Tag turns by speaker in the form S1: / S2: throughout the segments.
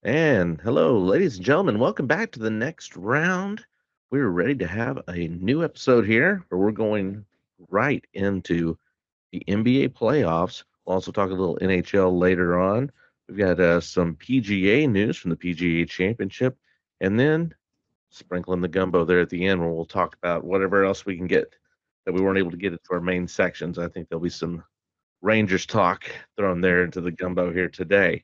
S1: And hello, ladies and gentlemen. Welcome back to the next round. We're ready to have a new episode here where we're going right into the NBA playoffs. We'll also talk a little NHL later on. We've got some PGA news from the PGA Championship, and then sprinkling the gumbo there at the end where we'll talk about whatever else we can get that we weren't able to get into our main sections. I think there'll be some Rangers talk thrown there into the gumbo here today.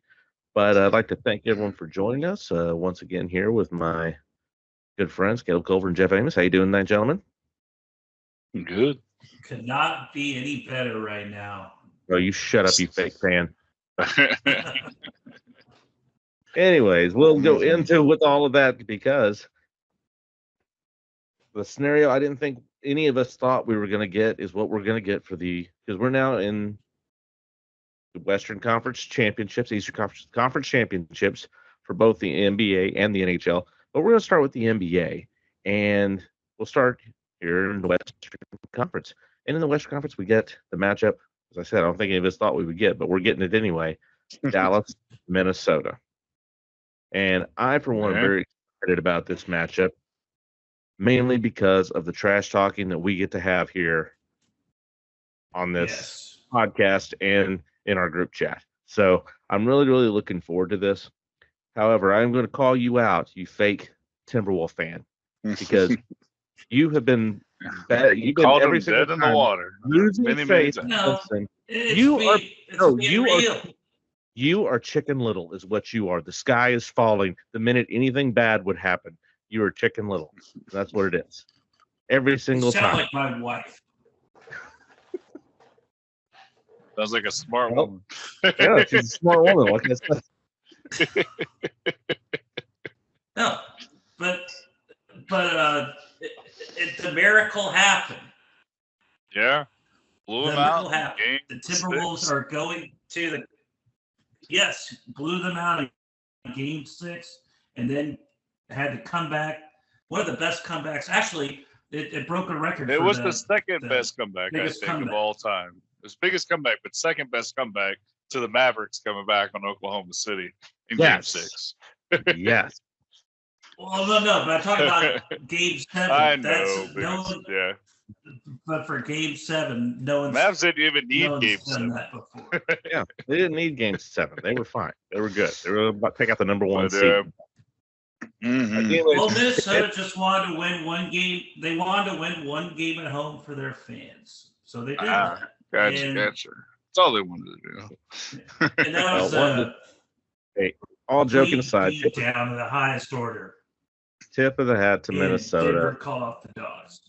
S1: But I'd like to thank everyone for joining us once again here with my good friends Caleb Culver and Jeff Amos. How you doing tonight, gentlemen?
S2: Good.
S3: Could not be any better right now.
S1: Oh, you shut up, you fake fan. Anyways, we'll go into with all of that because the scenario I didn't think any of us thought we were going to get is what we're going to get because we're now in the Western Conference Championships, Eastern Conference Championships for both the NBA and the NHL. But we're going to start with the NBA, and we'll start here in the Western Conference. And in the Western Conference, we get the matchup. As I said, I don't think any of us thought we would get, but we're getting it anyway. Dallas, Minnesota. And I, for one, am very excited about this matchup, mainly because of the trash talking that we get to have here on this podcast and in our group chat. So I'm really, really looking forward to this. However, I'm going to call you out, you fake Timberwolf fan, because you have been bad. You've been
S2: Called
S1: every
S2: him
S1: single
S2: dead in
S1: time
S2: the water.
S1: losing
S2: Many
S1: faith.
S2: times.
S3: No,
S1: Listen,
S3: it's
S1: you are
S3: real.
S1: you are Chicken Little, is what you are. The sky is falling. The minute anything bad would happen, you are Chicken Little. That's what it is. Every single
S3: You sound
S1: time.
S3: like my wife.
S2: Sounds like a smart
S1: Well,
S2: woman.
S1: Yeah, she's a smart woman. Like I said.
S3: No, but the miracle happened.
S2: Yeah. Blew
S3: The
S2: him
S3: miracle
S2: out.
S3: happened.
S2: Game
S3: The Timberwolves
S2: 6.
S3: are going to blew them out in Game 6, and then had to come back. One of the best comebacks. Actually, it broke a record.
S2: It
S3: for
S2: was the second best comeback, I
S3: biggest
S2: think, of
S3: comeback.
S2: all time. It was biggest comeback, but second best comeback to the Mavericks coming back on Oklahoma City in Game 6.
S1: Yes.
S3: Well, no, but I'm talking about Game 7.
S2: I know,
S3: But for Game 7, no one's
S2: Mavs didn't even need
S3: no
S2: Game
S3: one's done
S2: 7.
S3: that before.
S1: Yeah, they didn't need Game 7. They were fine. They were good. They were about to take out the number one
S2: But,
S1: seed. Anyways,
S3: Well, Minnesota just wanted to win one game. They wanted to win one game at home for their fans, so they did that.
S2: Gotcha.
S3: And-
S2: That's all they wanted to do.
S3: And that was
S1: hey, all joking aside,
S3: beat down to the highest order.
S1: tip of the hat to
S3: And
S1: Minnesota.
S3: Denver called off the dogs.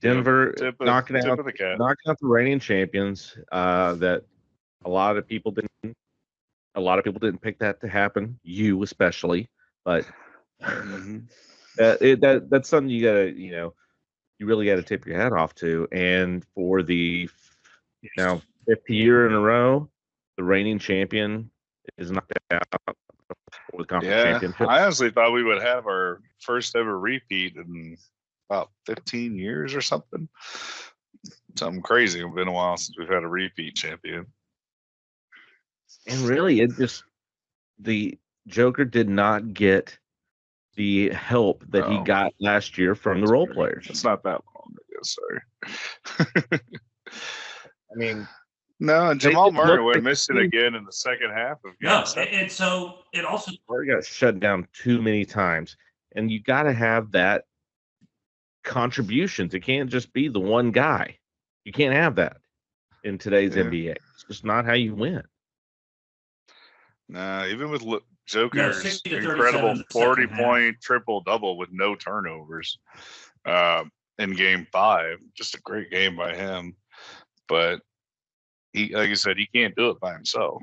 S1: Denver
S2: Tip
S1: knocking
S2: of
S1: out
S2: the cat.
S1: the reigning champions. That a lot of people didn't pick that to happen. You especially, but that's something you gotta you really gotta tip your hat off to. And for the now 5th year in a row, the reigning champion is knocked out for the conference championship.
S2: I honestly thought we would have our first ever repeat in about 15 years or something. Something crazy. It's been a while since we've had a repeat champion.
S1: And really, the Joker did not get the help that he got last year from the role players.
S2: It's not that long ago, sorry.
S1: I mean,
S2: no, and Jamal Murray would have missed it again in the second half of Game 7.
S3: And so it also
S1: Murray got shut down too many times, and you got to have that contributions. It can't just be the one guy. You can't have that in today's NBA. It's just not how you win.
S2: Nah, even with Joker's
S3: 60 to
S2: incredible
S3: 37
S2: 40-point triple-double with no turnovers in Game 5, just a great game by him. But he, like I said, he can't do it by himself.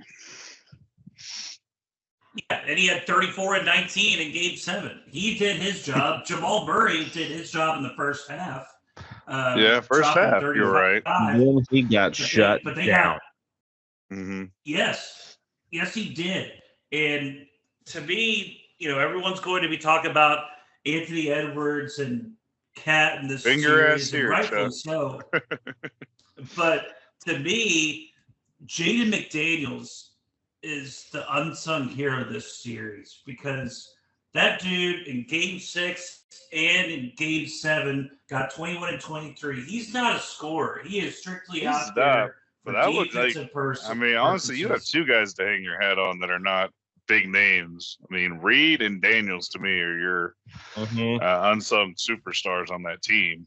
S3: Yeah, and he had 34 and 19 in Game 7. He did his job. Jamal Murray did his job in the first half.
S2: First half. You're right.
S1: Then he got shut down.
S3: Yes, he did. And to me, everyone's going to be talking about Anthony Edwards and Cat in this series, and rightfully so. But to me, Jaden McDaniels is the unsung hero of this series because that dude in Game 6 and in Game 7 got 21 and 23. He's not a scorer. He is strictly out there for defensive person.
S2: I mean, honestly, you have two guys to hang your hat on that are not big names. I mean, Reed and Daniels to me are your unsung superstars on that team.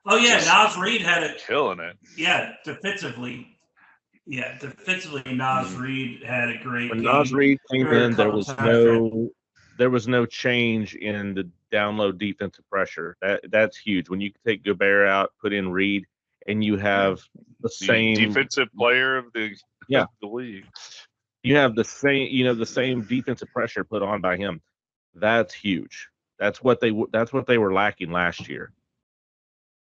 S3: Oh yeah, Naz Reid had it
S2: killing it.
S3: Yeah, defensively, Naz Reid had a great
S1: when
S3: game.
S1: Naz Reid came in, there was no change in the down low defensive pressure. That's huge. When you take Gobert out, put in Reid, and you have the same
S2: defensive player of the league.
S1: You have the same defensive pressure put on by him. That's huge. That's what they were lacking last year.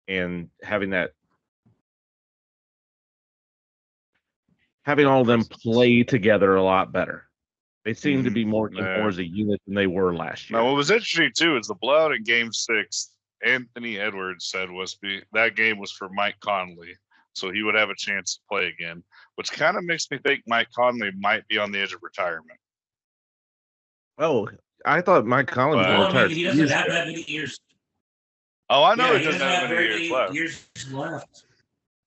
S1: And having all of them play together a lot better. They seem to be more as a unit than they were last year.
S2: Now, what was interesting too is the blowout in Game 6. Anthony Edwards said that game was for Mike Conley, so he would have a chance to play again, which kind of makes me think Mike Conley might be on the edge of retirement.
S1: Oh, I thought Mike Conley was retired.
S3: He doesn't have that many years.
S2: Oh, I know he doesn't have many years
S3: left.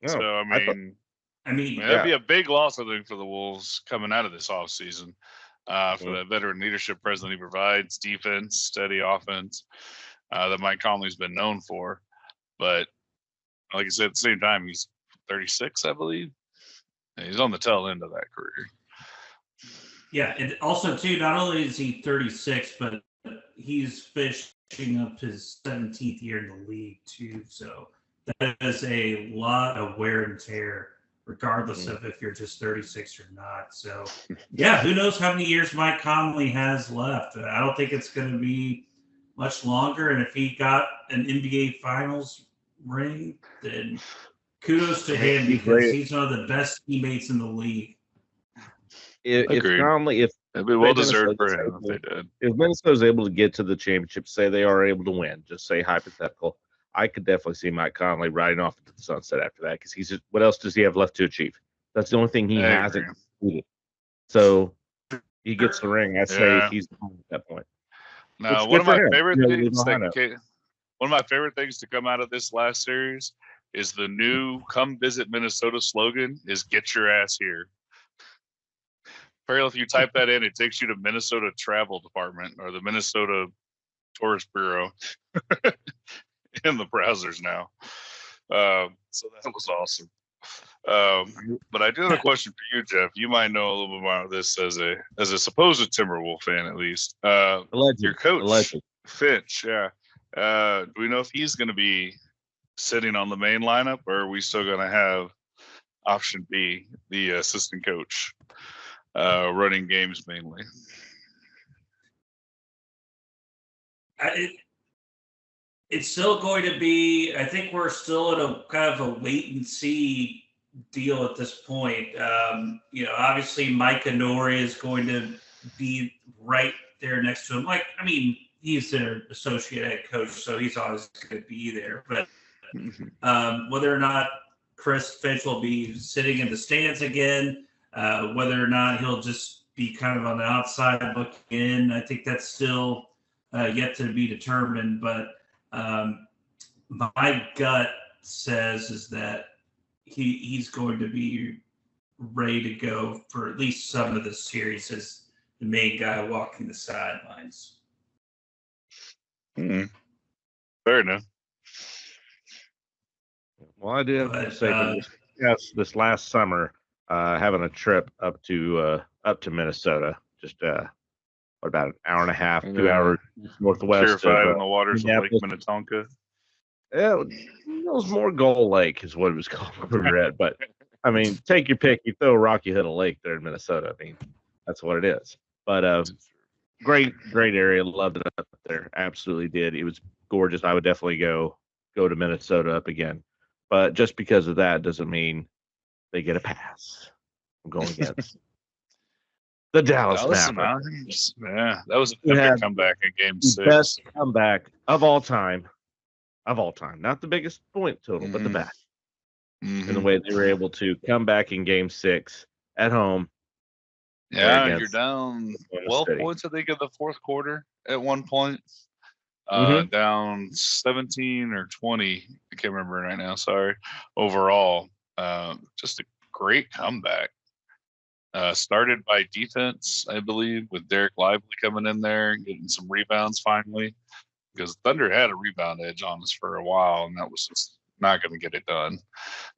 S2: So I mean, that'd be a big loss, I think, for the Wolves coming out of this offseason. For that veteran leadership presence he provides, defense, steady offense that Mike Conley's been known for. But like I said, at the same time, he's 36, I believe. And he's on the tail end of that career.
S3: Yeah, and also too, not only is he 36, but he's finishing up his 17th year in the league too. So that is a lot of wear and tear, regardless of if you're just 36 or not. So yeah, who knows how many years Mike Conley has left? I don't think it's going to be much longer. And if he got an NBA Finals ring, then kudos to him because he's one of the best teammates in the league.
S1: If Conley,
S2: it'd be well deserved for him if they did.
S1: If Minnesota's able to get to the championship, say they are able to win, just say hypothetical, I could definitely see Mike Conley riding off into the sunset after that because what else does he have left to achieve? That's the only thing he hasn't completed. So he gets the ring. I say he's at that point.
S2: Now, one of my favorite things to come out of this last series is the new "Come Visit Minnesota" slogan is "Get your ass here." Apparently, if you type that in, it takes you to Minnesota Travel Department or the Minnesota Tourist Bureau in the browsers now. So that was awesome. But I do have a question for you, Jeff. You might know a little bit about this as a supposed Timberwolf fan, at least. Your coach, Finch. Yeah. Do we know if he's going to be sitting on the main lineup, or are we still going to have option B, the assistant coach, running games mainly?
S3: It's still going to be, I think we're still in a kind of a wait and see deal at this point. Obviously Mike Inori is going to be right there next to him. He's their associate head coach, so he's always going to be there. But whether or not Chris Finch will be sitting in the stands again, whether or not he'll just be kind of on the outside looking in, I think that's still yet to be determined. But my gut says is that he's going to be ready to go for at least some of the series as the main guy walking the sidelines.
S2: Fair enough.
S1: Well, I do have to say this last summer, having a trip up to Minnesota, just about an hour and a half, 2 hours northwest
S2: Purified in the waters of Lake Minnetonka.
S1: Yeah, it was more Gull Lake is what it was called where we were at. But take your pick. You throw Rocky Hill Lake there in Minnesota. That's what it is. But great area. Loved it up there. Absolutely did. It was gorgeous. I would definitely go to Minnesota up again. But just because of that doesn't mean they get a pass. I'm going against the Dallas Mavericks.
S2: Yeah, that was a epic comeback in Game 6.
S1: Best comeback of all time. Not the biggest point total, but the best. In the way they were able to come back in Game 6 at home
S2: Yeah, you're
S1: against
S2: down
S1: Oklahoma
S2: 12
S1: City.
S2: points, I think, in the fourth quarter at one point.
S1: Mhm.
S2: Down 17 or 20. I can't remember right now. Sorry. Overall, just a great comeback. Started by defense, I believe, with Derek Lively coming in there, getting some rebounds finally, because Thunder had a rebound edge on us for a while, and that was just not going to get it done.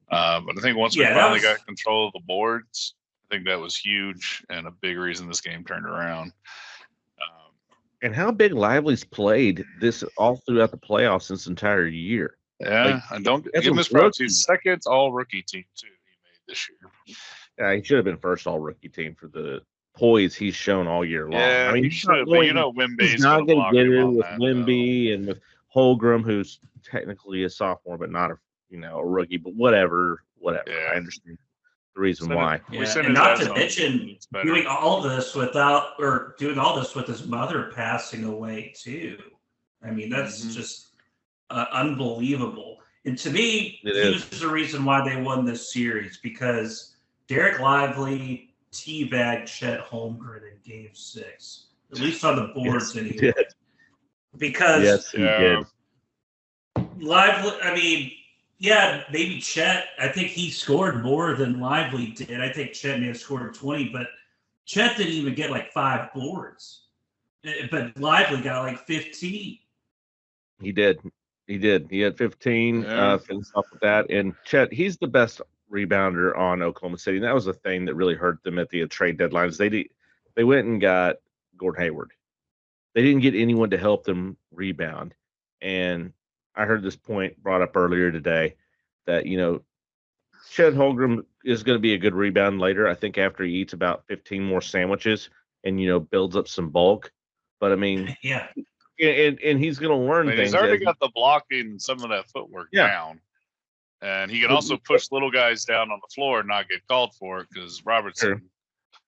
S2: But I think once we
S3: Yeah, that
S2: finally
S3: was-
S2: got control of the boards, I think that was huge and a big reason this game turned around.
S1: And how big Lively's played this all throughout the playoffs this entire year.
S2: Yeah, and don't
S1: as
S2: give
S1: a
S2: him his props.
S1: rookie-
S2: He's second all rookie team too. He made this year.
S1: Yeah, he should have been first all rookie team for the poise he's shown all year long.
S2: Yeah,
S1: I mean,
S2: he
S1: he's
S2: should
S1: not
S2: have. But
S1: going,
S2: Wimby's
S1: he's not
S2: going
S1: going
S2: to
S1: to get
S2: him
S1: it
S2: on
S1: with
S2: that.
S1: Wimby and with Holgram, who's technically a sophomore, but not a rookie. But whatever.
S2: Yeah.
S1: I understand the reason why.
S3: Yeah,
S2: sent
S3: and
S2: his
S3: not
S2: ass
S3: to
S2: home.
S3: mention
S2: It's better.
S3: doing all this with his mother passing away too. I mean, that's
S2: Mhm.
S3: just unbelievable. And to me,
S1: It
S3: he
S1: is.
S3: was the reason why they won this series, because Derek Lively teabagged Chet Holmgren in Game 6, at least on the boards
S1: Yes, he
S3: anyway.
S1: did.
S3: Because
S1: Yes, he
S2: Yeah.
S1: did.
S3: Lively, I mean, yeah, maybe Chet. I think he scored more than Lively did. I think Chet may have scored 20, but Chet didn't even get like 5 boards. But Lively got like 15.
S1: He did. He did. He had 15.
S2: Yeah.
S1: Finished off with that. And Chet, he's the best rebounder on Oklahoma City. And that was the thing that really hurt them at the trade deadlines. They went and got Gordon Hayward. They didn't get anyone to help them rebound. And I heard this point brought up earlier today that, Chet Holmgren is going to be a good rebound later. I think after he eats about 15 more sandwiches and, builds up some bulk. But I mean,
S3: Yeah.
S1: and he's going to learn
S2: I mean,
S1: things.
S2: he's already
S1: as-
S2: got the blocking, some of that footwork
S1: Yeah.
S2: down. And he can also push little guys down on the floor and not get called for it because Robertson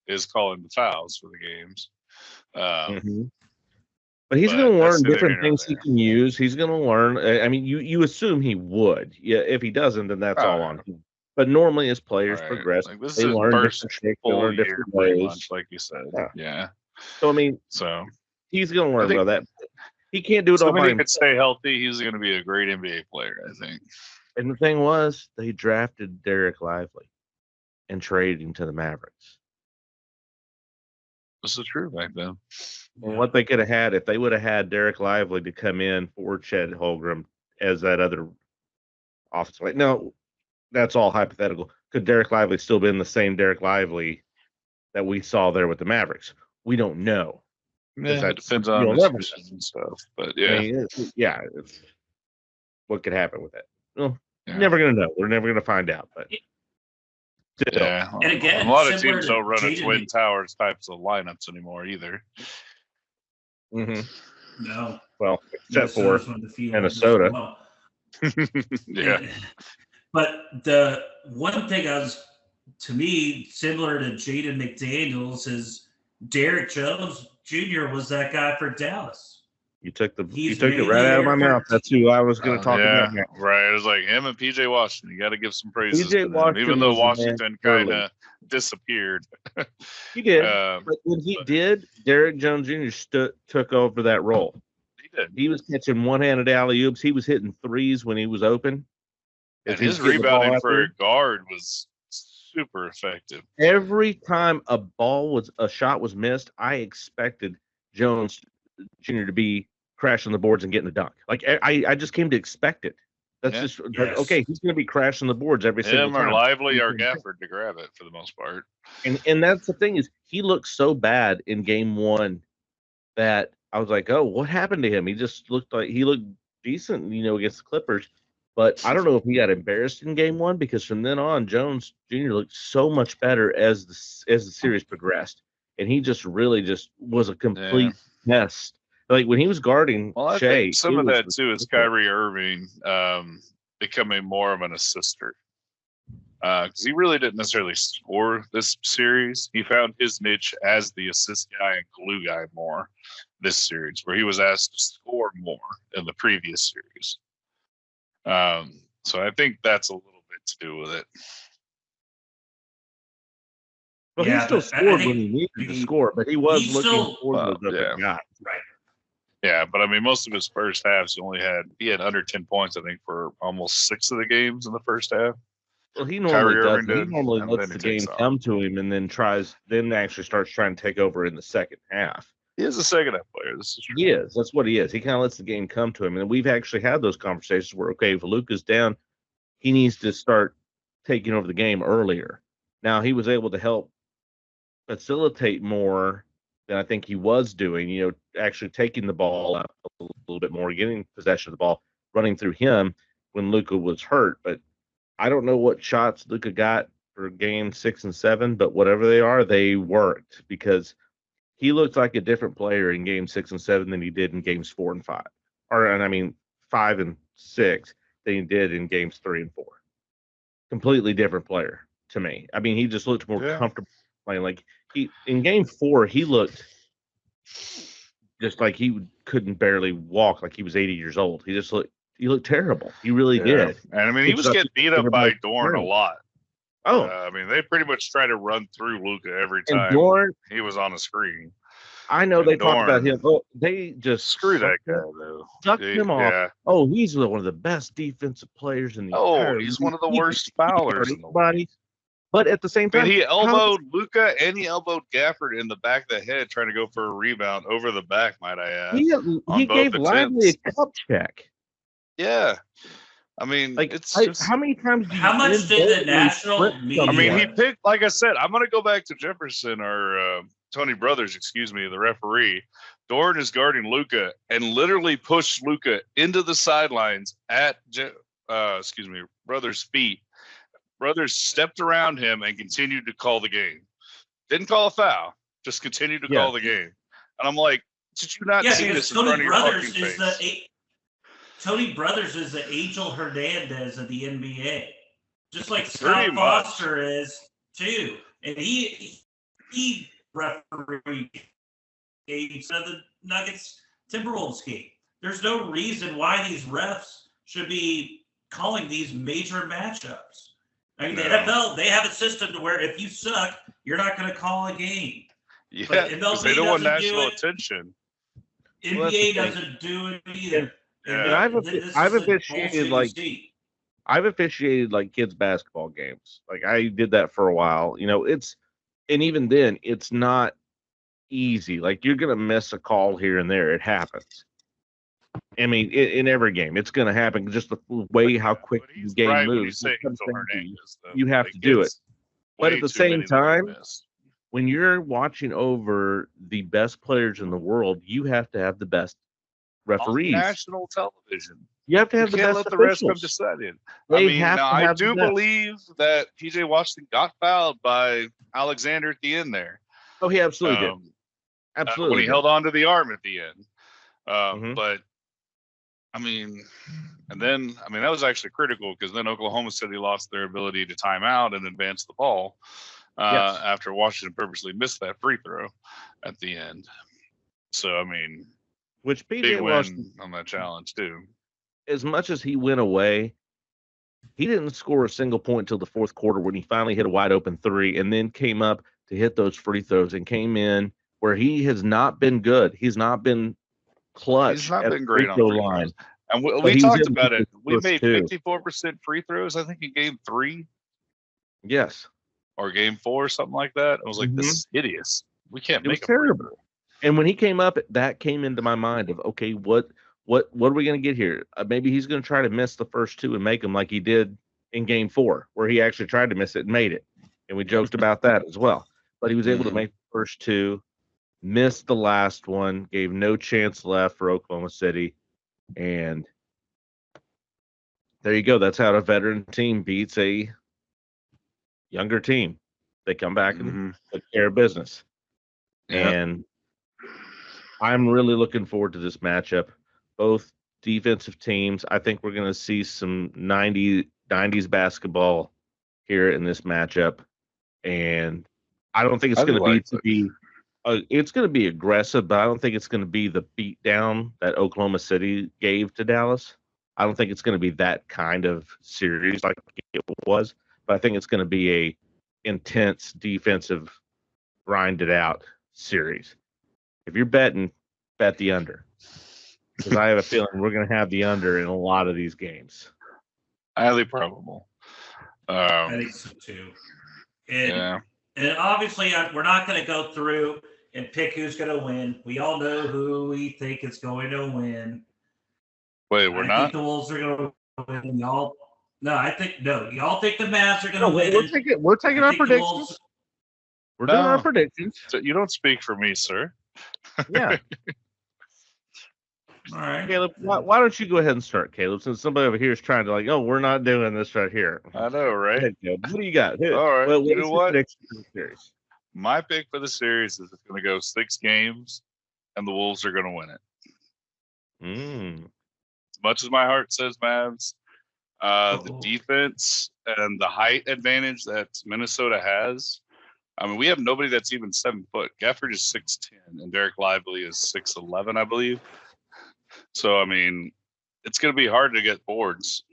S2: is calling the fouls for the games.
S1: Mhm. But he's
S2: but
S1: going to
S2: that's
S1: learn
S2: neither
S1: different
S2: here nor
S1: things he
S2: there.
S1: can use. He's going to learn. I mean, you assume he would. Yeah, if he doesn't, then that's all
S2: Right.
S1: on him. But normally, as players
S2: Right.
S1: progress,
S2: Like, this
S1: they
S2: is his
S1: learn
S2: first
S1: different tricks, they
S2: full
S1: learn
S2: year,
S1: different
S2: pretty
S1: ways.
S2: much, like you said.
S1: Yeah.
S2: Yeah.
S1: So I mean,
S2: So
S1: he's going to learn
S2: think-
S1: about that. He can't do it all
S2: assuming
S1: by
S2: he could
S1: himself.
S2: stay healthy, he's going to be a great NBA player, I think.
S1: And the thing was, they drafted Derek Lively and traded him to the Mavericks.
S2: This is true back then.
S1: And what they could have had if they would have had Derek Lively to come in for Chet Holmgren as that other offensive. No, that's all hypothetical. Could Derek Lively still been the same Derek Lively that we saw there with the Mavericks? We don't know.
S2: Yeah,
S1: that-
S2: it depends on
S1: you'll
S2: his
S1: never
S2: decisions and stuff. But
S1: I
S2: yeah,
S1: mean, it's what could happen with it. Well,
S2: yeah.
S1: never gonna know. We're never gonna find out. But still,
S2: Yeah.
S3: And again,
S2: a lot of
S3: similar
S2: teams
S3: to
S2: don't run a
S3: Jaden
S2: Twin
S3: Mc-
S2: Towers types of lineups anymore either.
S1: mhm.
S3: No.
S1: Well, except for
S3: Minnesota's undefeated as
S1: Minnesota.
S3: well.
S2: Yeah.
S3: But the one thing to me, similar to Jaden McDaniels, is Derek Jones Jr. was that guy for Dallas.
S1: you took it
S3: He's
S1: right out of my
S3: mainly
S1: mouth. That's who I was gonna talk
S2: yeah,
S1: about now.
S2: right. It was like him and PJ Washington. You got to give some praises
S1: PJ
S2: to them,
S1: Washington
S2: even though
S1: was the man
S2: Washington
S1: early.
S2: kind of disappeared.
S1: He did.
S2: Um,
S1: But when he did, Derek Jones Jr. Took over that role.
S2: he did.
S1: He was catching one-handed alley-oops. He was hitting threes when he was open.
S2: And
S1: If he was
S2: his
S1: getting the ball
S2: rebounding
S1: out
S2: for
S1: there,
S2: a guard was super effective.
S1: every time a shot was missed, I expected Jones Jr. to be crashing the boards and getting a dunk. Like I just came to expect it. That's
S2: Yeah.
S1: just
S3: Yes.
S1: okay. He's going to be crashing the boards every single
S2: Him or
S1: time.
S2: Lively or Gafford to grab it for the most part.
S1: And that's the thing is he looked so bad in game one that I was like, oh, what happened to him? He just looked like he looked decent, against the Clippers. But I don't know if he got embarrassed in game one because from then on, Jones Jr. looked so much better as the series progressed. And he just really just was a complete mess. Like when he was guarding
S2: Well, I
S1: Shea,
S2: think some
S1: it
S2: of
S1: was
S2: that too is
S1: ridiculous.
S2: Kyrie Irving becoming more of an assister. Because he really didn't necessarily score this series. He found his niche as the assist guy and glue guy more this series, where he was asked to score more in the previous series. So I think that's a little bit to do with it.
S1: Well,
S3: Yeah,
S1: he still
S3: but I
S1: scored
S3: think
S1: when he needed to
S3: he-
S1: score, but he was
S3: he
S1: looking
S3: still-
S1: for those
S2: yeah.
S1: open guys.
S3: right.
S2: Yeah, but I mean, most of his first halves he had under 10 points, I think, for almost 6 of the games in the first half.
S1: Well, he normally
S2: Kyrie
S1: doesn't.
S2: Irving
S1: He
S2: did,
S1: normally
S2: and
S1: lets
S2: then
S1: the
S2: he
S1: game
S2: takes off.
S1: come to him and then actually starts trying to take over in the second half.
S2: He is a second half player. This is true.
S1: He is. That's what he is. He kind of lets the game come to him. And we've actually had those conversations where, okay, if Luka's down, he needs to start taking over the game earlier. Now, he was able to help facilitate more than I think he was doing, actually taking the ball up a little bit more, getting possession of the ball, running through him when Luka was hurt. But I don't know what shots Luka got for game 6 and 7, but whatever they are, they worked because he looked like a different player in game 6 and 7 than he did in games 4 and 5. And I mean 5 and 6 than he did in games 3 and 4. Completely different player to me. I mean, he just looked more comfortable playing. Like in game 4, he looked just like he couldn't barely walk, like he was 80 years old. He looked terrible. He really did.
S2: And I mean, he was getting beat up by Dorn a lot.
S1: Oh,
S2: I mean, they pretty much try to run through Luka every
S1: and
S2: time
S1: Dorn,
S2: he was on the screen.
S1: I know
S2: and
S1: they talked about
S2: Dorn-
S1: him. Oh, they just
S2: Screw that
S1: sucked
S2: guy,
S1: him-
S2: though.
S1: sucked him off.
S2: Yeah.
S1: Oh, he's one of the best defensive players in the entire
S2: He's
S1: league.
S2: one of the
S1: He
S2: worst
S1: can beat
S2: foulers in the league.
S1: everybody. But at the same
S2: I
S1: time,
S2: mean, he elbowed Luka and he elbowed Gafford in the back of the head trying to go for a rebound over the back, might I add.
S1: he
S2: both
S1: gave Lively a cup check.
S2: Yeah. I mean,
S1: Like,
S2: it's just.
S1: how many times do you
S3: How much did the
S1: inadvertently
S3: national
S1: flip
S3: media-
S2: I mean, he
S1: someone?
S2: picked, like I said, I'm going to go back to Jefferson or Tony Brothers, the referee. Dorn is guarding Luka and literally pushed Luka into the sidelines at Brothers' feet. Brothers stepped around him and continued to call the game. Didn't call a foul, just continued to call the game. And I'm like, did you not see this in front of your fucking face?
S3: Tony Brothers is the Angel Hernandez of the NBA, just like
S2: Pretty
S3: Scott
S2: much.
S3: Foster is too, and he refereed games of the Nuggets Timberwolves game. There's no reason why these refs should be calling these major matchups. I mean, the NFL, they have a system to where if you suck, you're not going to call a game.
S2: Yeah,
S3: But
S2: because
S3: MLB
S2: they don't want
S3: doesn't do
S2: national
S3: it.
S2: attention.
S1: Well, that's the
S3: NBA
S1: thing.
S3: doesn't do it either.
S2: Yeah.
S1: And
S3: This is
S1: I've
S3: the
S1: officiated
S3: bullshit
S1: like
S3: you see.
S1: I've officiated like kids basketball games. Like I did that for a while. And even then, it's not easy. Like you're gonna miss a call here and there. It happens. I mean, in every game, it's gonna happen. Just the way how quick
S2: But
S1: the
S2: he's
S1: game
S2: right when you
S1: moves.
S2: say
S1: it comes
S2: Angel
S1: down to
S2: Hernandez, though.
S1: you have
S2: Like,
S1: to do it.
S2: it's
S1: But
S2: way
S1: at the
S2: too
S1: same
S2: many that they
S1: time,
S2: miss.
S1: when you're watching over the best players in the world, you have to have the best
S2: on
S1: referees.
S2: national television.
S1: You have to
S2: You
S1: have the
S2: can't
S1: best
S2: let the rest come
S1: officials.
S2: decided.
S1: They
S2: I mean,
S1: have
S2: now
S1: to
S2: I
S1: have the
S2: do
S1: best.
S2: believe that PJ Washington got fouled by Alexander at the end there.
S1: Oh, he absolutely did.
S2: When
S1: Absolutely.
S2: he held on to the arm at the end.
S1: Mhm.
S2: But I mean, that was actually critical because then Oklahoma City lost their ability to time out and advance the ball
S1: Yes.
S2: after Washington purposely missed that free throw at the end. So, I mean,
S1: Which
S2: big
S1: PJ
S2: win
S1: Washington,
S2: on that challenge too.
S1: as much as he went away, he didn't score a single point until the fourth quarter when he finally hit a wide open three and then came up to hit those free throws and came in where he has not been good. He's not been clutch.
S2: He's not
S1: at
S2: been
S1: the
S2: great
S1: free
S2: on
S1: throw
S2: free
S1: line.
S2: throws. And
S1: But
S2: we
S1: he was
S2: talked
S1: able to
S2: about
S1: hit
S2: it.
S1: the
S2: We
S1: first
S2: made
S1: two.
S2: 54% free throws, I think, in game 3
S1: Yes.
S2: or game 4, something like that. I was like, this
S1: Mhm.
S2: is hideous. We can't
S1: It was
S2: make a free
S1: terrible.
S2: throw.
S1: And when he came up, that came into my mind of, okay, what are we going to get here? Maybe he's going to try to miss the first two and make them like he did in game 4, where he actually tried to miss it and made it. And we joked about that as well. But he was able to
S2: Mhm.
S1: make the first two, missed the last one, gave no chance left for Oklahoma City. And there you go. That's how a veteran team beats a younger team. They come back and
S2: Mhm.
S1: take care of business.
S2: Yeah.
S1: And I'm really looking forward to this matchup. Both defensive teams. I think we're going to see some 90s basketball here in this matchup. And I don't think it's
S2: I
S1: going
S2: like
S1: to be it's going to be aggressive, but I don't think it's going to be the beat down that Oklahoma City gave to Dallas. I don't think it's going to be that kind of series like it was, but I think it's going to be a intense defensive grind it out series. If you're betting, bet the under. Because I have a feeling we're going to have the under in a lot of these games.
S2: Highly probable.
S3: I think so too. And obviously, we're not going to go through and pick who's going to win. We all know who we think is going to win.
S2: Wait, we're not?
S3: I think the Wolves are going to win. Y'all think the Mavs are going to
S1: No,
S3: win.
S1: we're taking our predictions. We're doing our predictions.
S2: So you don't speak for me, sir.
S1: Yeah.
S3: All right.
S1: Caleb, why don't you go ahead and start, Caleb, since somebody over here is trying to we're not doing this right here.
S2: I know, right?
S1: Go ahead, Caleb. What do you got?
S2: All right.
S1: Well,
S2: you know what?
S1: Prediction for the series?
S2: My pick for the series is it's going to go 6 games, and the Wolves are going to win it. As much as my heart says Mavs, the defense and the height advantage that Minnesota has. I mean, we have nobody that's even 7 foot. Gafford is 6'10", and Derek Lively is 6'11", I believe. So, I mean, it's going to be hard to get boards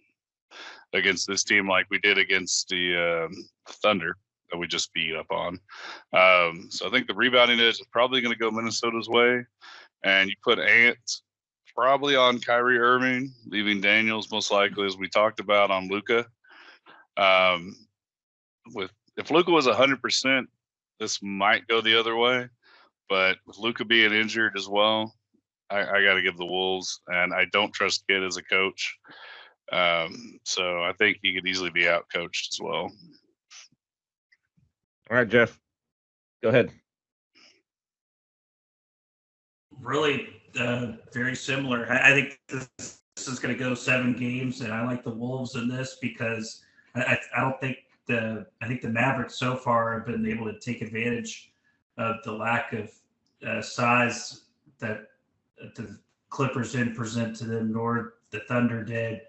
S2: against this team like we did against the Thunder that we just beat up on. So I think the rebounding is probably going to go Minnesota's way. And you put Ant probably on Kyrie Irving, leaving Daniels most likely, as we talked about, on Luka. If Luka was 100%, this might go the other way. But with Luka being injured as well, I got to give the Wolves, and I don't trust Kidd as a coach. So I think he could easily be out-coached as well.
S1: All right, Jeff, go ahead.
S3: Really very similar. I think this is going to go 7 games, and I like the Wolves in this because I don't think I think the Mavericks so far have been able to take advantage of the lack of size that the Clippers didn't present to them, nor the Thunder did.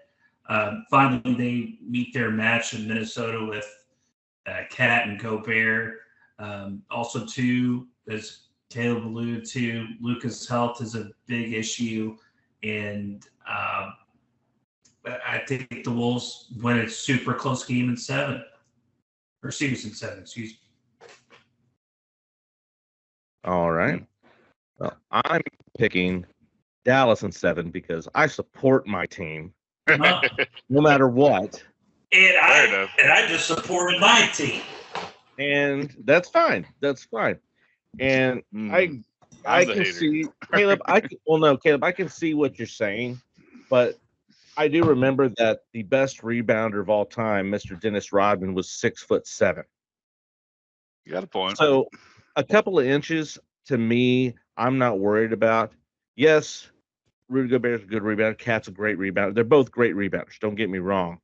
S3: Finally, they meet their match in Minnesota with Cat and Gobert. Also, too, as Caleb alluded to, Luka's health is a big issue, and I think the Wolves win a super close game in 7. Or series in 7, excuse me.
S1: All right. Well, I'm picking Dallas in 7 because I support my team no matter what.
S3: And I just supported my team.
S1: And that's fine. That's fine. And I can see Caleb. Caleb, I can see what you're saying, but I do remember that the best rebounder of all time, Mr. Dennis Rodman, was 6'7".
S2: You got a point.
S1: So a couple of inches to me, I'm not worried about. Yes, Rudy Gobert's a good rebounder. Cat's a great rebounder. They're both great rebounders. Don't get me wrong.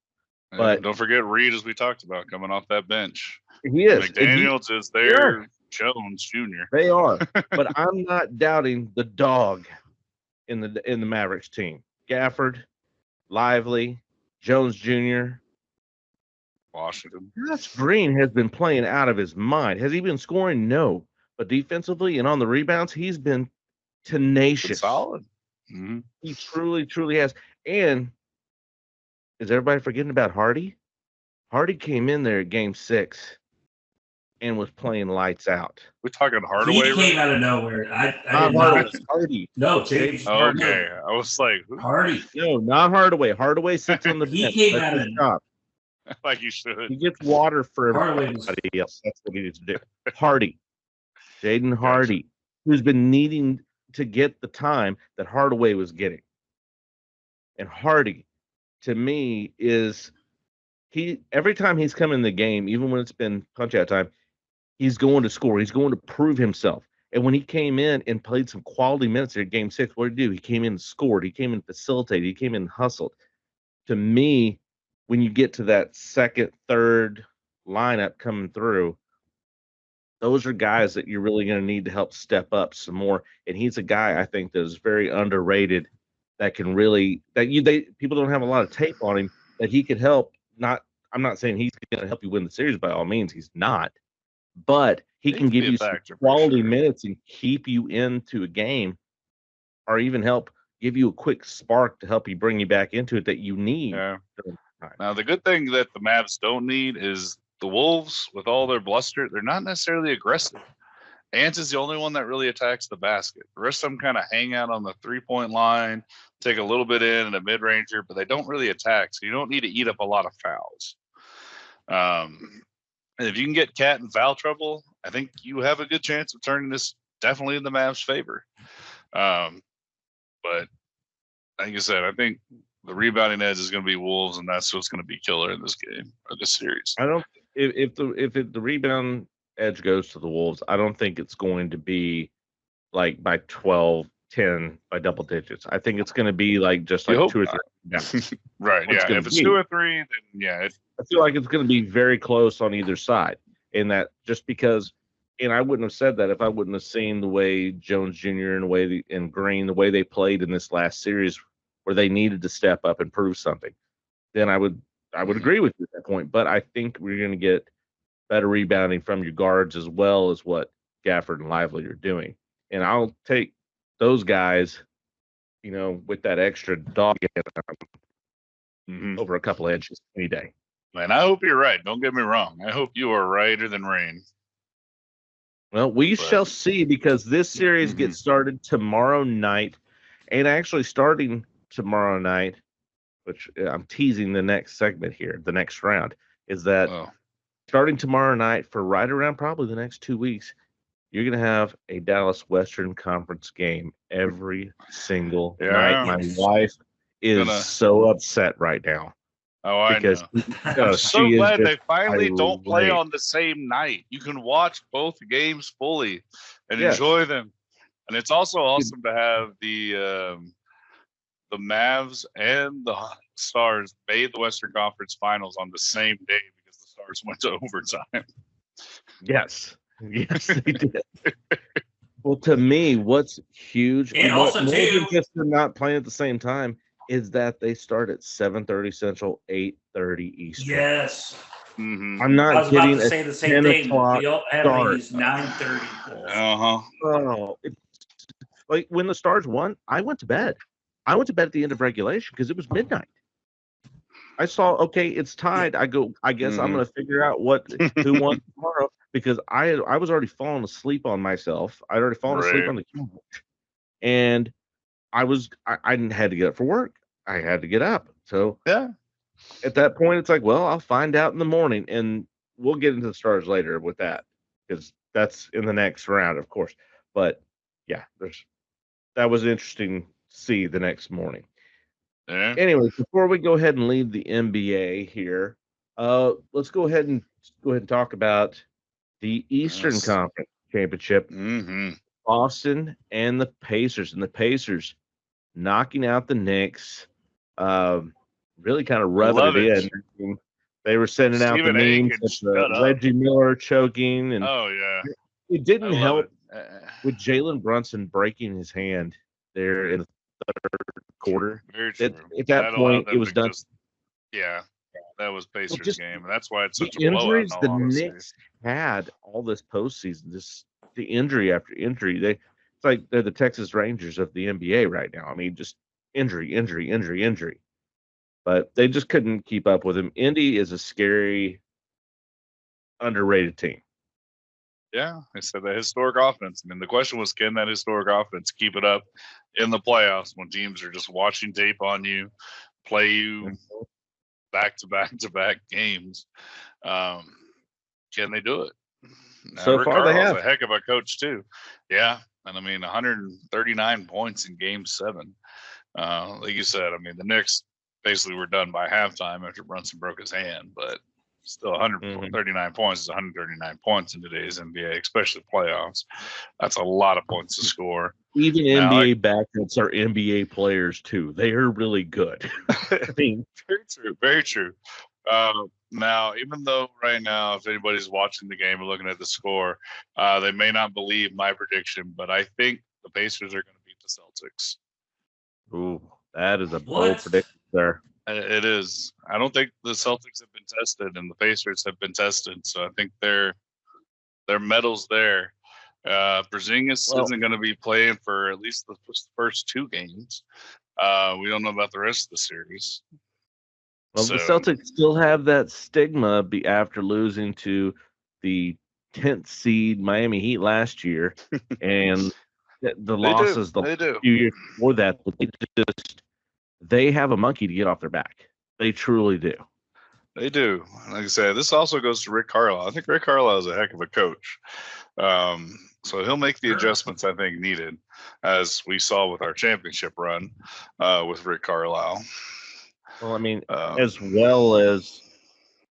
S1: But
S2: don't forget Reed, as we talked about, coming off that bench.
S1: He is.
S2: McDaniels is there. Jones Jr.
S1: They are. But I'm not doubting the dog in the Mavericks team. Gafford, Lively, Jones Jr.
S2: Washington.
S1: Josh Green has been playing out of his mind. Has he been scoring? No. But defensively and on the rebounds, he's been tenacious.
S2: Been solid. Mm-hmm.
S1: He truly, truly has. And is everybody forgetting about Hardy? Hardy came in there at Game 6 and was playing lights out.
S2: We're talking Hardaway.
S3: He came out of nowhere.
S1: Hardy.
S3: No, James.
S2: Okay, I was like,
S3: Hardy.
S1: No, not Hardaway. Hardaway sits on the bench.
S3: He came out of the
S1: top.
S2: Like you should.
S1: He gets water for everybody else. That's what he needs to do. Hardy. Jaden Hardy, who's been needing to get the time that Hardaway was getting. And Hardy, to me, is every time he's come in the game, even when it's been punch out time, he's going to score. He's going to prove himself. And when he came in and played some quality minutes in Game 6, what did he do? He came in and scored. He came in and facilitated. He came in and hustled. To me, when you get to that second, third lineup coming through, those are guys that you're really going to need to help step up some more. And he's a guy I think that is very underrated. That can really people don't have a lot of tape on him that he could help. I'm not saying he's going to help you win the series by all means. He's not, but he can give you some quality minutes and keep you into a game, or even help give you a quick spark to help you bring you back into it that you need.
S2: Yeah. Now the good thing that the Mavs don't need is the Wolves, with all their bluster, they're not necessarily aggressive. Ant is the only one that really attacks the basket. The rest of them kind of hang out on the 3-point line, take a little bit in a mid-ranger, but they don't really attack. So you don't need to eat up a lot of fouls. And if you can get Cat in foul trouble, I think you have a good chance of turning this definitely in the Mavs' favor. But like I said, I think the rebounding edge is going to be Wolves, and that's what's going to be killer in this game or this series.
S1: I don't if the rebound edge goes to the Wolves, I don't think it's going to be like by 12, 10 by double digits. I think it's going to be like just like 2 or 3. Yeah.
S2: Right. Yeah. If it's 2 or 3, then yeah.
S1: I feel like it's going to be very close on either side. In that, just because, and I wouldn't have said that if I wouldn't have seen the way Jones Jr. and Green, the way they played in this last series, where they needed to step up and prove something. Then I would agree with you at that point. But I think we're going to get better rebounding from your guards as well as what Gafford and Lively are doing. And I'll take those guys, with that extra dog over a couple edges any day.
S2: Man, I hope you're right. Don't get me wrong. I hope you are righter than rain.
S1: Well, we shall see, because this series gets started tomorrow night. And actually starting tomorrow night, which I'm teasing the next segment here, the next round, is that starting tomorrow night for right around probably the next 2 weeks, you're going to have a Dallas Western Conference game every single night. My wife is so upset right now.
S2: Oh, I know. I'm so glad they finally don't play on the same night. You can watch both games fully and enjoy them. And it's also awesome to have the Mavs and the Stars made the Western Conference Finals on the same day because the Stars went to overtime.
S1: Yes, they did. Well, to me, what's huge,
S3: and also too,
S1: just they're not playing at the same time, is that they start at 7:30 Central, 8:30 Eastern.
S3: Yes.
S1: Mm-hmm. I'm not about
S3: to say the same thing. We don't have these 9:30.
S1: Oh, like when the Stars won, I went to bed. I went to bed at the end of regulation because it was midnight. I saw, okay, it's tied. I guess I'm going to figure out who won tomorrow, because I was already falling asleep on myself. I'd already fallen asleep on the couch, and I had to get up for work. I had to get up. So at that point, it's like, well, I'll find out in the morning, and we'll get into the Stars later with that, because that's in the next round, of course. But yeah, that was interesting to see the next morning. Yeah. Anyway, before we go ahead and leave the NBA here, let's go ahead and talk about the Eastern Conference Championship. Boston and the Pacers, knocking out the Knicks. Really kind of rubbing it in. They were sending out the memes of Reggie Miller choking, and it didn't help with Jalen Brunson breaking his hand there in the third quarter.
S2: Very true.
S1: At that point, it was done.
S2: That was Pacers game, and that's why it's such
S1: a blowout. The Knicks had all this postseason, the injury after injury. It's like they're the Texas Rangers of the NBA right now. I mean, just injury. But they just couldn't keep up with him. Indy is a scary, underrated team.
S2: Yeah, I said the historic offense. I mean, the question was, can that historic offense keep it up in the playoffs when teams are just watching tape on you, play you back-to-back games? Can they do it?
S1: So Rick far, they have
S2: a heck of a coach too. Yeah, and I mean, 139 points in Game 7. Like you said, I mean, the Knicks basically were done by halftime after Brunson broke his hand, but still 139 points is 139 points in today's NBA, especially playoffs. That's a lot of points to score.
S1: Even NBA backups are NBA players too. They are really good. I mean,
S2: very true. Now, even though right now, if anybody's watching the game and looking at the score, they may not believe my prediction, but I think the Pacers are going to beat the Celtics.
S1: Ooh, that is a bold prediction there.
S2: It is. I don't think the Celtics have been tested, and the Pacers have been tested. So I think their medal's there. Porzingis isn't going to be playing for at least the first 2 games. We don't know about the rest of the series.
S1: Well, the Celtics still have that stigma after losing to the 10th seed Miami Heat last year, and the losses
S2: They do.
S1: few years before that, they have a monkey to get off their back. They truly do.
S2: They do. Like I said, this also goes to Rick Carlisle. I think Rick Carlisle is a heck of a coach. So he'll make the adjustments I think needed, as we saw with our championship run with Rick Carlisle.
S1: Well, I mean, as well as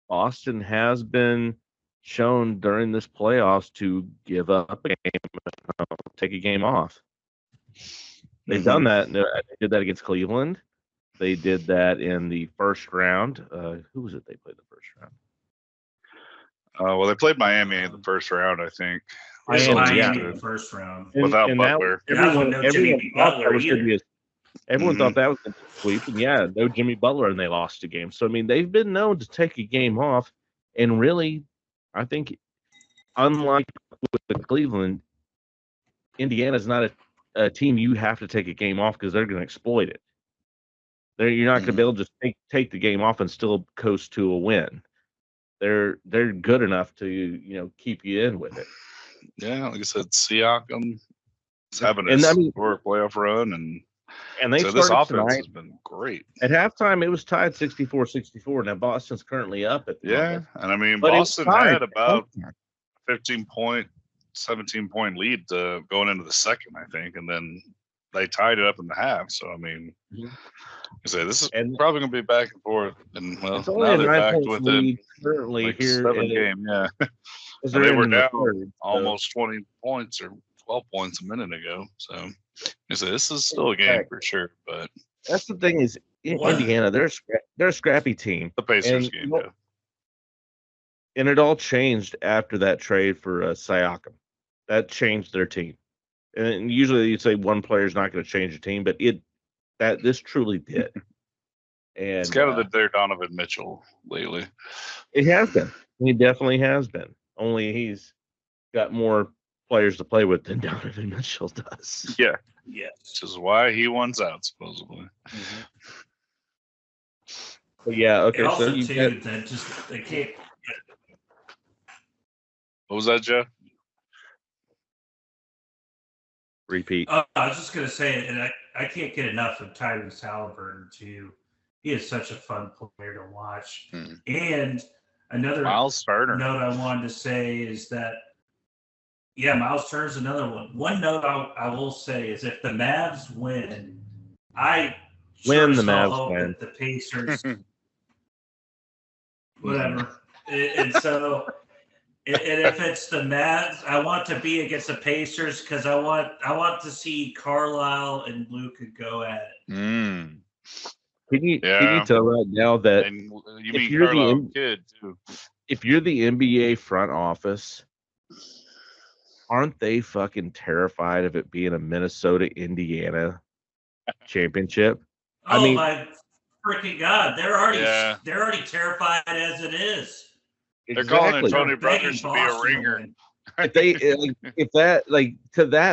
S1: Boston has been shown during this playoffs to give up a game, take a game off. They've done that. They did that against Cleveland. They did that in the first round. Who was it they played the first round?
S2: Well, they played Miami in the first round, I think.
S3: Miami
S1: yeah.
S3: in the first round.
S2: Without
S1: And
S2: Butler.
S1: Everyone thought that was going to be everyone
S2: Mhm.
S1: thought that was going to be a sweep. And yeah, no Jimmy Butler, and they lost a game. So, I mean, they've been known to take a game off. And really, I think, unlike with Cleveland, Indiana's not a team you have to take a game off because they're going to exploit it. You're not going to be able to just take the game off and still coast to a win. They're good enough to keep you in with it.
S2: Yeah, like I said, Siakam is having
S1: And
S2: his
S1: I mean-
S2: playoff run, and
S1: they
S2: so this
S1: started
S2: offense
S1: tonight.
S2: has been great.
S1: At halftime, it was tied 64-64. Now Boston's currently up at the
S2: Yeah,
S1: moment.
S2: and I mean,
S1: But it was
S2: Boston
S1: tied.
S2: had about 17-point lead going into the second, I think, and then they tied it up in the half. So I mean,
S1: Mhm.
S2: I say this is
S1: And
S2: probably going to be back and forth, and well,
S1: it's only
S2: now
S1: a
S2: they're back
S1: 9-point
S2: within
S1: lead currently
S2: like
S1: here.
S2: 7 game, yeah,
S1: As
S2: they
S1: they're
S2: were
S1: in the
S2: down
S1: third, so
S2: almost 20 points or 12 points a minute ago. So I say this is still a game for sure, but
S1: that's the thing is in
S3: What?
S1: Indiana, they're a scrappy team,
S2: the Pacers
S1: And,
S2: game,
S1: you know,
S2: yeah.
S1: and it all changed after that trade for Siakam. That changed their team. And usually you say one player's not going to change a team, but this truly did. And
S2: It's kind of their Donovan Mitchell lately.
S1: it has been. He definitely has been. Only he's got more players to play with than Donovan Mitchell does.
S2: Yeah,
S3: Yes.
S2: which is why he wants out supposedly.
S1: But yeah, okay.
S3: And
S1: So
S3: also
S1: you
S3: too, that just they can't.
S2: What was that, Jeff?
S1: repeat.
S3: I was just gonna say, and I can't get enough of Tyrese Halliburton too. He is such a fun player to watch. And another
S2: Miles Turner.
S3: note I wanted to say is that, yeah, Miles Turner's another one. One note I will say is if the Mavs win, I
S1: When the
S3: still
S1: Mavs
S3: hope
S1: win.
S3: that the Pacers, whatever. And so, and if it's the Mavs, I want to be against the Pacers because I want to see Carlisle and Luka go at it.
S1: Can you
S2: Yeah.
S1: tell right now that
S2: And you
S1: if
S2: mean
S1: you're the
S2: Carlisle
S1: M-
S2: Kid too?
S1: if you're the NBA front office, aren't they fucking terrified of it being a Minnesota Indiana championship? I
S3: Oh
S1: mean-
S3: my freaking God! They're already
S2: Yeah.
S3: terrified as it is.
S2: They're calling it
S1: Exactly.
S2: Tony
S3: They're begging
S2: Brothers to be a
S3: Boston to
S2: ringer.
S3: win.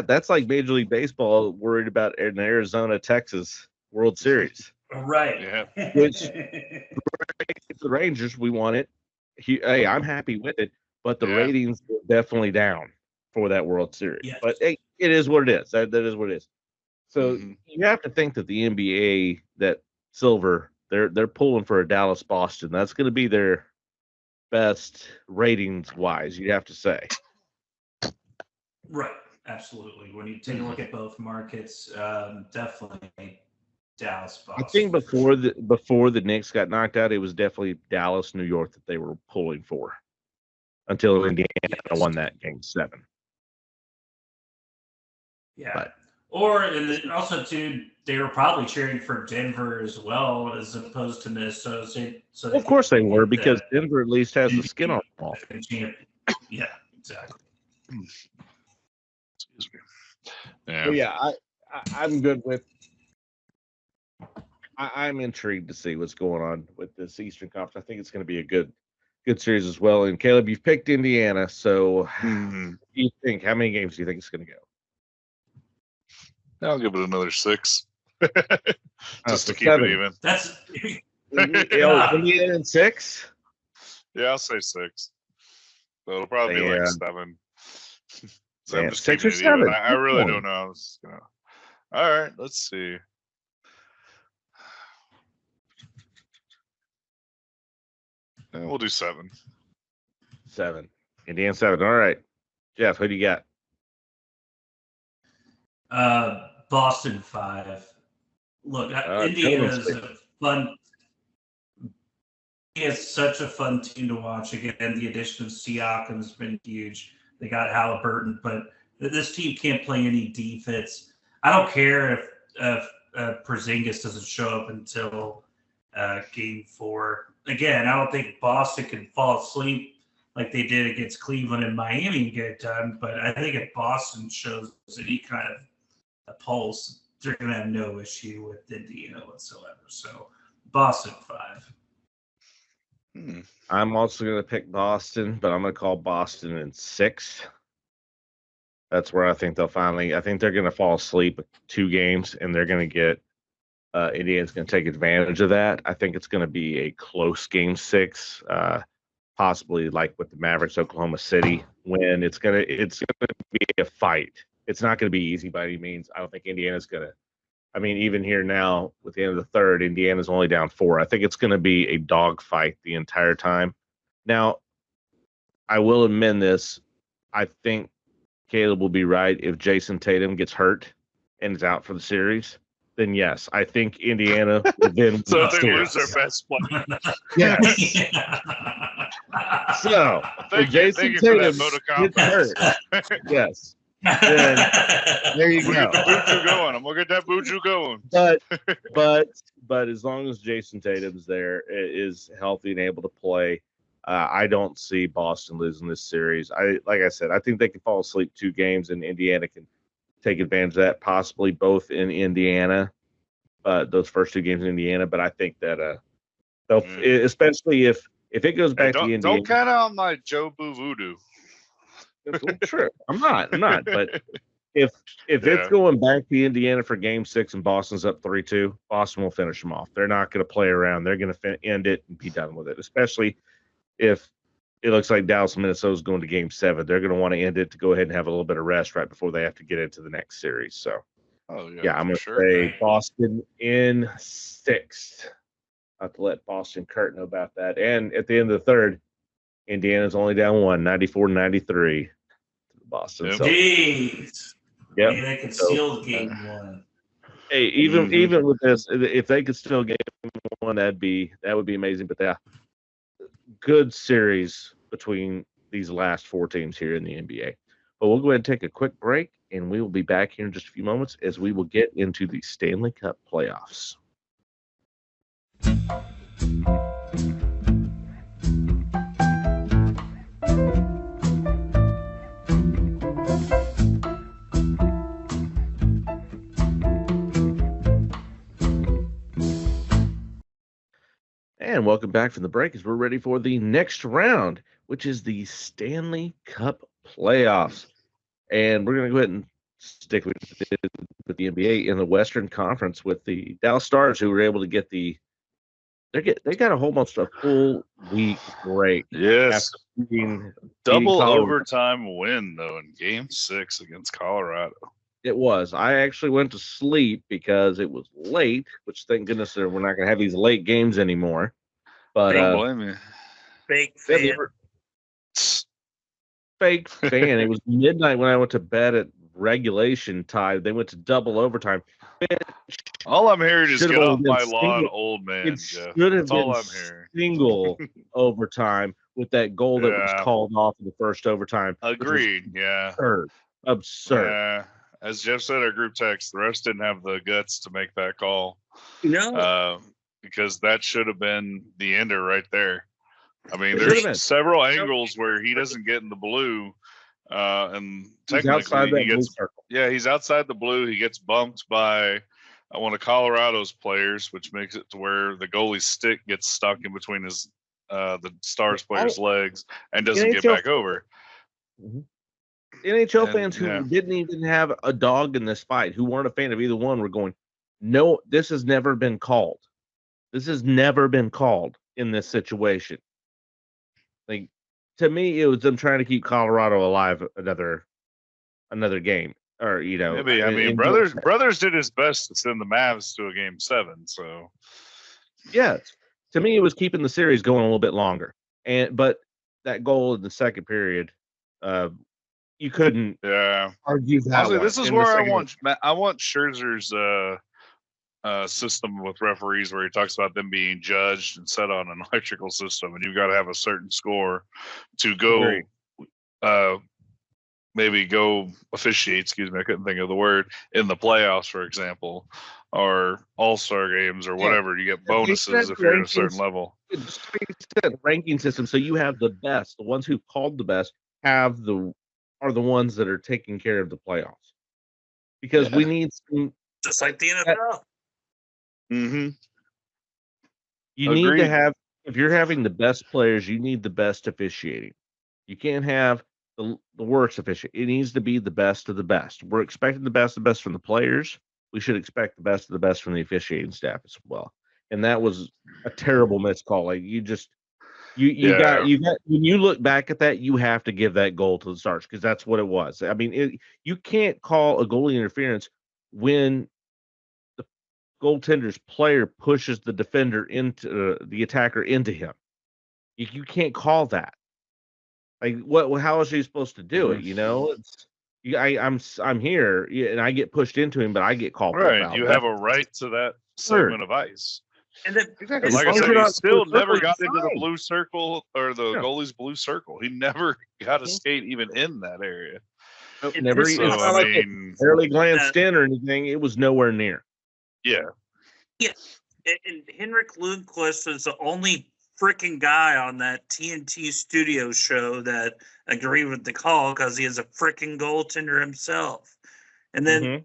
S1: That's like Major League Baseball worried about an Arizona Texas World Series.
S3: Right.
S2: Yeah.
S1: Which- The Rangers, we want it. Hey, I'm happy with it, but the
S2: Yeah.
S1: ratings are definitely down for that World Series.
S3: Yes.
S1: But hey, it is what it is. That is what it is. So
S2: Mhm.
S1: you have to think that the NBA, that silver, they're pulling for a Dallas Boston. That's going to be their best ratings wise. You have to say.
S3: Right. Absolutely. When you take a look at both markets, definitely Dallas, Boston.
S1: I think before the Knicks got knocked out, it was definitely Dallas, New York that they were pulling for until Indiana won that game 7.
S3: Yeah.
S1: But-
S3: Also, too, they were probably cheering for Denver as well, as opposed to Minnesota. So
S1: Of course they were, because Denver at least has the skin on the ball.
S3: Yeah, exactly.
S2: Excuse me. Yeah.
S1: But yeah, I'm good with. I'm intrigued to see what's going on with this Eastern Conference. I think it's going to be a good series as well. And Caleb, you've picked Indiana, so
S2: Mhm.
S1: what do you think? How many games do you think it's going to go?
S2: I'll give it another 6. Just
S1: so
S2: to keep
S1: 7.
S2: it even.
S3: That's
S1: Indiana in 6.
S2: Yeah, I'll say 6. So it'll probably be like
S1: Yeah.
S2: 7. So I'm
S1: Yeah,
S2: just
S1: 6
S2: keeping
S1: or
S2: it even.
S1: 7.
S2: I really
S1: Which
S2: don't
S1: one?
S2: know. How it's gonna... All right, let's see. We'll do 7.
S1: 7. Indiana 7. All right. Jeff, who do you got?
S3: Boston 5. Look,
S1: Totally
S3: Indiana's
S1: sweet.
S3: a fun. It's such a fun team to watch. Again, the addition of Siakam has been huge. They got Halliburton, but this team can't play any defense. I don't care if Porzingis doesn't show up until Game 4. Again, I don't think Boston can fall asleep like they did against Cleveland and Miami and get it done. But I think if Boston shows any kind of a pulse, they're going to have no issue with Indiana whatsoever. So Boston 5.
S1: I'm also going to pick Boston, but I'm going to call Boston in 6. That's where I think they'll finally. I think they're going to fall asleep 2 games, and they're going to get. Indiana's going to take advantage of that. I think it's going to be a close game 6, possibly like with the Mavericks, Oklahoma City. When it's going to be a fight. It's not going to be easy by any means. I don't think Indiana's going to. I mean, even here now, with the end of the third, Indiana's only down 4. I think it's going to be a dogfight the entire time. Now, I will admit this. I think Caleb will be right. If Jason Tatum gets hurt and is out for the series, then yes, I think Indiana will then
S2: So
S1: win
S2: they
S1: the
S2: lose their
S1: series.
S2: best player.
S1: Yes. So, if
S2: Thank you
S1: Jason
S2: for that
S1: Tatum
S2: vote of
S1: gets hurt,
S2: confidence.
S1: yes, then there you
S2: We'll
S1: go.
S2: get the Buju going. I'm gonna get that Buju going.
S1: But as long as Jason Tatum's there, is healthy and able to play, I don't see Boston losing this series. Like I said, I think they can fall asleep 2 games, and Indiana can take advantage of that, possibly both in Indiana, those first 2 games in Indiana. But I think that they'll, especially if it goes back to Indiana.
S2: Don't count out my Joe Boo Voodoo.
S1: Sure, I'm not. But if it's going back to Indiana for Game 6 and Boston's up 3-2, Boston will finish them off. They're not going to play around. They're going to end it and be done with it. Especially if it looks like Dallas and Minnesota's going to Game 7, they're going to want to end it to go ahead and have a little bit of rest right before they have to get into the next series. So, yeah, I'm going to say Boston in 6. I have to let Boston Kurt know about that. And at the end of the third, Indiana's only down 1, 94-93 to Boston.
S2: Yep.
S1: So,
S3: Jeez.
S1: yep.
S3: Maybe they could steal Game 1.
S1: Hey, even with this, if they could still Game 1, that would be amazing. But yeah, good series between these last 4 teams here in the NBA. But we'll go ahead and take a quick break, and we will be back here in just a few moments as we will get into the Stanley Cup playoffs. And welcome back from the break as we're ready for the next round, which is the Stanley Cup playoffs. And we're going to go ahead and stick with the NBA in the Western Conference with the Dallas Stars, who were able to get they got almost a full week break.
S2: Yes.
S1: Beating
S2: Double
S1: Colorado.
S2: overtime win, though, in Game 6 against Colorado.
S1: It was. I actually went to sleep because it was late, which thank goodness we're not going to have these late games anymore. But
S2: don't blame you.
S3: Fake fan.
S1: Fake fan. It was midnight when I went to bed at regulation time. They went to double overtime.
S2: All I'm hearing is
S1: Should've
S2: get
S1: only
S2: off
S1: been
S2: my lawn,
S1: single-
S2: old man.
S1: It
S2: Jeff.
S1: should have
S2: That's all
S1: been
S2: I'm hearing.
S1: single overtime with that goal that was
S2: Yeah.
S1: called off in the first overtime.
S2: Agreed. Yeah.
S1: Absurd.
S2: Yeah. As Jeff said, our group text, the refs didn't have the guts to make that call.
S3: No.
S2: Because that should have been the ender right there. I mean,
S1: It should have been.
S2: there's several angles where he doesn't get in the blue. And
S1: He's outside
S2: technically
S1: that blue circle.
S2: he's outside the blue. He gets bumped by one of Colorado's players, which makes it to where the goalie's stick gets stuck in between his the Stars player's legs and doesn't get back over.
S1: NHL fans who didn't even have a dog in this fight, who weren't a fan of either one, were going, no, this has never been called. This has never been called in this situation. Like, to me, it was them trying to keep Colorado alive another game, or
S2: Maybe. I mean, brothers did his best to send the Mavs to a game 7. So
S1: yes, to me, it was keeping the series going a little bit longer. But that goal in the second period, you couldn't argue that.
S2: Honestly, this is where I want Scherzer's system with referees, where he talks about them being judged and set on an electrical system, and you've got to have a certain score to go maybe go officiate, excuse me, I couldn't think of the word, in the playoffs, for example, or all-star games or whatever. You get bonuses if you're at a certain level.
S1: It's a ranking system, so you have the best. The ones who called the best are the ones that are taking care of the playoffs. Because we need some,
S3: just like the NFL.
S2: Mm-hmm.
S1: You need to have, if you're having the best players, you need the best officiating. You can't have the worst officiating. It needs to be the best of the best. We're expecting the best from the players. We should expect the best of the best from the officiating staff as well. And that was a terrible missed call. Like you got when you look back at that, you have to give that goal to the Stars, because that's what it was. I mean, you can't call a goalie interference when the goaltender's player pushes the defender into the attacker into him. You can't call that. Like what? How is he supposed to do it? I'm here and I get pushed into him, but I get called.
S2: Right, you have a right to that segment of ice.
S3: And then,
S2: exactly. Like I said, he still never got into the blue circle or the goalie's blue circle. He never got a skate even in that area.
S1: Never. So, I mean, barely glanced in or anything. It was nowhere near.
S2: Yeah.
S3: Yeah. And Henrik Lundqvist was the only freaking guy on that TNT studio show that agreed with the call, because he is a freaking goaltender himself. And then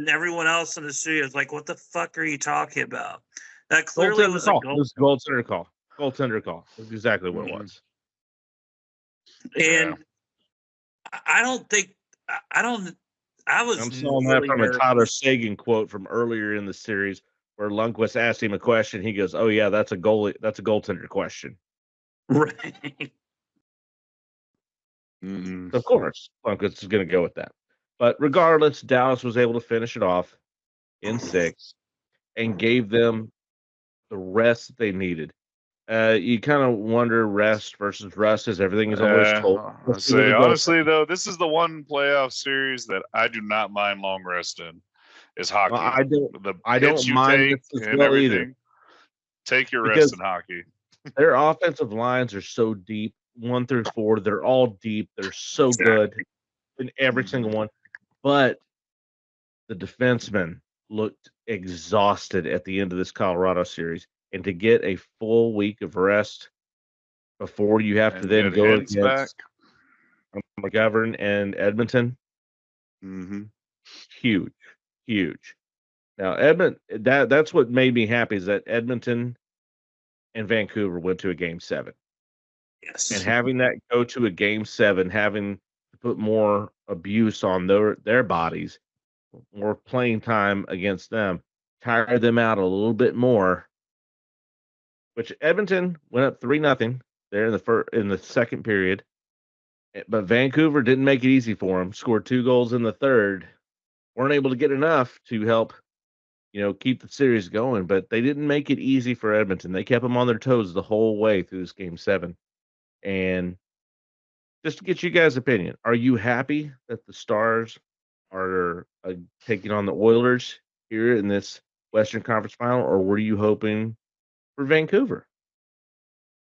S3: everyone else in the studio is like, "What the fuck are you talking about?" That clearly was a
S1: goaltender call. Goaltender call. That's exactly what it was.
S3: And I'm
S1: stealing that from a Tyler Seguin quote from earlier in the series, where Lundqvist asked him a question. He goes, "Oh yeah, that's a goalie. That's a goaltender question."
S3: Right.
S1: Of course, Lundqvist is going to go with that. But regardless, Dallas was able to finish it off in 6 and gave them the rest that they needed. You kind of wonder rest versus rust, as everything is always told.
S2: Honestly, though, this is the one playoff series that I do not mind long rest in. Is hockey.
S1: Well, I don't mind this as well either.
S2: Take your rest in hockey.
S1: Their offensive lines are so deep, 1 through 4. They're all deep. They're so good in every single one. But the defensemen looked exhausted at the end of this Colorado series, and to get a full week of rest before you have to then go against McGovern and Edmonton, huge. Now that's what made me happy, is that Edmonton and Vancouver went to a game 7.
S3: Yes,
S1: and having that go to a game 7, having to put more abuse on their bodies, more playing time against them, tire them out a little bit more. Which Edmonton went up 3-0 there in the second period, but Vancouver didn't make it easy for them. Scored 2 goals in the third, weren't able to get enough to help, keep the series going. But they didn't make it easy for Edmonton. They kept them on their toes the whole way through this game 7. And just to get you guys' opinion, are you happy that the Stars are taking on the Oilers here in this Western Conference Final, or were you hoping for Vancouver?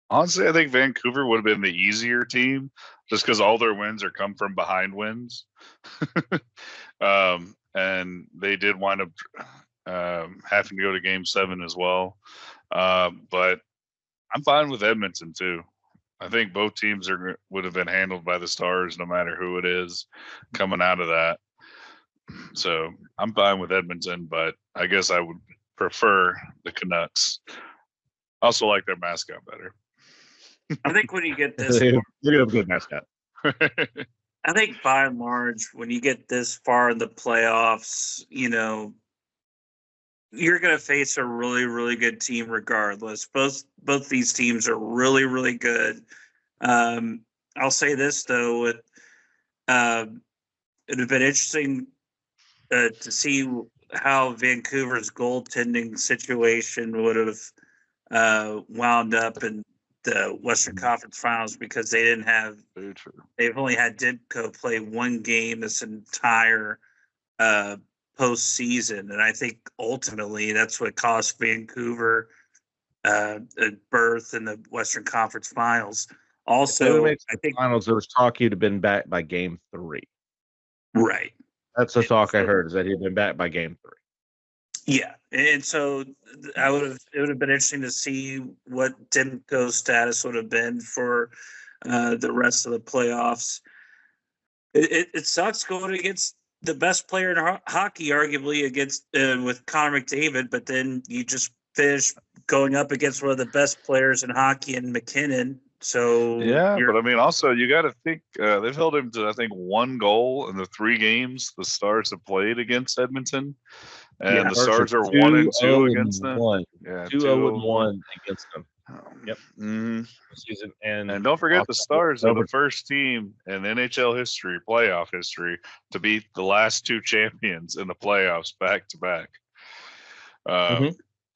S2: Honestly, I think Vancouver would have been the easier team, just because all their wins are come from behind wins. And they did wind up having to go to game 7 as well. But I'm fine with Edmonton too. I think both teams would have been handled by the Stars, no matter who it is coming out of that. So I'm fine with Edmonton, but I guess I would prefer the Canucks. Also like their mascot better.
S3: I think when you get this,
S1: they're a good mascot.
S3: I think by and large, when you get this far in the playoffs, you're going to face a really, really good team regardless. Both these teams are really, really good.
S4: I'll say this though, it would have been interesting to see how Vancouver's goaltending situation would have wound up in the Western Conference Finals, because they didn't have.
S2: Very true.
S4: They've only had Demko play one game this entire postseason, and I think ultimately that's what cost Vancouver a berth in the Western Conference Finals. Also, I think
S1: finals, there was talk he'd have been back by game 3.
S4: Right.
S1: That's the talk I heard, is that he'd been back by game 3.
S4: Yeah, and so it would have been interesting to see what Demko's status would have been for the rest of the playoffs. It sucks going against the best player in hockey, arguably against with Connor McDavid, but then you just finish going up against one of the best players in hockey in McKinnon. So
S2: yeah, but I mean, also you got to think they've held him to, I think, 1 goal in the 3 games the Stars have played against Edmonton, and the Stars are 1-2 against them.
S1: 2-0-1 against them. Yep.
S2: Mm-hmm.
S1: Season
S2: and don't forget, the Stars are the first team in NHL history, playoff history, to beat the last 2 champions in the playoffs back to back.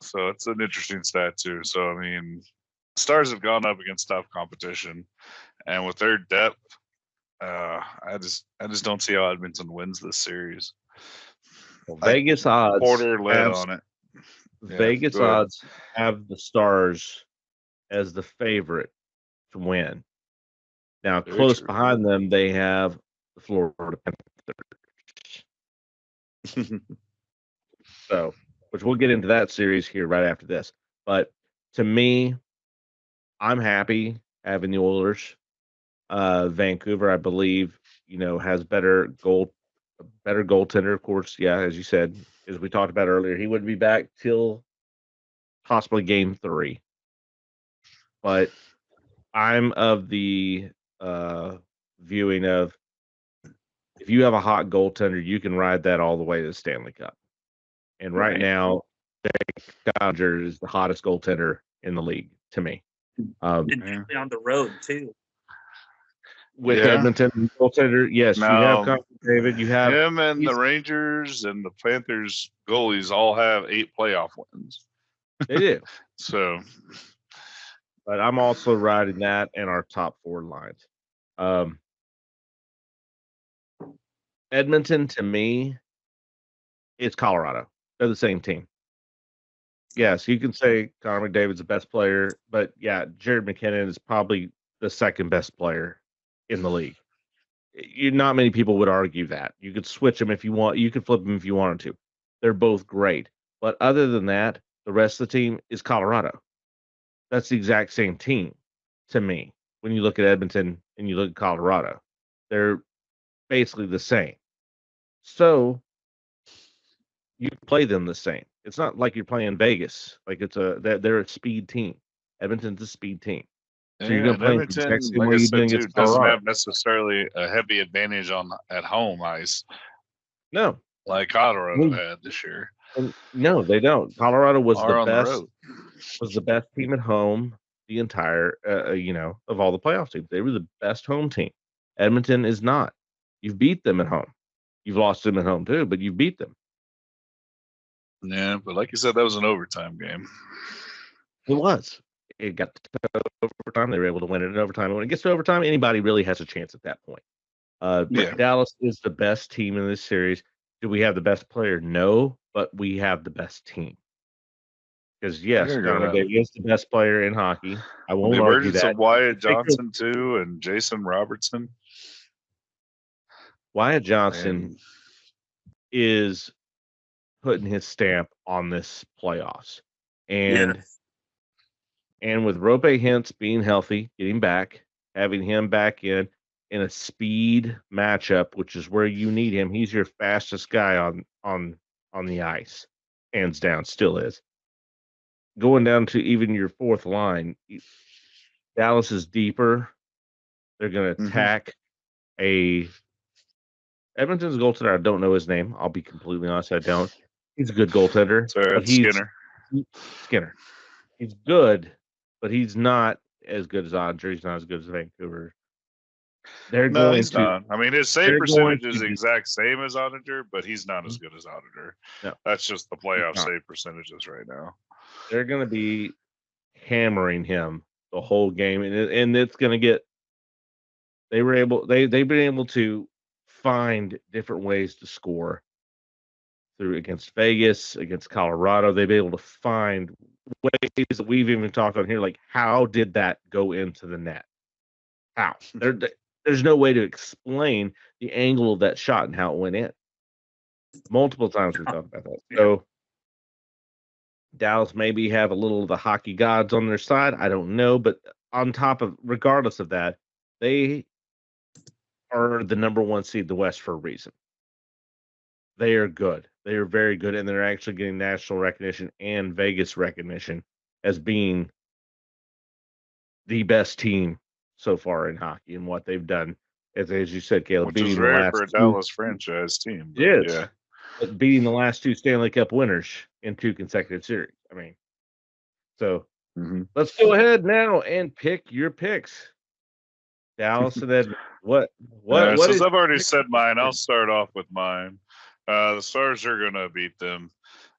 S2: So it's an interesting stat too. So I mean, Stars have gone up against tough competition, and with their depth, I just don't see how Edmonton wins this series.
S1: Vegas odds.
S2: Porter led on it.
S1: Vegas odds have the Stars as the favorite to win. Now,
S2: Very
S1: close
S2: true.
S1: behind them, they have the Florida Panthers. So, which we'll get into that series here right after this. But to me, I'm happy having the Oilers. Vancouver, I believe, has better goaltender, of course. Yeah, as you said, as we talked about earlier, he wouldn't be back till possibly game 3. But I'm of the viewing of, if you have a hot goaltender, you can ride that all the way to the Stanley Cup. And right now, Jake Oettinger is the hottest goaltender in the league to me.
S4: Definitely on the road too.
S1: With Edmonton goaltender, yes,
S2: Now,
S1: you have Connor McDavid. You have
S2: him, and the Rangers and the Panthers goalies all have 8 playoff wins.
S1: They do.
S2: So,
S1: but I'm also riding that and our top 4 lines. Edmonton, to me, it's Colorado. They're the same team. Yes, you can say Connor McDavid's the best player, but yeah, Jared McKinnon is probably the second best player in the league. Not many people would argue that. You could switch them if you want. You could flip them if you wanted to. They're both great. But other than that, the rest of the team is Colorado. That's the exact same team to me. When you look at Edmonton and you look at Colorado, they're basically the same. So you play them the same. It's not like you're playing Vegas. Like they're a speed team. Edmonton's a speed team. So you're going to play
S2: Edmonton, like I said, too, doesn't have necessarily a heavy advantage at home ice.
S1: No,
S2: like Colorado had this year.
S1: No, they don't. Colorado was the best team at home the entire of all the playoff teams. They were the best home team. Edmonton is not. You've beat them at home. You've lost them at home too, but you've beat them.
S2: Yeah, but like you said, that was an overtime game.
S1: It was. It got to overtime. They were able to win it in overtime. When it gets to overtime, anybody really has a chance at that point. Dallas is the best team in this series. Do we have the best player? No, but we have the best team. Because yes, Connor McDavid is the best player in hockey. I won't argue that.
S2: The emergence of Wyatt Johnson too, and Jason Robertson.
S1: Wyatt Johnson is putting his stamp on this playoffs, and with Rope Hintz being healthy, getting back, having him back in a speed matchup, which is where you need him. He's your fastest guy on the ice, hands down, still is. Going down to even your 4th line, Dallas is deeper. They're going to attack Edmonton's goaltender. I don't know his name. I'll be completely honest. I don't. He's a good goaltender. Skinner. He's good, but he's not as good as Oettinger. He's not as good as Vancouver. they're
S2: No,
S1: going
S2: he's
S1: to.
S2: not. I mean, his save
S1: they're going
S2: percentage is
S1: to
S2: the
S1: be-
S2: exact same as Ottinger, but he's not as good as Ottinger.
S1: No.
S2: That's just the playoff
S1: not.
S2: save percentages right now.
S1: They're going to be hammering him the whole game, and it's going to get. They've been able to find different ways to score through against Vegas, against Colorado. They've been able to find ways that we've even talked on here, like how did that go into the net? How? There's no way to explain the angle of that shot and how it went in. Multiple times we've talked about that. So Dallas maybe have a little of the hockey gods on their side. I don't know, but regardless of that, they are the number one seed in the West for a reason. They are good. They are very good, and they're actually getting national recognition and Vegas recognition as being the best team so far in hockey and what they've done. As you said, Caleb,
S2: Which is
S1: beating the
S2: rare
S1: last
S2: for a
S1: two-
S2: Dallas franchise team. But
S1: Yes.
S2: yeah.
S1: but beating the last two Stanley Cup winners in 2 consecutive series. I mean, so
S2: Mhm.
S1: let's go ahead now and pick your picks. Dallas and Edmonton. What
S2: Since
S1: is
S2: I've already said mine, I'll start off with mine. The Stars are going to beat them.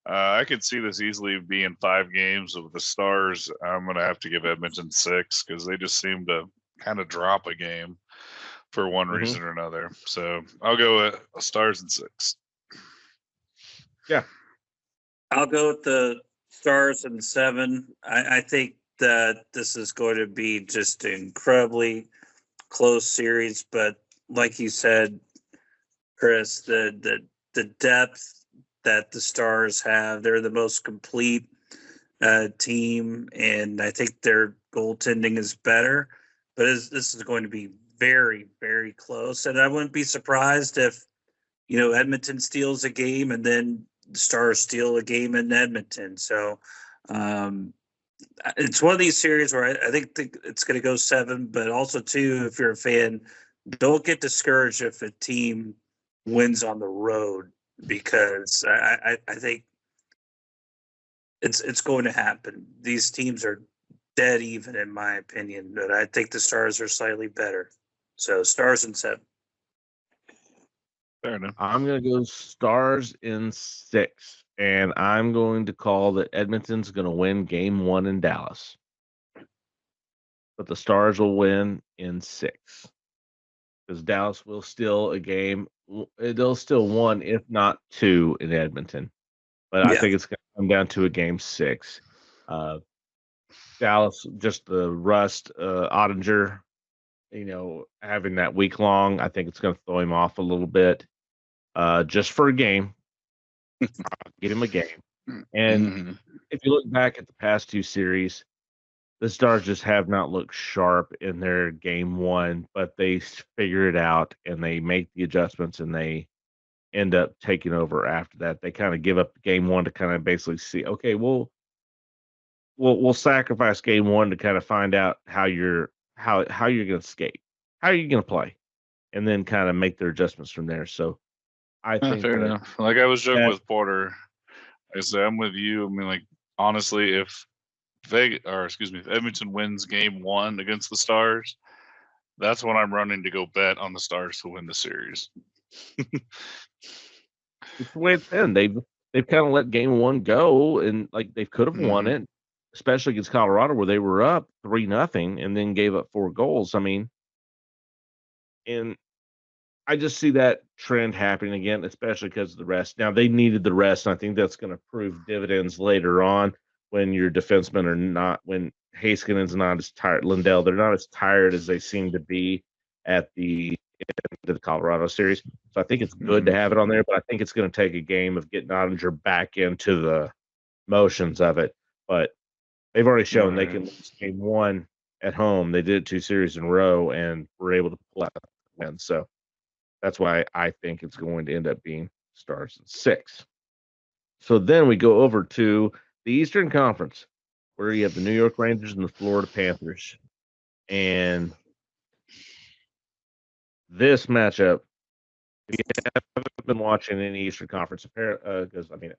S2: I could see this easily being 5 games. With the Stars, I'm going to have to give Edmonton 6 because they just seem to kind of drop a game for one
S1: Mhm.
S2: reason or another. So I'll go with Stars and 6.
S4: I'll go with the Stars and 7. I think that this is going to be just an incredibly close series, but like you said, Chris, the depth that the Stars have, they're the most complete team, and I think their goaltending is better. But this is going to be very, very close, and I wouldn't be surprised if Edmonton steals a game and then the Stars steal a game in Edmonton. So it's one of these series where I think it's going to go 7, but also too, if you're a fan, don't get discouraged if a team wins on the road, because I think it's going to happen. These teams are dead even, in my opinion, but I think the Stars are slightly better. So Stars and 7.
S2: Fair enough.
S1: I'm going to go Stars in 6, and I'm going to call that Edmonton's going to win game 1 in Dallas. But the Stars will win in 6. Because Dallas will steal a game. They'll still 1, if not 2, in Edmonton. But I
S4: Yeah.
S1: think it's going to come down to a game 6. Dallas, just the rust, Ottinger, having that week long, I think it's going to throw him off a little bit. Just for a game. Get him a game. And
S2: Mhm.
S1: if you look back at the past 2 series, the Stars just have not looked sharp in their game 1, but they figure it out and they make the adjustments and they end up taking over after that. They kind of give up game 1 to kind of basically see, okay, we'll sacrifice game 1 to kind of find out how you're going to skate, how are you going to play, and then kind of make their adjustments from there. So I think
S2: Fair
S1: that
S2: enough. Like I was joking
S1: that-
S2: with Porter. I said I'm with you. I mean, like honestly, if if Edmonton wins game 1 against the Stars, that's when I'm running to go bet on the Stars to win the series.
S1: it's the way it's been. They've kind of let game 1 go, and like they could have won it, especially against Colorado where they were up 3-0 and then gave up 4 goals. I mean, and I just see that trend happening again, especially because of the rest. Now they needed the rest, and I think that's going to prove dividends later on when your defensemen are not, when Haskinen's not as tired, Lindell, they're not as tired as they seem to be at the end of the Colorado series. So I think it's good to have it on there, but I think it's going to take a game of getting Ottinger back into the motions of it. But they've already shown they can lose game 1 at home. They did it 2 series in a row and were able to pull out the win. So that's why I think it's going to end up being Stars in 6. So then we go over to the Eastern Conference, where you have the New York Rangers and the Florida Panthers. And this matchup, if you haven't been watching any Eastern Conference, because I mean,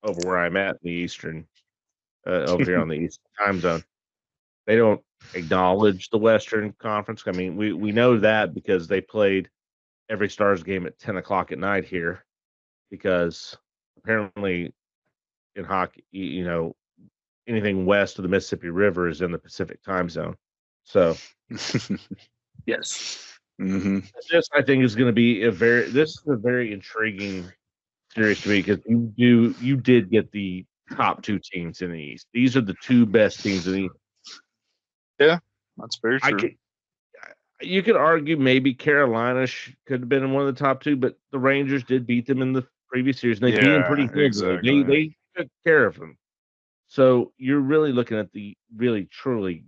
S1: over where I'm at in the Eastern, over here on the Eastern time zone, they don't acknowledge the Western Conference. I mean, we know that because they played every Stars game at 10 o'clock at night here, because apparently in hockey, anything west of the Mississippi River is in the Pacific time zone. So
S4: Yes.
S2: Mm-hmm.
S1: this, I think, is going to be a very intriguing series to me, because you did get the top two teams in the East. These are the two best teams in the East.
S2: That's very true.
S1: You could argue maybe Carolina could have been in one of the top two, but the Rangers did beat them in the previous series, and they beat them pretty good.
S2: Exactly.
S1: They took care of them. So you're really looking at you really truly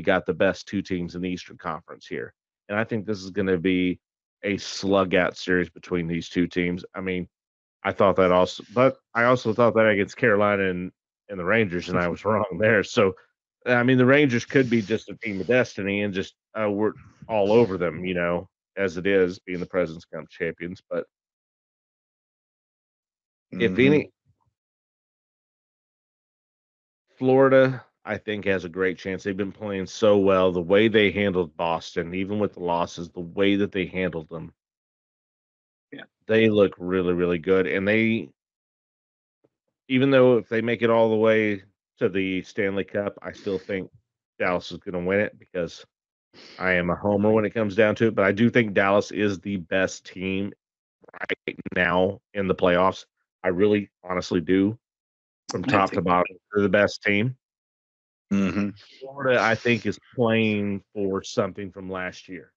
S1: got the best two teams in the Eastern Conference here. And I think this is going to be a slug out series between these two teams. I mean, I thought that also, but I also thought that against Carolina and the Rangers, and I was wrong there. So, I mean, the Rangers could be just a team of destiny, and just we're all over them, as it is, being the President's Cup champions. But if any, Florida, I think, has a great chance. They've been playing so well. The way they handled Boston, even with the losses, the way that they handled them, they look really, really good. And even though if they make it all the way to the Stanley Cup, I still think Dallas is going to win it, because I am a homer when it comes down to it. But I do think Dallas is the best team right now in the playoffs. I really, honestly do. From top to bottom, they're the best team.
S2: Mm-hmm.
S1: Florida, I think, is playing for something from last year.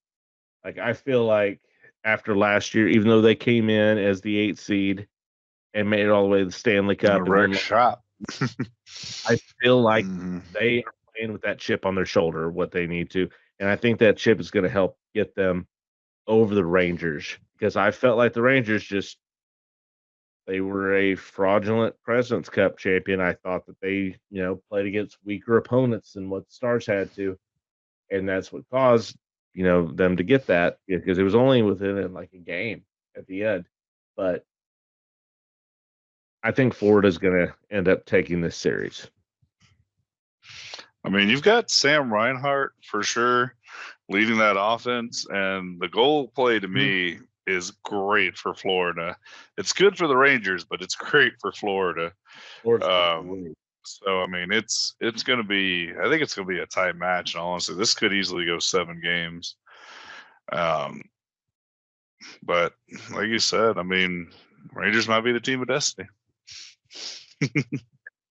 S1: Like, I feel like after last year, even though they came in as the 8th seed and made it all the way to the Stanley Cup,
S2: shot.
S1: I feel like they are playing with that chip on their shoulder, what they need to. And I think that chip is going to help get them over the Rangers, because I felt like the Rangers they were a fraudulent President's Cup champion. I thought that they, played against weaker opponents than what the Stars had to. And that's what caused, them to get that, because it was only within like a game at the end. But I think Florida's going to end up taking this series.
S2: I mean, you've got Sam Reinhart for sure leading that offense, and the goal play to me is great for Florida. It's good for the Rangers, but it's great for Florida. So I mean, it's going to be. I think it's going to be a tight match. And honestly, this could easily go 7 games. But like you said, I mean, Rangers might be the team of destiny.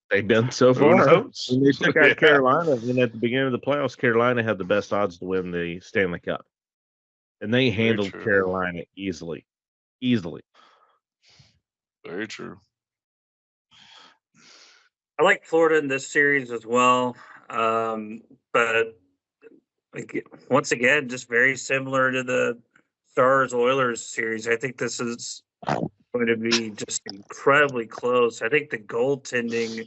S1: They've been so far. When they took out Carolina, and at the beginning of the playoffs, Carolina had the best odds to win the Stanley Cup. And they handled Carolina easily.
S2: Very true.
S4: I like Florida in this series as well. But once again, just very similar to the Stars-Oilers series. I think this is going to be just incredibly close. I think the goaltending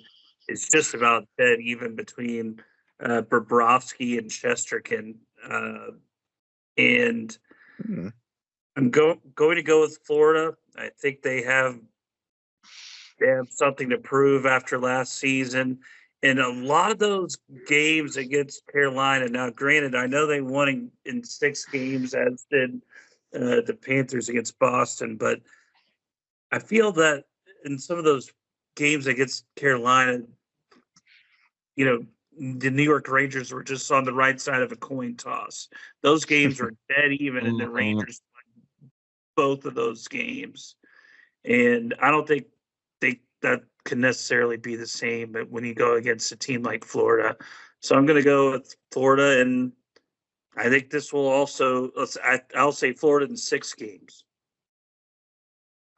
S4: is just about dead even between Bobrovsky and Shesterkin. And I'm going to go with Florida. I think they have something to prove after last season. And a lot of those games against Carolina, now granted, I know they won in 6 games, as did the Panthers against Boston, but I feel that in some of those games against Carolina, the New York Rangers were just on the right side of a coin toss. Those games were dead even, and the Rangers won both of those games. And I don't think that can necessarily be the same, but when you go against a team like Florida. So I'm going to go with Florida, and I think this will also – I'll say Florida in 6 games.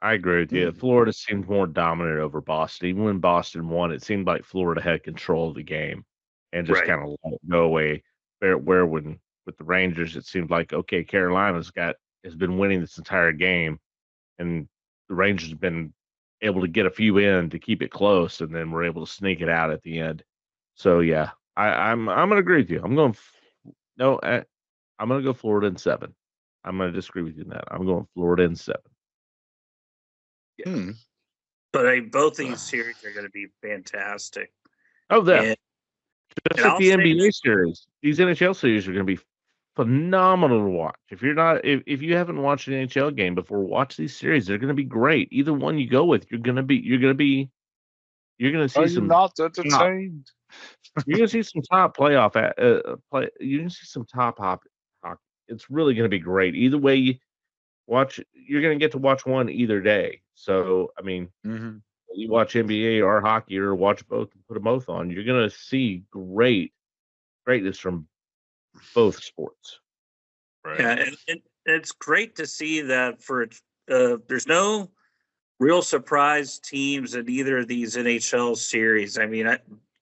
S1: I agree with you. Florida seemed more dominant over Boston. Even when Boston won, it seemed like Florida had control of the game and just kind of let it go away. Where when with the Rangers, it seemed like, okay, Carolina's has been winning this entire game, and the Rangers have been able to get a few in to keep it close, and then we're able to sneak it out at the end. So yeah, I'm gonna agree with you. I'm going to go Florida in 7. I'm gonna disagree with you in that. I'm going Florida in 7.
S4: But both these series are going to be fantastic.
S1: Oh, that Just
S4: And
S1: like
S4: I'll
S1: the
S4: say
S1: NBA
S4: this-
S1: series, these NHL series are going to be phenomenal to watch. If you haven't watched an NHL game before, watch these series. They're going to be great. Either one you go with, you're going to see
S2: Are you
S1: some
S2: not entertained?
S1: you're going to see some top playoff play. You're going to see some top hockey. It's really going to be great. Either way you watch, you're going to get to watch one either day. So, I mean,
S2: Mm-hmm.
S1: you watch NBA or hockey or watch both and put them both on, you're going to see greatness from both sports.
S2: Right.
S4: Yeah, and it's great to see that there's no real surprise teams in either of these NHL series. I mean,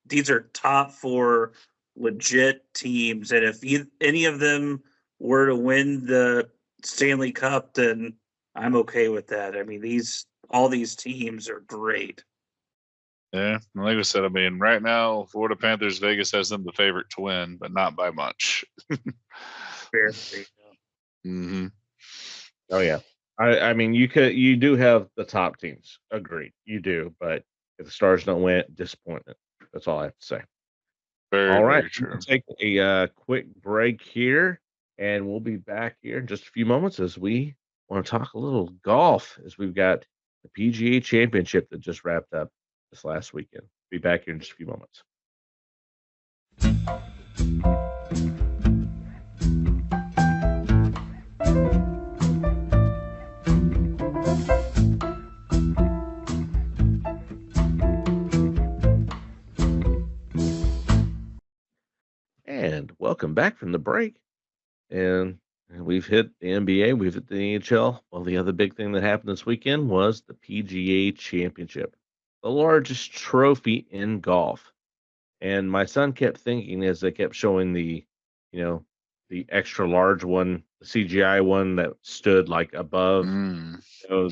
S4: these are top 4 legit teams, and if any of them were to win the Stanley Cup, then I'm okay with that. I mean, all these teams are great.
S2: Yeah, and like I said, I mean, right now, Florida Panthers, Vegas has them the favorite to win, but not by much.
S4: Fairly.
S2: Mm-hmm.
S1: Oh yeah. I mean you do have the top teams. Agreed. You do, but if the Stars don't win, disappointment. That's all I have to say.
S2: Very,
S1: All right.
S2: very true.
S1: We'll take a quick break here and we'll be back here in just a few moments as we want to talk a little golf as we've got the PGA Championship that just wrapped up this last weekend. Be back here in just a few moments. And welcome back from the break. And we've hit the NBA, we've hit the NHL. Well, the other big thing that happened this weekend was the PGA Championship, the largest trophy in golf. And my son kept thinking as they kept showing the extra large one, the CGI one that stood like above
S2: Mm.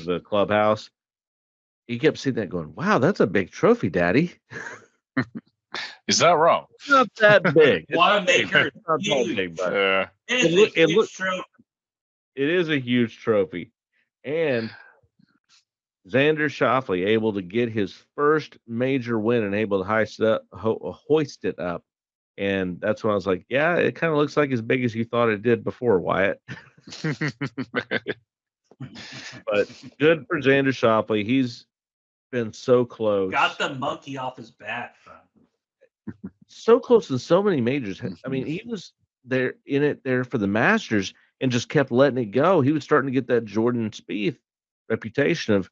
S1: the clubhouse. He kept seeing that going, wow, that's a big trophy, Daddy.
S2: Is that wrong?
S1: It's not that big.
S3: Wanamaker,
S1: It's not that big, but
S3: it
S1: looks-
S3: trophy.
S1: it is a huge trophy. And Xander Schauffele able to get his first major win and able to hoist it up. And that's when I was like, yeah, it kind of looks like as big as you thought it did before, Wyatt. But good for Xander Schauffele. He's been so close.
S3: Got the monkey off his back.
S1: So close in so many majors. I mean, he was there for the Masters and just kept letting it go. He was starting to get that Jordan Spieth reputation of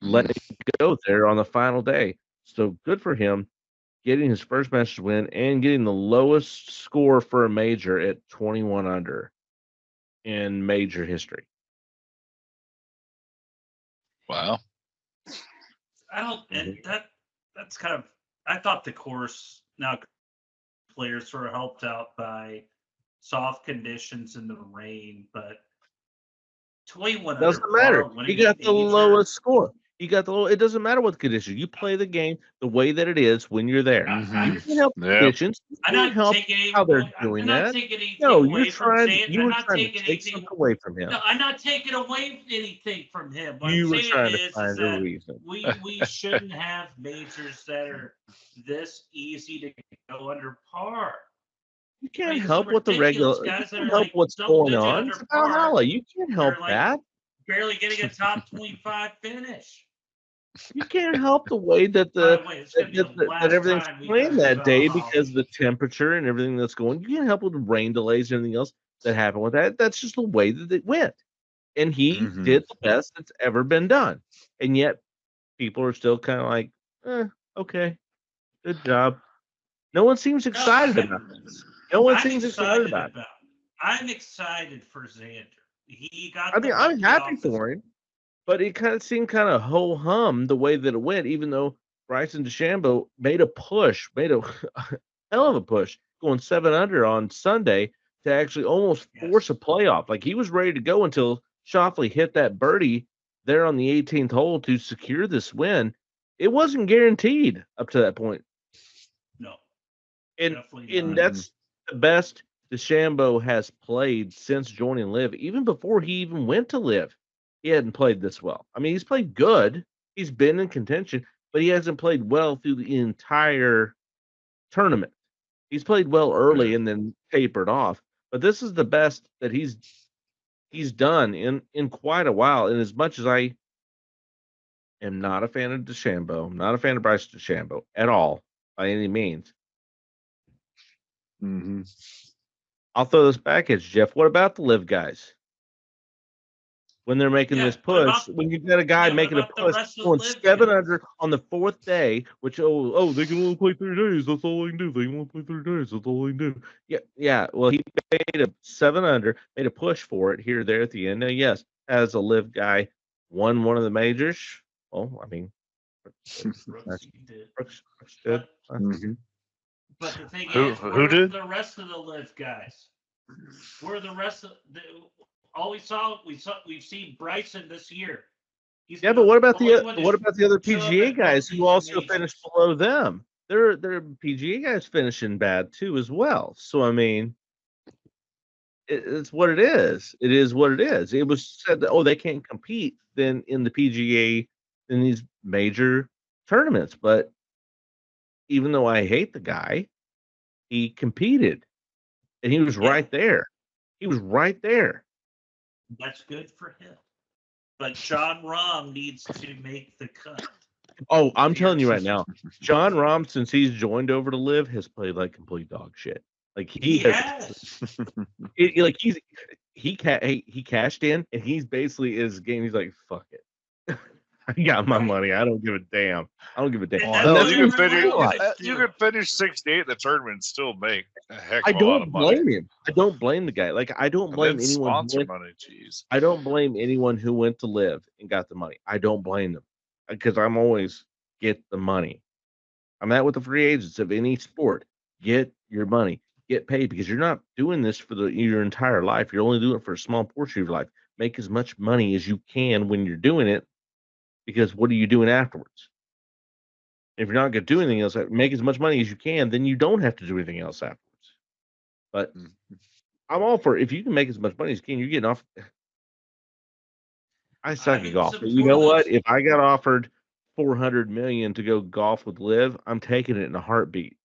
S1: letting it go there on the final day. So good for him getting his first Masters win and getting the lowest score for a major at 21 under in major history.
S2: Wow.
S3: I don't. And that's kind of. I thought the course now players sort of helped out by soft conditions in the rain, but 21
S1: Doesn't
S3: under
S1: matter.
S3: par,
S1: He
S3: winning
S1: got
S3: a
S1: the
S3: major.
S1: lowest score. He got the low. It doesn't matter what the conditions. You play the game the way that it is when you're there.
S2: Mhm.
S1: You can help the
S2: Yep.
S1: conditions. You
S3: I'm
S1: can't
S3: not
S1: help
S3: taking any,
S1: how they're
S3: I'm
S1: doing
S3: not
S1: that.
S3: taking anything
S1: No,
S3: away
S1: you're
S3: from
S1: trying.
S3: Xander.
S1: You
S3: I'm
S1: were
S3: not
S1: trying to
S3: taking
S1: take
S3: anything.
S1: something away from him.
S3: No, I'm not taking away anything from him. What
S1: You
S3: I'm
S1: were
S3: saying
S1: trying to
S3: is
S1: find a
S3: that
S1: reason.
S3: we shouldn't have majors that are this easy to go under par.
S1: You can't
S3: I mean,
S1: help
S3: it's
S1: what the
S3: ridiculous.
S1: regular. You
S3: Guys that
S1: can't
S3: are
S1: help
S3: like
S1: what's
S3: double
S1: going
S3: digit
S1: on.
S3: under
S1: It's
S3: par,
S1: Valhalla. You can't help
S3: like-
S1: that.
S3: Barely getting a top 25 finish.
S1: You can't help the way that
S3: By
S1: the
S3: the way, it's gonna be the
S1: that
S3: last
S1: everything's
S3: time we
S1: playing
S3: talk
S1: that
S3: about
S1: day
S3: Holly.
S1: because of the temperature and everything that's going. You can't help with the rain delays and everything else that happened with that. That's just the way that it went. And he
S2: Mhm.
S1: did the best that's ever been done. And yet people are still kind of like, okay, good job. No one seems excited about this. No one seems excited about it.
S3: I'm excited for Xander. He got.
S1: I mean,
S3: the
S1: I'm
S3: monkey
S1: happy
S3: off his-
S1: for him, but it kind of seemed kind of ho hum the way that it went, even though Bryson DeChambeau made a hell of a push, going 7 under on Sunday to actually almost force a playoff. Like he was ready to go until Schauffele hit that birdie there on the 18th hole to secure this win. It wasn't guaranteed up to that point.
S3: No,
S1: And
S3: definitely
S1: and
S3: not.
S1: that's the best DeChambeau has played since joining Live. Even before he even went to Live, he hadn't played this well. I mean, he's played good. He's been in contention, but he hasn't played well through the entire tournament. He's played well early and then tapered off. But this is the best that he's done in quite a while. And as much as I am not a fan of DeChambeau, I'm not a fan of Bryce DeChambeau at all by any means.
S5: Mm-hmm.
S1: I'll throw this back at you, Jeff. What about the live guys? When they're making
S3: Yeah,
S1: this
S3: what
S1: push,
S3: about-
S1: when you've got a guy
S3: yeah, what
S1: making a
S3: about the
S1: push
S3: rest of
S1: going
S3: LIV
S1: 7
S3: guys?
S1: under on the 4th day, which they can only play 3 days. That's all they can do. They can only play 3 days. That's all they can do. Yeah. Well, he made a 7 under, made a push for it here, there at the end. Now, yes, as a live guy, won one of the majors. Well, I mean,
S3: Brooks, he did.
S1: Brooks did.
S5: Mm-hmm.
S3: But the thing
S2: Who-
S3: is,
S2: who
S3: where are
S2: did?
S3: the rest of the live guys? Where are the rest of the? We've seen Bryson this year.
S1: Yeah, but what about
S3: only
S1: the
S3: one
S1: what
S3: that's
S1: about the other
S3: show up
S1: PGA
S3: at
S1: guys
S3: both
S1: who also
S3: majors.
S1: finished below them? Their PGA guys finishing bad too as well. So I mean, it's what it is. It is what it is. It was said that they can't compete then in the PGA in these major tournaments. But even though I hate the guy, he competed, and he was
S3: Yeah.
S1: right there. He was right there.
S3: That's good for him. But John Rahm needs to make the cut.
S1: Oh, I'm telling you right now, John Rahm, since he's joined over to live, has played like complete dog shit. Like
S3: He has.
S1: like he cashed in, and he's basically his game. He's like, fuck it, I got my
S3: Right.
S1: money. I don't give a damn. I don't give a damn.
S3: And
S1: And
S2: Hell,
S1: that's
S2: you
S1: what
S2: can
S1: he
S2: finish.
S1: realized.
S2: You can finish 68 in the tournament and still make a heck
S1: I
S2: of a lot
S1: don't
S2: of money.
S1: blame him. I don't blame the guy. Like I don't
S2: And
S1: blame
S2: then
S1: anyone. Who
S2: sponsor
S1: went,
S2: money, jeez.
S1: I don't blame anyone who went to live and got the money. I don't blame them because I'm always get the money. I'm that with the free agents of any sport. Get your money, get paid because you're not doing this for your entire life. You're only doing it for a small portion of your life. Make as much money as you can when you're doing it, because what are you doing afterwards? If you're not going to do anything else, make as much money as you can. Then you don't have to do anything else afterwards. But I'm all for it. If you can make as much money as you can, you're getting off. I suck at
S3: mean,
S1: golf,
S3: some
S1: but you know what?
S3: tournaments-
S1: If I got offered $400 million to go golf with Liv, I'm taking it in a heartbeat.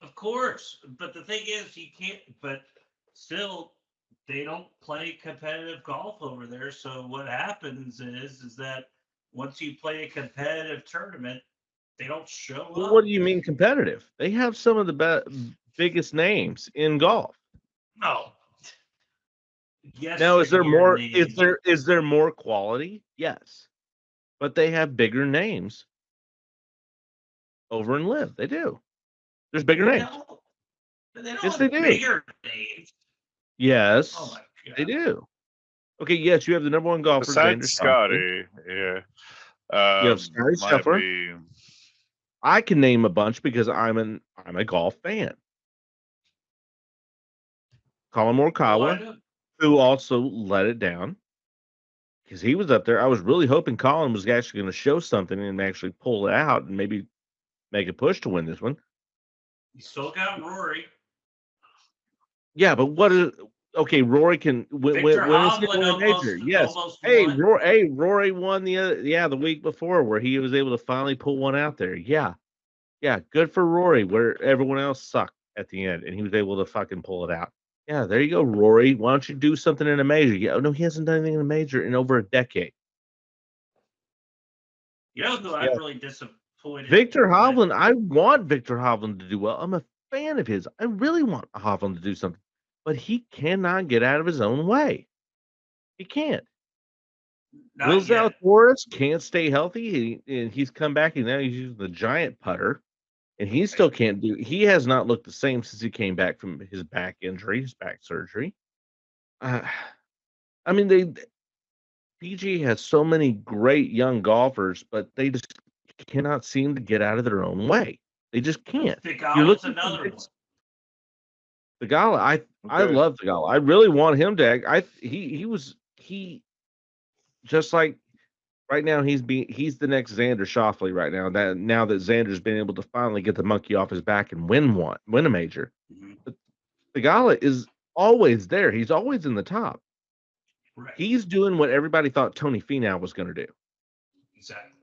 S3: Of course, but the thing is, you can't. But still, they don't play competitive golf over there. So what happens is that once you play a competitive tournament, they don't show
S1: Well,
S3: up.
S1: what do you mean competitive? They have some of the biggest names in golf.
S3: No. Yes.
S1: Now, is there
S3: your
S1: more?
S3: name.
S1: Is there more quality? Yes, but they have bigger names over in Liv. They do. There's bigger names.
S3: No, but they don't
S1: Yes,
S3: have
S1: they do.
S3: bigger names.
S1: Yes,
S3: Oh my god.
S1: they do. Okay, yes, you have the number one golfer, Xander
S2: Besides
S1: Schauffele.
S2: Scotty, yeah.
S1: You have Scotty
S2: might
S1: Scheffler.
S2: be-
S1: I can name a bunch because I'm a golf fan. Colin
S3: Oh, I
S1: Morikawa,
S3: know.
S1: who also let it down because he was up there. I was really hoping Colin was actually going to show something and actually pull it out and maybe make a push to win this one.
S3: You still got Rory.
S1: Yeah, but what is okay? Rory can when is
S3: Victor
S1: he
S3: Hovland
S1: win a major?
S3: almost-
S1: Yes.
S3: almost
S1: Hey,
S3: won.
S1: Rory won the week before where he was able to finally pull one out there. Yeah, good for Rory. Where everyone else sucked at the end, and he was able to fucking pull it out. Yeah, there you go, Rory. Why don't you do something in a major? Yeah, no, he hasn't done anything in a major in over a decade.
S3: You know who
S1: Yeah.
S3: I'm really disappointed.
S1: Victor
S3: with?
S1: Hovland, I want Victor Hovland to do well. I'm a fan of his. I really want Hovland to do something, but he cannot get out of his own way. He can't.
S3: Not
S1: Will
S3: yet.
S1: Zalatoris can't stay healthy, and he's come back, and now he's using the giant putter, and he still can't do. He has not looked the same since he came back from his back injury, his back surgery. I mean, PGA has so many great young golfers, but they just cannot seem to get out of their own way. They just can't.
S3: You're
S1: looking for
S3: another
S1: big-
S3: one.
S1: The Gala, I
S2: Okay.
S1: love the Gala. I really want him to. He just like right now he's the next Xander Schauffele right now. Now that Xander's been able to finally get the monkey off his back and win a major.
S3: Mhm.
S1: The Gala is always there. He's always in the top.
S3: Right.
S1: He's doing what everybody thought Tony Finau was going to do.
S3: Exactly.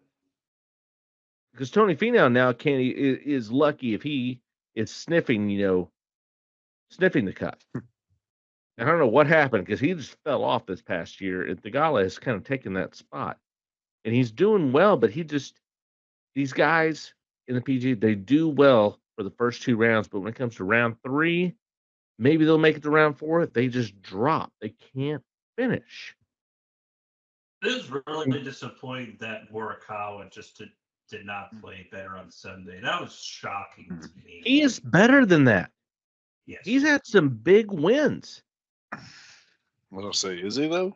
S1: Because Tony Finau now is lucky if he is sniffing the cup. I don't know what happened because he just fell off this past year. And Theegala has kind of taken that spot, and he's doing well. But these guys in the PGA, they do well for the first 2 rounds, but when it comes to round 3, maybe they'll make it to round 4. They just drop. They can't finish.
S3: It was really disappointing that Morikawa just did not play better on Sunday. That was shocking to me.
S1: He is better than that.
S3: Yes.
S1: He's had some big wins.
S2: What I'll say, is he though?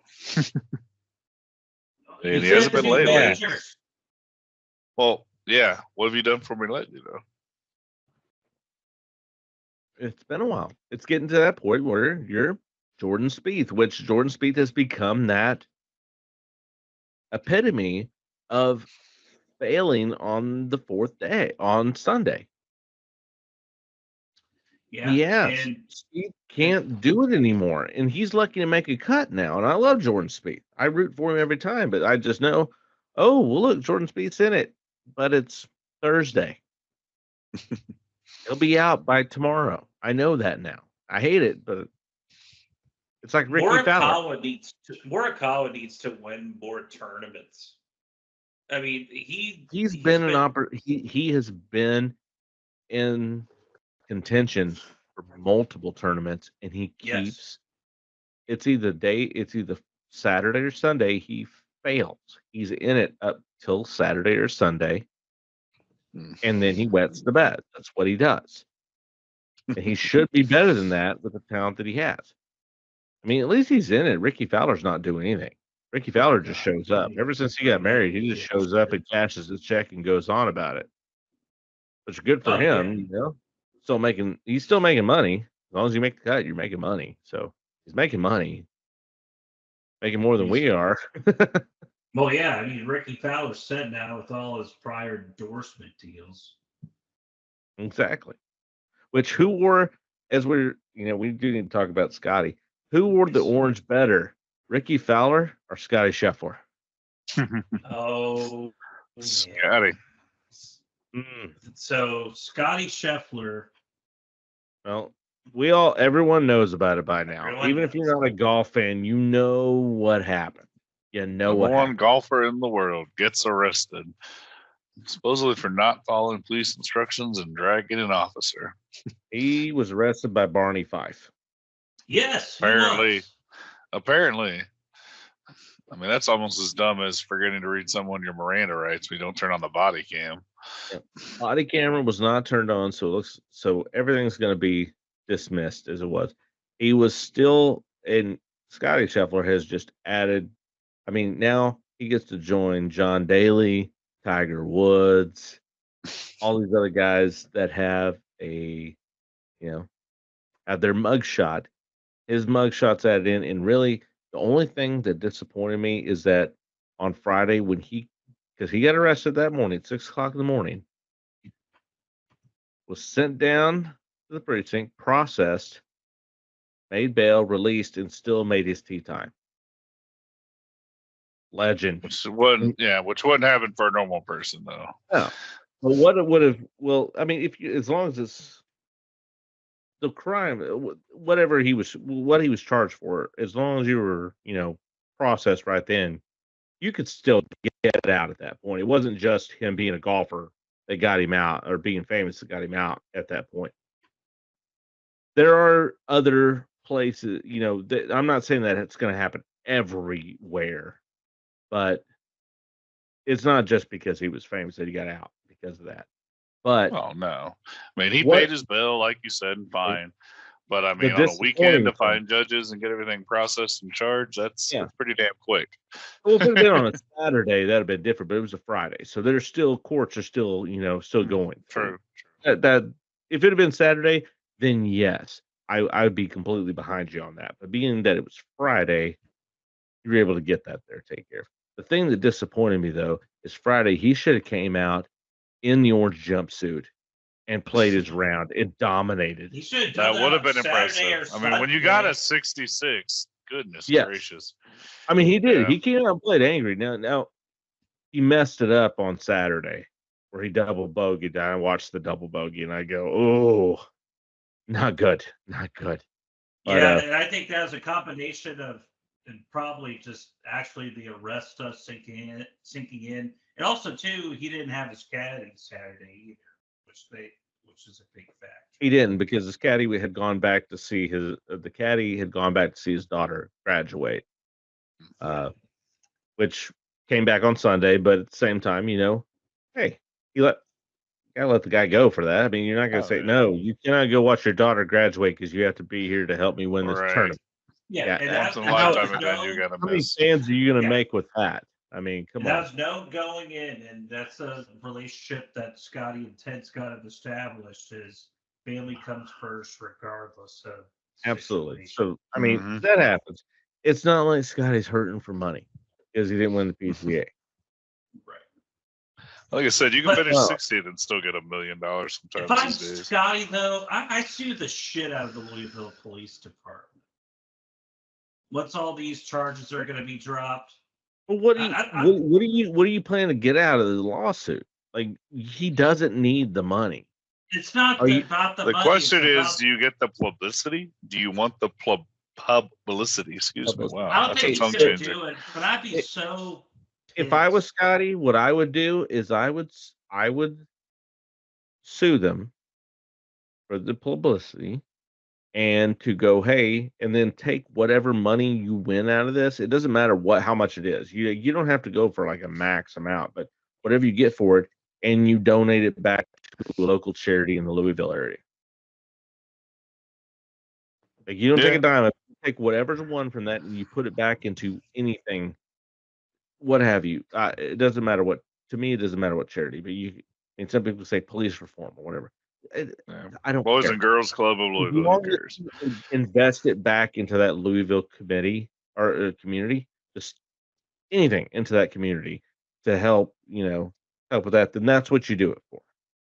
S2: And
S3: He's
S2: he hasn't
S3: had
S2: been
S3: two
S2: lately.
S3: majors.
S2: Well, yeah. What have you done for me lately, though?
S1: It's been a while. It's getting to that point where you're Jordan Spieth, which Jordan Spieth has become that epitome of failing on the 4th day, on Sunday.
S3: Yeah.
S1: Yes.
S3: And
S1: Spieth can't do it anymore, and he's lucky to make a cut now. And I love Jordan Spieth. I root for him every time, but I just know, oh, well, look, Jordan Spieth's in it, but it's Thursday. He'll be out by tomorrow. I know that now. I hate it, but it's like Ricky Fowler.
S3: Morikawa needs to win more tournaments. I mean, he has
S1: been in contention for multiple tournaments, and he keeps it's either Saturday or Sunday he fails. He's in it up till Saturday or Sunday, and then he wets the bed. That's what he does. And he should be better than that with the talent that he has. I mean, at least he's in it. Ricky Fowler's not doing anything. Ricky Fowler just shows up. Ever since he got married, he just shows up and cashes his check and goes on about it. Which is good for him, you know. He's still making money. As long as you make the cut, you're making money. So he's making money. Making more than we are.
S3: Well, yeah, I mean, Ricky Fowler's set now with all his prior endorsement deals.
S1: Exactly. Which who wore, as we do need to talk about Scotty. Who wore the orange better, Ricky Fowler or Scotty Scheffler?
S3: Oh,
S2: Scotty.
S3: So Scotty Scheffler.
S1: Well, everyone knows about it by now. Even if you're not a golf fan, you know what happened. You know what happened.
S2: One golfer in the world gets arrested, supposedly for not following police instructions and dragging an officer.
S1: He was arrested by Barney Fife.
S3: Yes.
S2: Apparently. I mean, that's almost as dumb as forgetting to read someone your Miranda rights when you don't turn on the body cam.
S1: Yeah. Body camera was not turned on, so everything's going to be dismissed as it was. He was still, and Scotty Scheffler has just added. I mean, now he gets to join John Daly, Tiger Woods, all these other guys that have have their mugshot. His mugshot's added in, and really the only thing that disappointed me is that on Friday because he got arrested that morning at 6:00 in the morning, was sent down to the precinct, processed, made bail, released, and still made his tee time. Legend.
S2: Which wouldn't happen for a normal person, though.
S1: No. But what it would have, I mean, as long as it's the crime, what he was charged for, as long as you were, processed right then, you could still get out at that point. It wasn't just him being a golfer that got him out, or being famous that got him out at that point. There are other places, I'm not saying that it's going to happen everywhere, but it's not just because he was famous that he got out because of that. But
S2: no, I mean, he paid his bill, like you said, and fine. But I mean, on a weekend to find judges and get everything processed and charged, that's pretty damn quick.
S1: Well, if it had been on a Saturday, that'd have been different. But it was a Friday, so courts are still, still going.
S2: True.
S1: That if it had been Saturday, then yes, I would be completely behind you on that. But being that it was Friday, you were able to get that there taken care of. The thing that disappointed me though is Friday he should have came out in the orange jumpsuit and played his round. It dominated.
S3: He should have done
S2: that would have been
S3: Saturday
S2: impressive. I mean, when you got a 66, goodness gracious.
S1: I mean, he did.
S2: Yeah.
S1: He came out and played angry. Now he messed it up on Saturday. where he double bogeyed. I watched the double bogey and I go, oh, not good, not good. But,
S3: Yeah, and I think that was a combination of, and probably just actually the arrest stuff sinking in, and also too, he didn't have his caddy Saturday either, which is a big factor.
S1: he didn't, because his caddy had gone back to see his daughter graduate, which came back on Sunday. But at the same time, hey, gotta let the guy go for that. I mean, you're not gonna say no. You cannot go watch your daughter graduate because you have to be here to help me win this tournament.
S3: Yeah, and
S2: Once in a
S3: that
S2: lifetime
S3: was
S2: event, you gotta
S1: How many
S2: miss.
S1: fans are you gonna make with that? I mean, come on.
S3: There's no going in, and that's a relationship that Scotty and Ted's got to establish. Is family comes first, regardless of
S1: Absolutely.
S3: situation.
S1: So, I mean, that happens. It's not like Scotty's hurting for money because he didn't win the PCA.
S3: Right.
S2: Like I said, you can
S3: But-
S2: finish 60th and still get $1 million
S3: If
S2: sometimes
S3: I'm
S2: these days.
S3: Scotty, though, I sue the shit out of the Louisville Police Department. Once all these charges are going to be dropped,
S1: Well, what do you plan to get out of the lawsuit? Like, he doesn't need the money.
S3: it's not
S1: Are you-
S3: about the
S2: The
S3: money.
S2: question
S3: it's
S2: is,
S3: about-
S2: do you get the publicity? Do you want the publicity? Excuse me. Wow,
S3: I don't
S2: that's
S3: think
S2: a
S3: he's
S2: tongue
S3: going to
S2: changer.
S3: do it, but I'd be so.
S1: If I was
S3: pissed.
S1: Scotty, what I would do is I would sue them for the publicity, and to go, hey, and then take whatever money you win out of this. It doesn't matter how much it is. You don't have to go for like a max amount, but whatever you get for it, and you donate it back to a local charity in the Louisville area. Like, you don't take a dime, you take whatever's won from that and you put it back into anything, what have you. It doesn't matter what. To me, it doesn't matter what charity, but some people say police reform or whatever. I don't
S2: Boys
S1: care.
S2: and Girls Club of
S1: If you
S2: Louisville. Who
S1: want
S2: cares?
S1: to invest it back into that Louisville committee or community, just anything into that community to help with that, then that's what you do it for.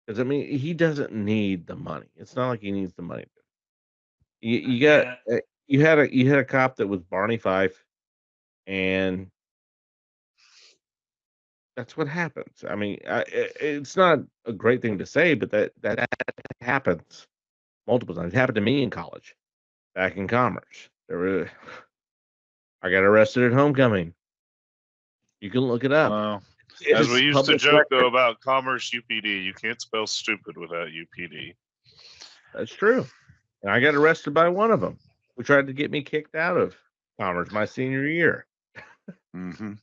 S1: Because I mean, he doesn't need the money. It's not like he needs the money. You had a cop that was Barney Fife, and that's what happens. I mean, it's not a great thing to say, but that happens multiple times. It happened to me in college, back in Commerce. I got arrested at homecoming. You can look it up.
S2: Well,
S1: It
S2: as
S1: is
S2: we used to
S1: public
S2: joke though
S1: record.
S2: about Commerce UPD, you can't spell stupid without UPD.
S1: That's true. And I got arrested by one of them who tried to get me kicked out of Commerce my senior year.
S2: Mm-hmm.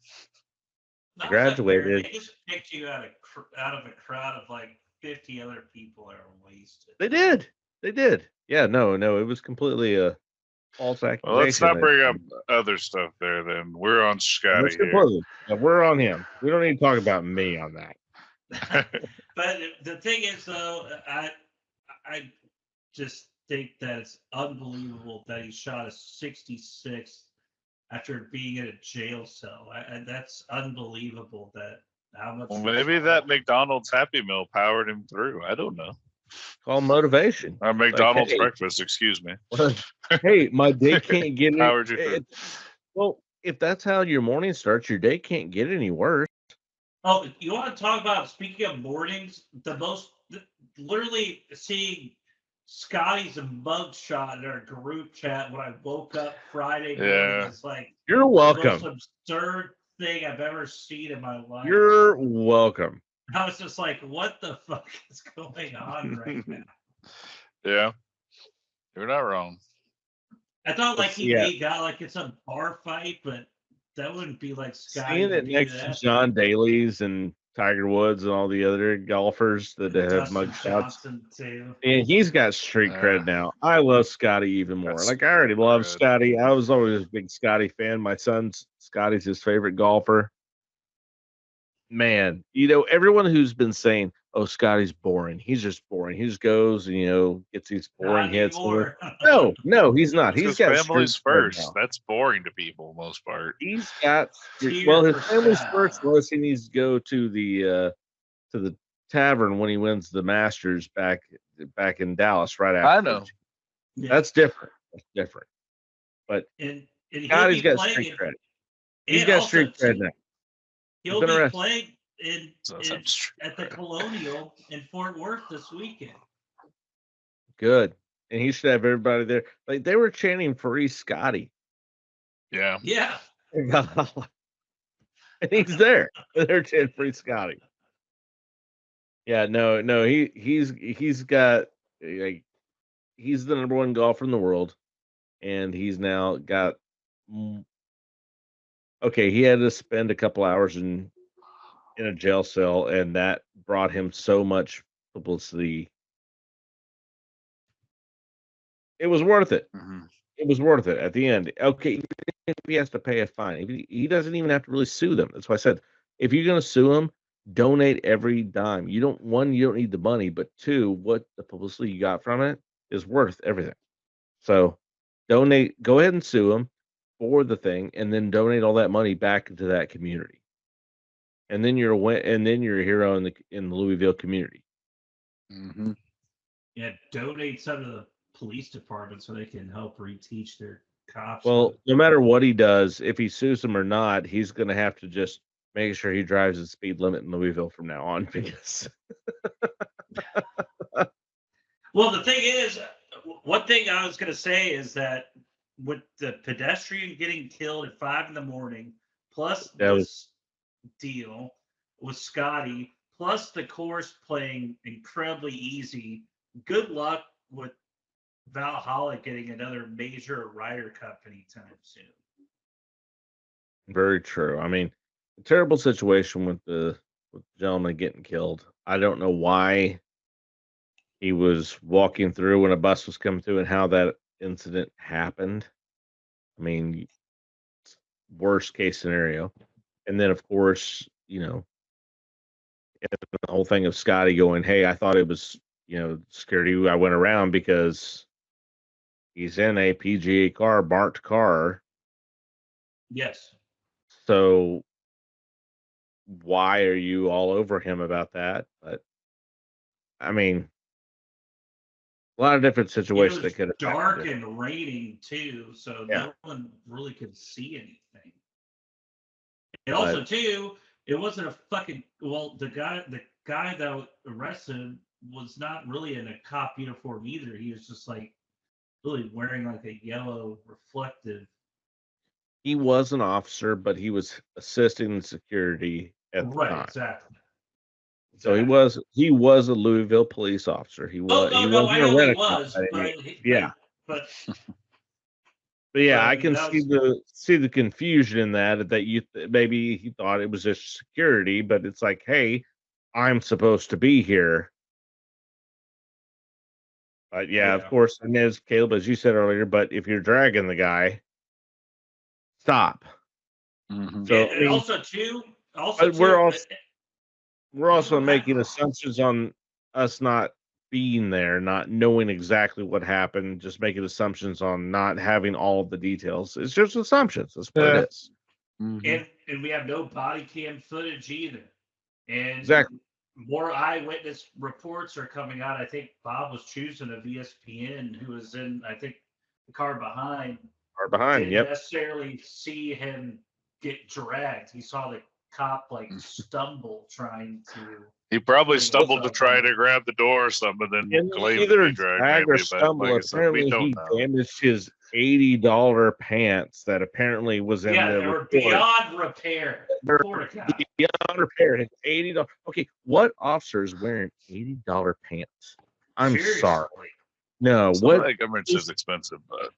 S3: Not
S1: graduated.
S3: that fair. They just picked you out of a crowd of like 50 other people that are wasted.
S1: They did. Yeah, no, it was completely a false accusation.
S2: Well, let's not bring up other stuff there. Then we're on Scotty
S1: That's
S2: here.
S1: completely. Yeah, we're on him. We don't need to talk about me on that.
S3: But the thing is, though, I just think that it's unbelievable that he shot a 66 after being in a jail cell. That's unbelievable. That how much.
S2: Well, maybe that McDonald's Happy Meal powered him through. I don't know.
S1: Called motivation.
S2: McDonald's
S1: hey.
S2: breakfast. Excuse me.
S1: Hey, my day can't get
S2: Powered you through.
S1: Well, if that's how your morning starts, your day can't get any worse.
S3: Oh, you want to talk about, speaking of mornings, literally seeing Scotty's mugshot in our group chat when I woke up Friday morning.
S2: Yeah.
S3: It's like
S1: You're
S3: the
S1: welcome.
S3: most absurd thing I've ever seen in my life.
S1: You're welcome.
S3: I was just like, what the fuck is going on right now?
S2: Yeah, you're not wrong.
S3: I thought like he
S1: Yeah.
S3: got like it's a bar fight, but that wouldn't be like Scotty.
S1: Seeing
S3: to
S1: it
S3: do
S1: next to
S3: that.
S1: John Daly's and Tiger Woods and all the other golfers that have
S3: Dustin
S1: mugshots.
S3: Johnson too.
S1: And he's got street cred now. I love Scotty even more.
S2: That's
S1: Like, I already love
S2: cred.
S1: Scotty. I was always a big Scotty fan. My son's Scotty's his favorite golfer. Man, everyone who's been saying, "Oh, Scotty's boring. He's just boring. He just goes and gets these boring
S3: Not
S1: hits."
S3: anymore.
S1: No, he's not.
S2: It's
S1: He's
S2: 'cause
S1: got
S2: family's
S1: street cred
S2: first.
S1: now.
S2: That's boring to people, most part.
S1: He's got
S3: Cheer
S1: well, his
S3: for
S1: family's
S3: Scott.
S1: first was he needs to go to the tavern when he wins the Masters back in Dallas right after.
S2: I know.
S3: Yeah.
S1: That's different. That's different. But
S3: and he'll
S1: Scotty's
S3: be
S1: got
S3: playing
S1: street
S3: it.
S1: cred. He's
S3: And
S1: got
S3: also,
S1: street cred
S3: too,
S1: now.
S3: He'll
S1: been
S3: be
S1: arrested.
S3: playing
S2: So that sounds true.
S3: at the Colonial in Fort Worth this weekend.
S1: Good. And he should have everybody there. Like they were chanting free Scotty.
S2: Yeah.
S3: Yeah.
S1: And he's there. They're chanting free Scotty. Yeah, no, he's got like he's the number one golfer in the world, and he's now got okay, he had to spend a couple hours in a jail cell, and that brought him so much publicity. It was worth it.
S2: Mm-hmm.
S1: It was worth it at the end. Okay, if he has to pay a fine, if he doesn't even have to really sue them. That's why I said, if you're going to sue him, donate every dime. You don't need the money, but two, what the publicity you got from it is worth everything. So donate, go ahead and sue him for the thing, and then donate all that money back into that community. And then you're a hero in the Louisville community.
S2: Mm-hmm.
S3: Yeah, donate some to the police department so they can help reteach their cops.
S1: Well, no matter what he does, if he sues them or not, he's going to have to just make sure he drives the speed limit in Louisville from now on. Because
S3: well, the thing is, one thing I was going to say is that with the pedestrian getting killed at 5 a.m, plus this deal with Scotty, plus the course playing incredibly easy, good luck with Valhalla getting another major rider cup anytime soon.
S1: very true. I mean, a terrible situation with the gentleman getting killed. I don't know why he was walking through when a bus was coming through and how that incident happened. I mean, worst case scenario. And then, of course, the whole thing of Scotty going, hey, I thought it was, security. I went around because he's in a PGA car, marked car.
S3: Yes.
S1: So why are you all over him about that? But I mean, a lot of different situations that could have
S3: dark and raining too, so no one really could see anything. And also too, it wasn't a fucking the guy that arrested him was not really in a cop uniform either. He was just like really wearing like a yellow reflective.
S1: He was an officer, but he was assisting the security at the time.
S3: Exactly.
S1: So he was a Louisville police officer. He was.
S3: I know he was. But
S1: yeah, I can see the confusion in that you maybe he thought it was just security, but it's like, hey, I'm supposed to be here. But yeah, of course, and as Caleb, as you said earlier, but if you're dragging the guy, stop.
S2: Mm-hmm.
S3: So and
S1: we're also making assumptions on us not being there, not knowing exactly what happened, just making assumptions on not having all of the details. It's just assumptions. That's what it is.
S3: Mm-hmm. And we have no body cam footage either. And
S1: exactly.
S3: More eyewitness reports are coming out. I think Bob was choosing of ESPN, who was in, I think, the car behind. Didn't necessarily see him get dragged. He saw the cop stumble trying to.
S2: He probably stumbled to try to grab the door or something, and then
S1: either drag or stumble. Apparently, he damaged his $80 pants that apparently was in
S3: they were beyond repair.
S1: Beyond repair. It's $80. Okay, what officer is wearing $80 pants? I'm sorry. No,
S2: what government is expensive, but.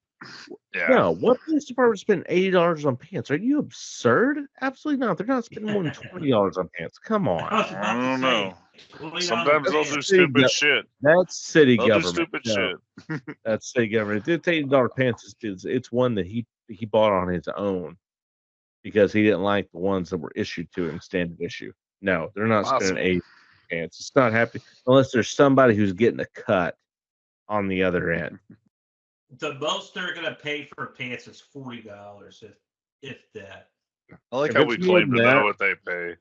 S2: Yeah.
S1: No, what police department spend $80 on pants? Are you absurd? Absolutely not. They're not spending more than $20 on pants. Come on.
S2: I don't know. Sometimes they'll do stupid shit.
S1: That's city government.
S2: Do stupid shit.
S1: That's city government. It's $80 pants. It's one that he bought on his own because he didn't like the ones that were issued to him standard issue. No, they're not spending $80 pants. It's not happening unless there's somebody who's getting a cut on the other end.
S3: The most they're going to pay for pants is $40, if that.
S2: I like how we claim to know what they pay.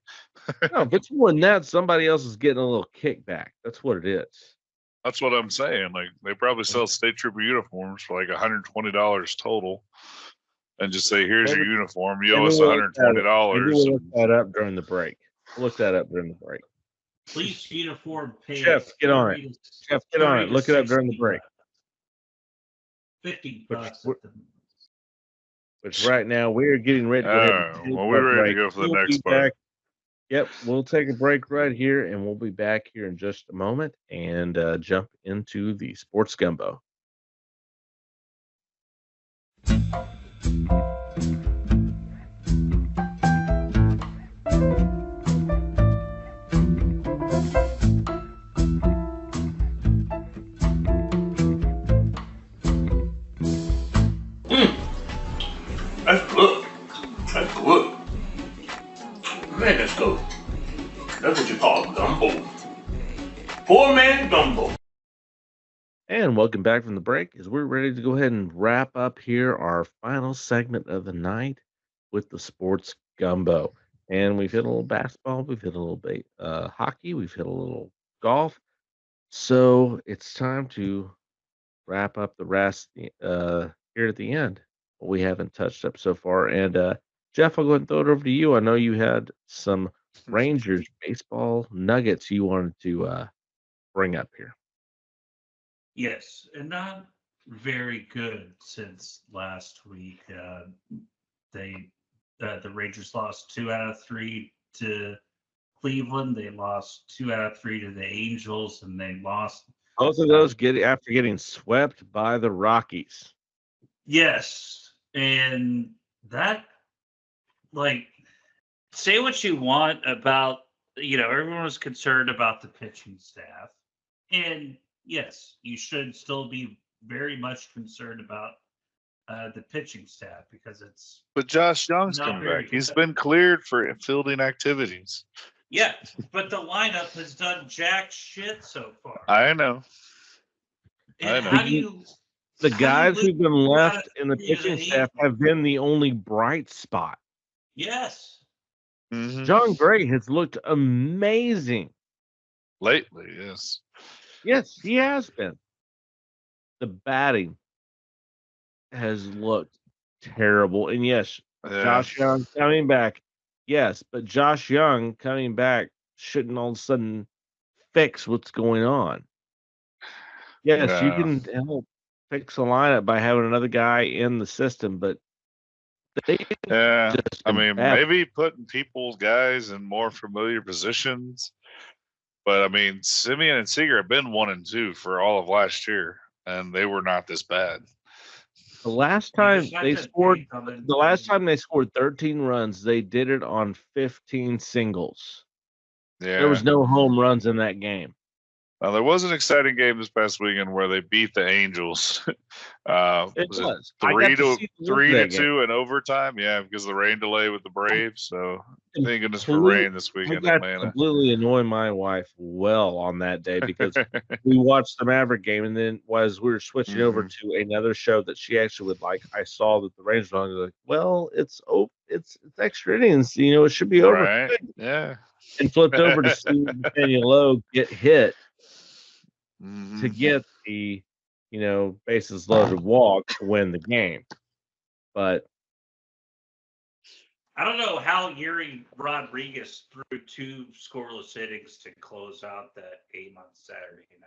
S1: No, if it's more than that, somebody else is getting a little kickback. That's what it is.
S2: That's what I'm saying. Like they probably sell state trooper uniforms for like $120 total, and just say, "Here's your uniform. You owe us $120."
S1: We'll look that up during the break. look that up during the break.
S3: Police uniform pay.
S1: Jeff, get on it. Jeff, get on it. Look it up during the break.
S3: $50.
S1: Which right now we're getting ready to go ahead and
S2: well, we're ready to go for the next part.
S1: Yep, we'll take a break right here, and we'll be back here in just a moment and jump into the Sports Gumbo.
S5: That's good. That's good. Man, that's good. That's what you call gumbo. Poor man gumbo.
S1: And welcome back from the break as we're ready to go ahead and wrap up here our final segment of the night with the Sports Gumbo. And we've hit a little basketball, we've hit a little bit hockey, we've hit a little golf. So it's time to wrap up the rest here at the end. What we haven't touched up so far. And Jeff, I'll go ahead and throw it over to you. I know you had some Rangers baseball nuggets you wanted to bring up here.
S3: Yes, and not very good since last week. The Rangers lost 2 out of 3 to Cleveland. They lost 2 out of 3 to the Angels, and they lost
S1: both of those after getting swept by the Rockies.
S3: Yes, and that, like, say what you want about, everyone was concerned about the pitching staff, and yes, you should still be very much concerned about the pitching staff because it's.
S2: But Josh Young's coming back. He's been cleared for fielding activities.
S3: Yeah, but the lineup has done jack shit so far.
S2: I know.
S3: And how do you?
S1: The guys who've been left in the pitching staff have been the only bright spot.
S3: Yes.
S2: Mm-hmm.
S1: John Gray has looked amazing.
S2: Lately, yes.
S1: Yes, he has been. The batting has looked terrible. And yes, Josh Young coming back. Yes, but Josh Young coming back shouldn't all of a sudden fix what's going on. Yes, you can help fix a lineup by having another guy in the system, but
S2: maybe putting people's guys in more familiar positions. But Simeon and Seager have been 1 and 2 for all of last year, and they were not this bad.
S1: The last time they scored 13 runs, they did it on 15 singles.
S2: Yeah.
S1: There was no home runs in that game.
S2: Now, there was an exciting game this past weekend where they beat the Angels.
S1: It was
S2: 3-2 in overtime. Yeah, because of the rain delay with the Braves. So thank goodness for rain this weekend.
S1: I got completely annoy my wife well on that day because we watched the Maverick game, and then as we were switching over to another show that she actually would like, I saw that the Rangers were like, well, it's extra innings. It should be over.
S2: Right. Yeah.
S1: And flipped over to see Daniel Lowe get hit. To get the, bases loaded walk to win the game. But
S3: I don't know how Yuri Rodriguez threw 2 scoreless innings to close out that game on Saturday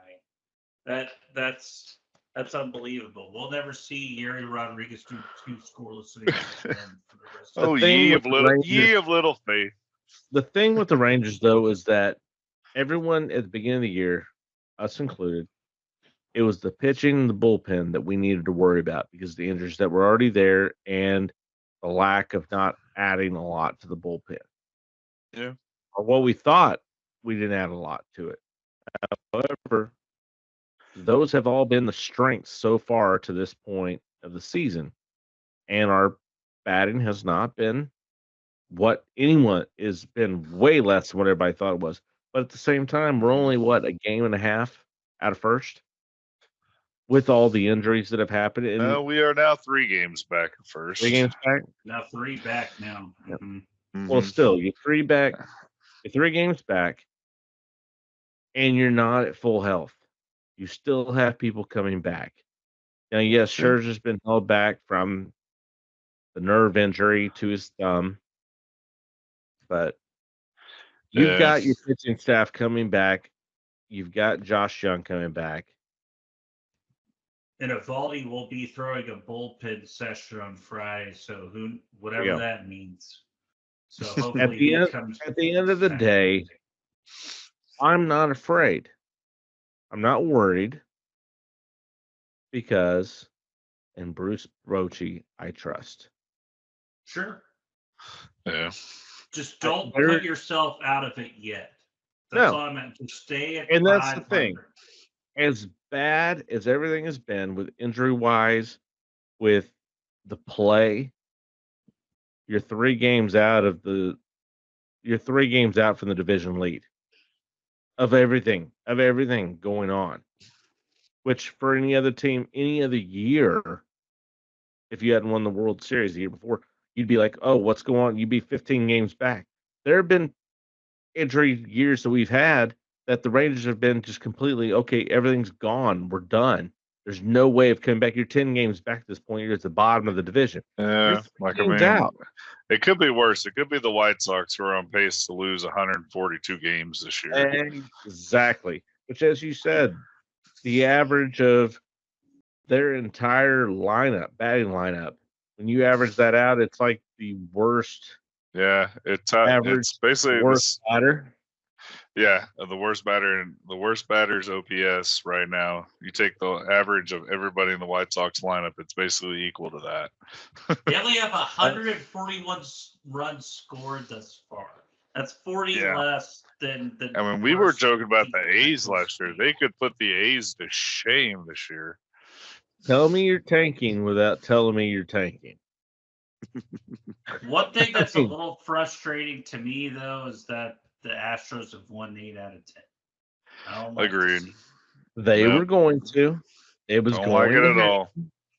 S3: night. That's unbelievable. We'll never see Yuri Rodriguez do 2 scoreless innings again for the rest of the
S2: ye of little faith.
S1: The thing with the Rangers, though, is that everyone at the beginning of the year, us included, it was the pitching and the bullpen that we needed to worry about because the injuries that were already there and the lack of not adding a lot to the bullpen.
S2: Yeah.
S1: Or what we thought we didn't add a lot to it. However, those have all been the strengths so far to this point of the season. And our batting has not been what anyone has been way less than what everybody thought it was. But at the same time, we're only, a game and a half out of first with all the injuries that have happened. And
S2: we are now 3 games back at first.
S1: 3 games back?
S3: Now 3 back now.
S1: Yep. Mm-hmm. Well, still, you're 3 back. You're 3 games back, and you're not at full health. You still have people coming back. Now, yes, Scherzer's been held back from the nerve injury to his thumb, but You've
S2: Yeah.
S1: got your pitching staff coming back. You've got Josh Young coming back.
S3: And Evaldi will be throwing a bullpen session on Friday, so whatever
S1: Yeah.
S3: that means. So hopefully he comes.
S1: At the end of the
S3: back.
S1: day, I'm not afraid. I'm not worried because in Bruce Bochy, I trust.
S3: Sure.
S2: Yeah.
S3: Just don't
S1: There-
S3: put yourself out of it yet. That's
S1: No.
S3: all I meant. Just stay at
S1: And that's the
S3: 500.
S1: thing. As bad as everything has been with injury wise, with the play, you're 3 games out from the division lead of everything going on. Which for any other team, any other year, if you hadn't won the World Series the year before, you'd be like, oh, what's going on? You'd be 15 games back. There have been injury years that we've had that the Rangers have been just completely, okay, everything's gone. We're done. There's no way of coming back. You're 10 games back at this point. You're at the bottom of the division.
S2: Yeah.
S1: You're 3
S2: Like, I
S1: games
S2: mean,
S1: out.
S2: it could be worse. It could be the White Sox who are on pace to lose 142 games this year.
S1: Exactly. Which, as you said, the average of their entire batting lineup, when you average that out, it's like the worst
S2: Yeah.
S1: average,
S2: It's basically
S1: worst batter.
S2: Yeah, the worst batter's OPS right now. You take the average of everybody in the White Sox lineup, it's basically equal to that.
S3: They only have 141 runs scored thus far. That's 40
S2: Yeah.
S3: less than the.
S2: I mean, we were
S3: worst
S2: joking about the
S3: team
S2: A's last year.
S3: team.
S2: They could put the A's to shame this year.
S1: Tell me you're tanking without telling me you're tanking.
S3: One thing that's a little frustrating to me, though, is that the Astros have won 8 out of 10. I don't like to
S2: Agreed.
S3: see
S1: They
S2: Yep.
S1: were going to. It was
S2: Don't
S1: going
S2: like it
S1: to
S2: at all.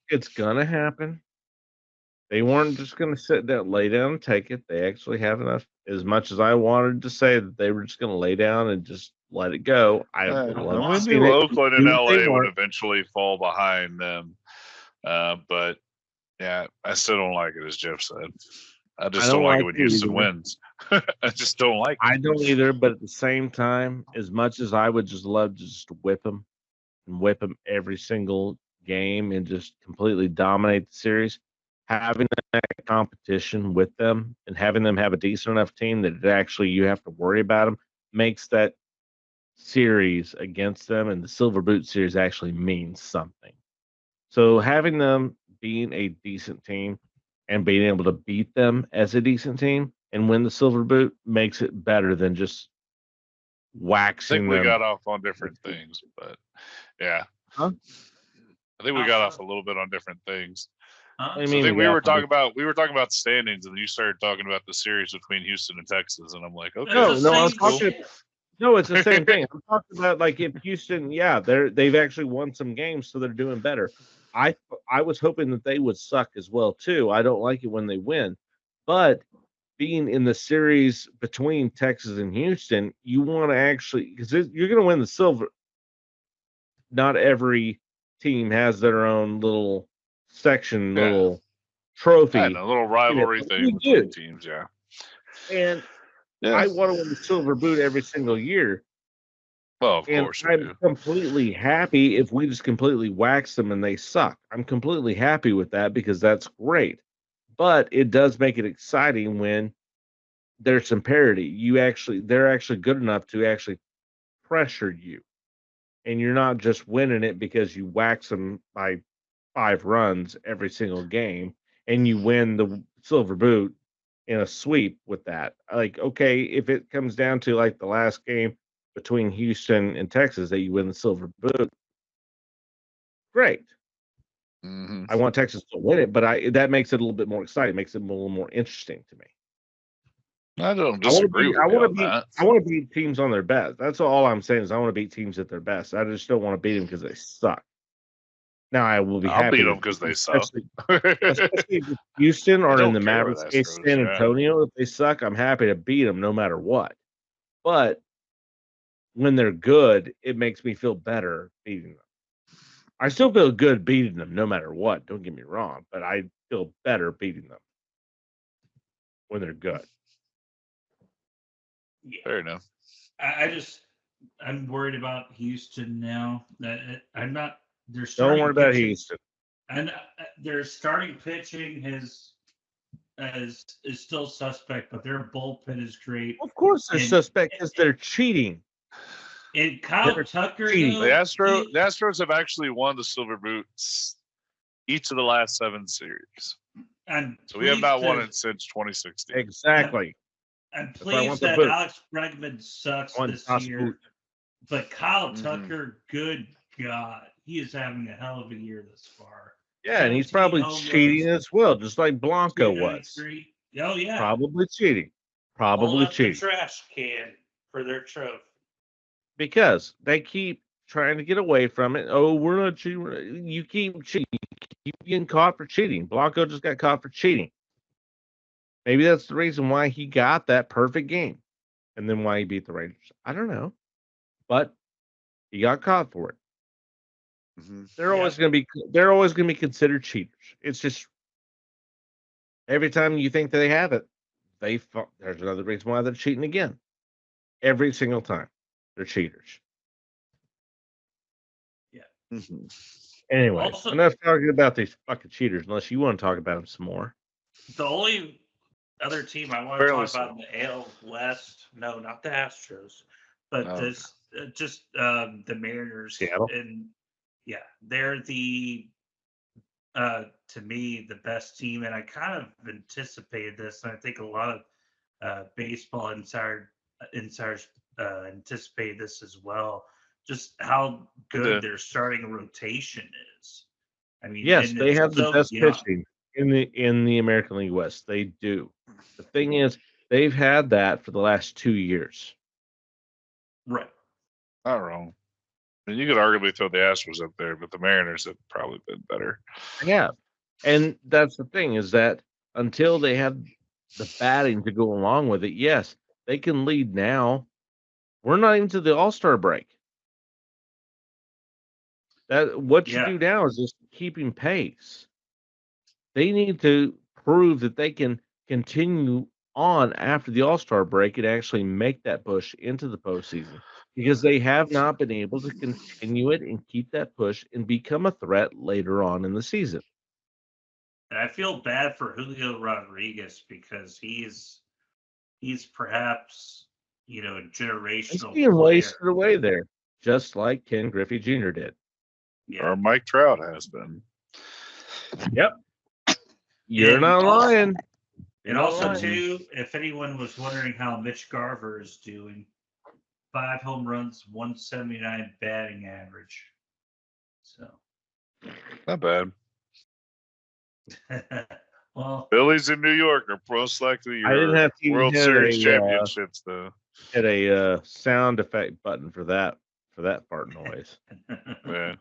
S1: It's going to happen. They weren't just going to sit down, lay down, and take it. They actually have enough. As much as I wanted to say that they were just going to lay down and just let it go, I would love
S2: And
S1: to
S2: we
S1: see
S2: knew
S1: it.
S2: Oakland and
S1: Do what they
S2: LA would
S1: want.
S2: eventually fall behind them. But yeah, I still don't like it, as Jeff said. I just don't like it when Houston wins. I just don't like it.
S1: I don't either, but at the same time, as much as I would just love to just whip them every single game and just completely dominate the series, having that competition with them and having them have a decent enough team that it actually you have to worry about them makes that series against them and the Silver Boot series actually means something. So having them being a decent team and being able to beat them as a decent team and win the Silver Boot makes it better than just
S2: I
S1: waxing
S2: think we
S1: them.
S2: got off on different things, but yeah.
S1: Huh?
S2: I think we got off a little bit on different things.
S3: Huh?
S1: I
S2: So
S1: mean,
S2: I think we
S1: got
S2: were
S1: off
S2: talking
S1: on
S2: about standings, and you started talking about the series between Houston and Texas, and I'm like, okay,
S1: No,
S3: It's the
S1: I was
S3: same
S1: talking.
S3: shit.
S1: No, it's the same thing. I'm talking about like if Houston, yeah, they've actually won some games, so they're doing better. I was hoping that they would suck as well too. I don't like it when they win, but being in the series between Texas and Houston, you want to actually because you're going to win the silver. Not every team has their own little section,
S2: Yeah.
S1: little trophy,
S2: and a little rivalry
S1: but
S2: thing
S1: we
S2: between
S1: do.
S2: teams, yeah.
S1: and
S2: Yeah.
S1: I want to win the silver boot every single year.
S2: Well, of
S1: And
S2: course we
S1: I'm
S2: do.
S1: completely happy if we just completely wax them and they suck. I'm completely happy with that because that's great. But it does make it exciting when there's some parity. They're actually good enough to actually pressure you. And you're not just winning it because you wax them by 5 runs every single game and you win the silver boot in a sweep with that. Like, okay, if it comes down to like the last game between Houston and Texas that you win the silver boot, great.
S2: Mhm.
S1: I want Texas to win it, but that makes it a little bit more exciting, makes it a little more interesting to me.
S2: I don't
S1: I want to
S2: disagree
S1: beat,
S2: with
S1: I
S2: you
S1: want to
S2: on
S1: beat,
S2: that.
S1: I want to beat teams on their best. That's all I'm saying is I want to beat teams at their best. I just don't want to beat them because they suck. Now I will be
S2: I'll
S1: happy
S2: beat
S1: to
S2: them because they suck.
S1: especially if Houston
S2: I
S1: or
S2: don't
S1: in the
S2: care with
S1: Mavericks case,
S2: Astros,
S1: San
S2: yeah.
S1: Antonio. If they suck, I'm happy to beat them no matter what. But when they're good, it makes me feel better beating them. I still feel good beating them no matter what. Don't get me wrong, but I feel better beating them when they're good.
S3: Yeah.
S2: Fair enough.
S3: I'm worried about Houston now. I'm not. Their
S1: Don't
S3: starting
S1: worry about
S3: pitching,
S1: Houston.
S3: and their starting pitching is still suspect, but their bullpen is great.
S1: Of course, they're
S3: And-
S1: suspect because they're cheating.
S3: And Kyle
S1: They're
S3: Tucker,
S1: cheating.
S3: though,
S2: The Astros have actually won the Silver Boots each of the last 7 series. So we have not won it since 2016.
S1: Exactly.
S3: I'm
S1: That's why I want
S3: pleased
S1: the
S3: that
S1: boot.
S3: Alex Bregman sucks
S1: One
S3: this
S1: toss
S3: year,
S1: boot.
S3: but Kyle
S2: Mhm.
S3: Tucker, good God, he is having a hell of a year thus far.
S1: Yeah, and he's
S3: 17
S1: probably
S3: home
S1: cheating
S3: runs,
S1: as well, just like Blanco was.
S3: 293. Oh yeah,
S1: Probably cheating.
S3: Pull
S1: Probably
S3: out the
S1: cheating.
S3: trash can for their trophy.
S1: Because they keep trying to get away from it. Oh, we're not cheating. You keep cheating. You keep getting caught for cheating. Blanco just got caught for cheating. Maybe that's the reason why he got that perfect game. And then why he beat the Rangers. I don't know. But he got caught for it.
S2: Mhm.
S1: They're always going to be considered cheaters. It's just every time you think they have it, there's another reason why they're cheating again. Every single time. They're cheaters.
S2: Mhm.
S1: Anyway,
S3: Also-
S1: enough talking about these fucking cheaters unless you want to talk about them some more.
S3: The only other team I want to
S2: Fairly
S3: talk about in the AL West, no, not the Astros, but
S2: No.
S3: this just the Mariners.
S1: Seattle?
S3: And yeah, they're to me the best team, and I kind of anticipated this, and I think a lot of baseball insiders anticipated this as well. Just how good their starting rotation is. I mean,
S1: Yes,
S3: and
S1: they
S3: it's
S1: have the
S3: so
S1: best
S3: young.
S1: pitching in the American League West. They do. The thing is, they've had that for the last 2 years.
S3: Right.
S2: Not wrong. And you could arguably throw the Astros up there, but the Mariners have probably been better.
S1: Yeah. And that's the thing is that until they have the batting to go along with it, yes, they can lead now. We're not into the All-Star break. That what you
S3: Yeah.
S1: do now is just keeping pace. They need to prove that they can continue on after the All-Star break and actually make that push into the postseason because they have not been able to continue it and keep that push and become a threat later on in the season.
S3: And I feel bad for Julio Rodriguez because he's perhaps a
S1: It's
S3: generational
S1: being
S3: player.
S1: wasted away there, just like Ken Griffey Jr. did.
S3: Yeah.
S2: Or Mike Trout has been.
S1: You're
S3: And
S1: not
S3: also-
S1: lying.
S3: And also, too, if anyone was wondering how Mitch Garver is doing, 5 home runs, 179 batting average. So,
S2: Not bad.
S3: well,
S2: Phillies in New York are most likely
S1: I didn't
S2: your
S1: have to
S2: World
S1: hit
S2: Series
S1: a,
S2: championships, though.
S1: Hit a sound effect button for that fart noise.
S2: Yeah.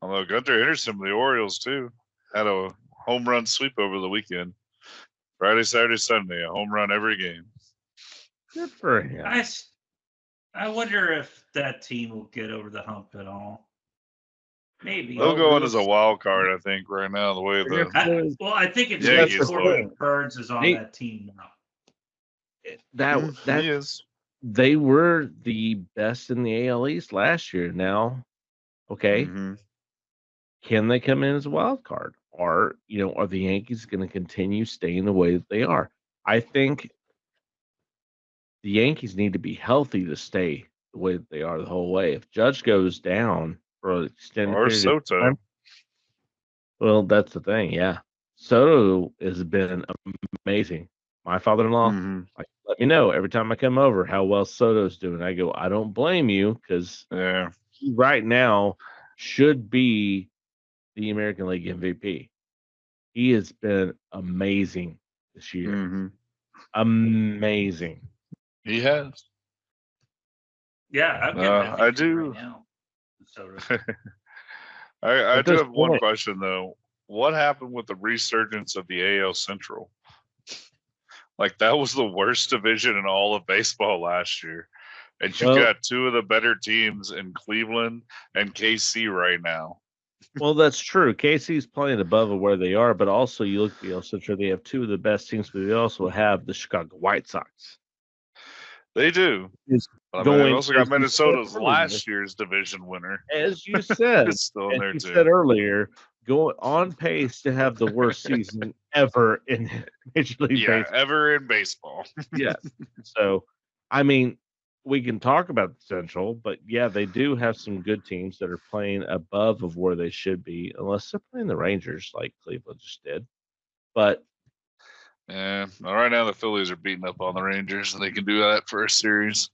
S2: Although Gunter Henderson from the Orioles, too, had a home run sweep over the weekend. Friday, Saturday, Sunday, a home run every game.
S1: Good for him.
S3: I wonder if that team will get over the hump at all. Maybe.
S2: They'll
S1: Well,
S2: go in
S1: this-
S2: as a wild card, I think, right now, the way
S1: They're
S2: the.
S3: I think it's
S2: Yankees
S3: just Corbin
S2: look.
S3: Burns is on
S1: They-
S3: that team now.
S1: that
S2: He is.
S1: they were the best in the AL East last year. Now, okay,
S2: Mhm.
S1: can they come in as a wild card? Or, are the Yankees going to continue staying the way that they are? I think the Yankees need to be healthy to stay the way that they are the whole way. If Judge goes down for an extended
S2: Or
S1: period of
S2: Soto.
S1: time, well, that's the thing. Yeah, Soto has been amazing. My father-in-law,
S2: Mhm.
S1: let me know every time I come over how well Soto's doing. I go, I don't blame you because
S2: Yeah.
S1: he right now should be the American League MVP. He has been amazing this year.
S2: Mhm.
S1: Amazing.
S2: He has.
S3: Yeah, I'm getting
S2: I
S3: MVP
S2: do.
S3: right now. So,
S2: I
S1: At
S2: do
S1: this
S2: have one
S1: point-
S2: question, though. What happened with the resurgence of the AL Central? Like, that was the worst division in all of baseball last year. And you
S1: Well-
S2: got 2 of the better teams in Cleveland and KC right now.
S1: Well, that's true. KC's playing above where they are, but also you look at the El Centro, they have 2 of the best teams, but they also have the Chicago White Sox.
S2: They do.
S1: Is
S2: But, I mean, they've
S1: going,
S2: also got
S1: as you said
S2: Minnesota's
S1: earlier,
S2: last year's division winner.
S1: as you said,
S2: It's still in
S1: as
S2: there
S1: you
S2: too.
S1: said earlier, going on pace to have the worst season ever in Major League
S2: Yeah,
S1: Baseball.
S2: ever in baseball.
S1: Yes. So, I mean, we can talk about the Central, but yeah, they do have some good teams that are playing above of where they should be, unless they're playing the Rangers like Cleveland just did. But
S2: Yeah, well, right now the Phillies are beating up on the Rangers, and they can do that for a series.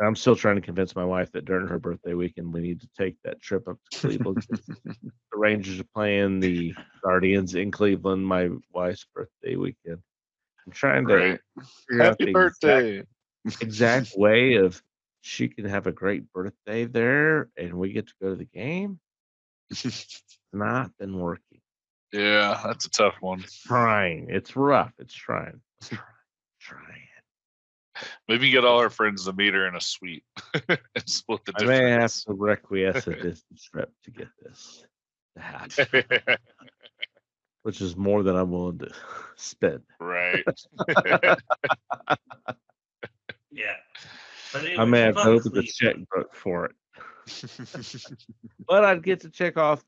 S1: I'm still trying to convince my wife that during her birthday weekend we need to take that trip up to Cleveland. The Rangers are playing the Guardians in Cleveland my wife's birthday weekend. I'm trying to
S2: Right.
S1: figure out
S2: Happy
S1: the
S2: birthday.
S1: exact way of she can have a great birthday there and we get to go to the game. It's not been working.
S2: Yeah, that's a tough one.
S1: Trying. It's rough. It's trying. Trying.
S2: Maybe get all our friends to meet her in a suite and split the
S1: I may have
S2: difference.
S1: to requiesce a distance trip to get this to happen, which is more than I'm willing to spend.
S2: Right.
S3: Yeah. But
S1: I may have
S3: fuck
S1: to open the
S3: Cleveland.
S1: checkbook for it. But I'd get to check off,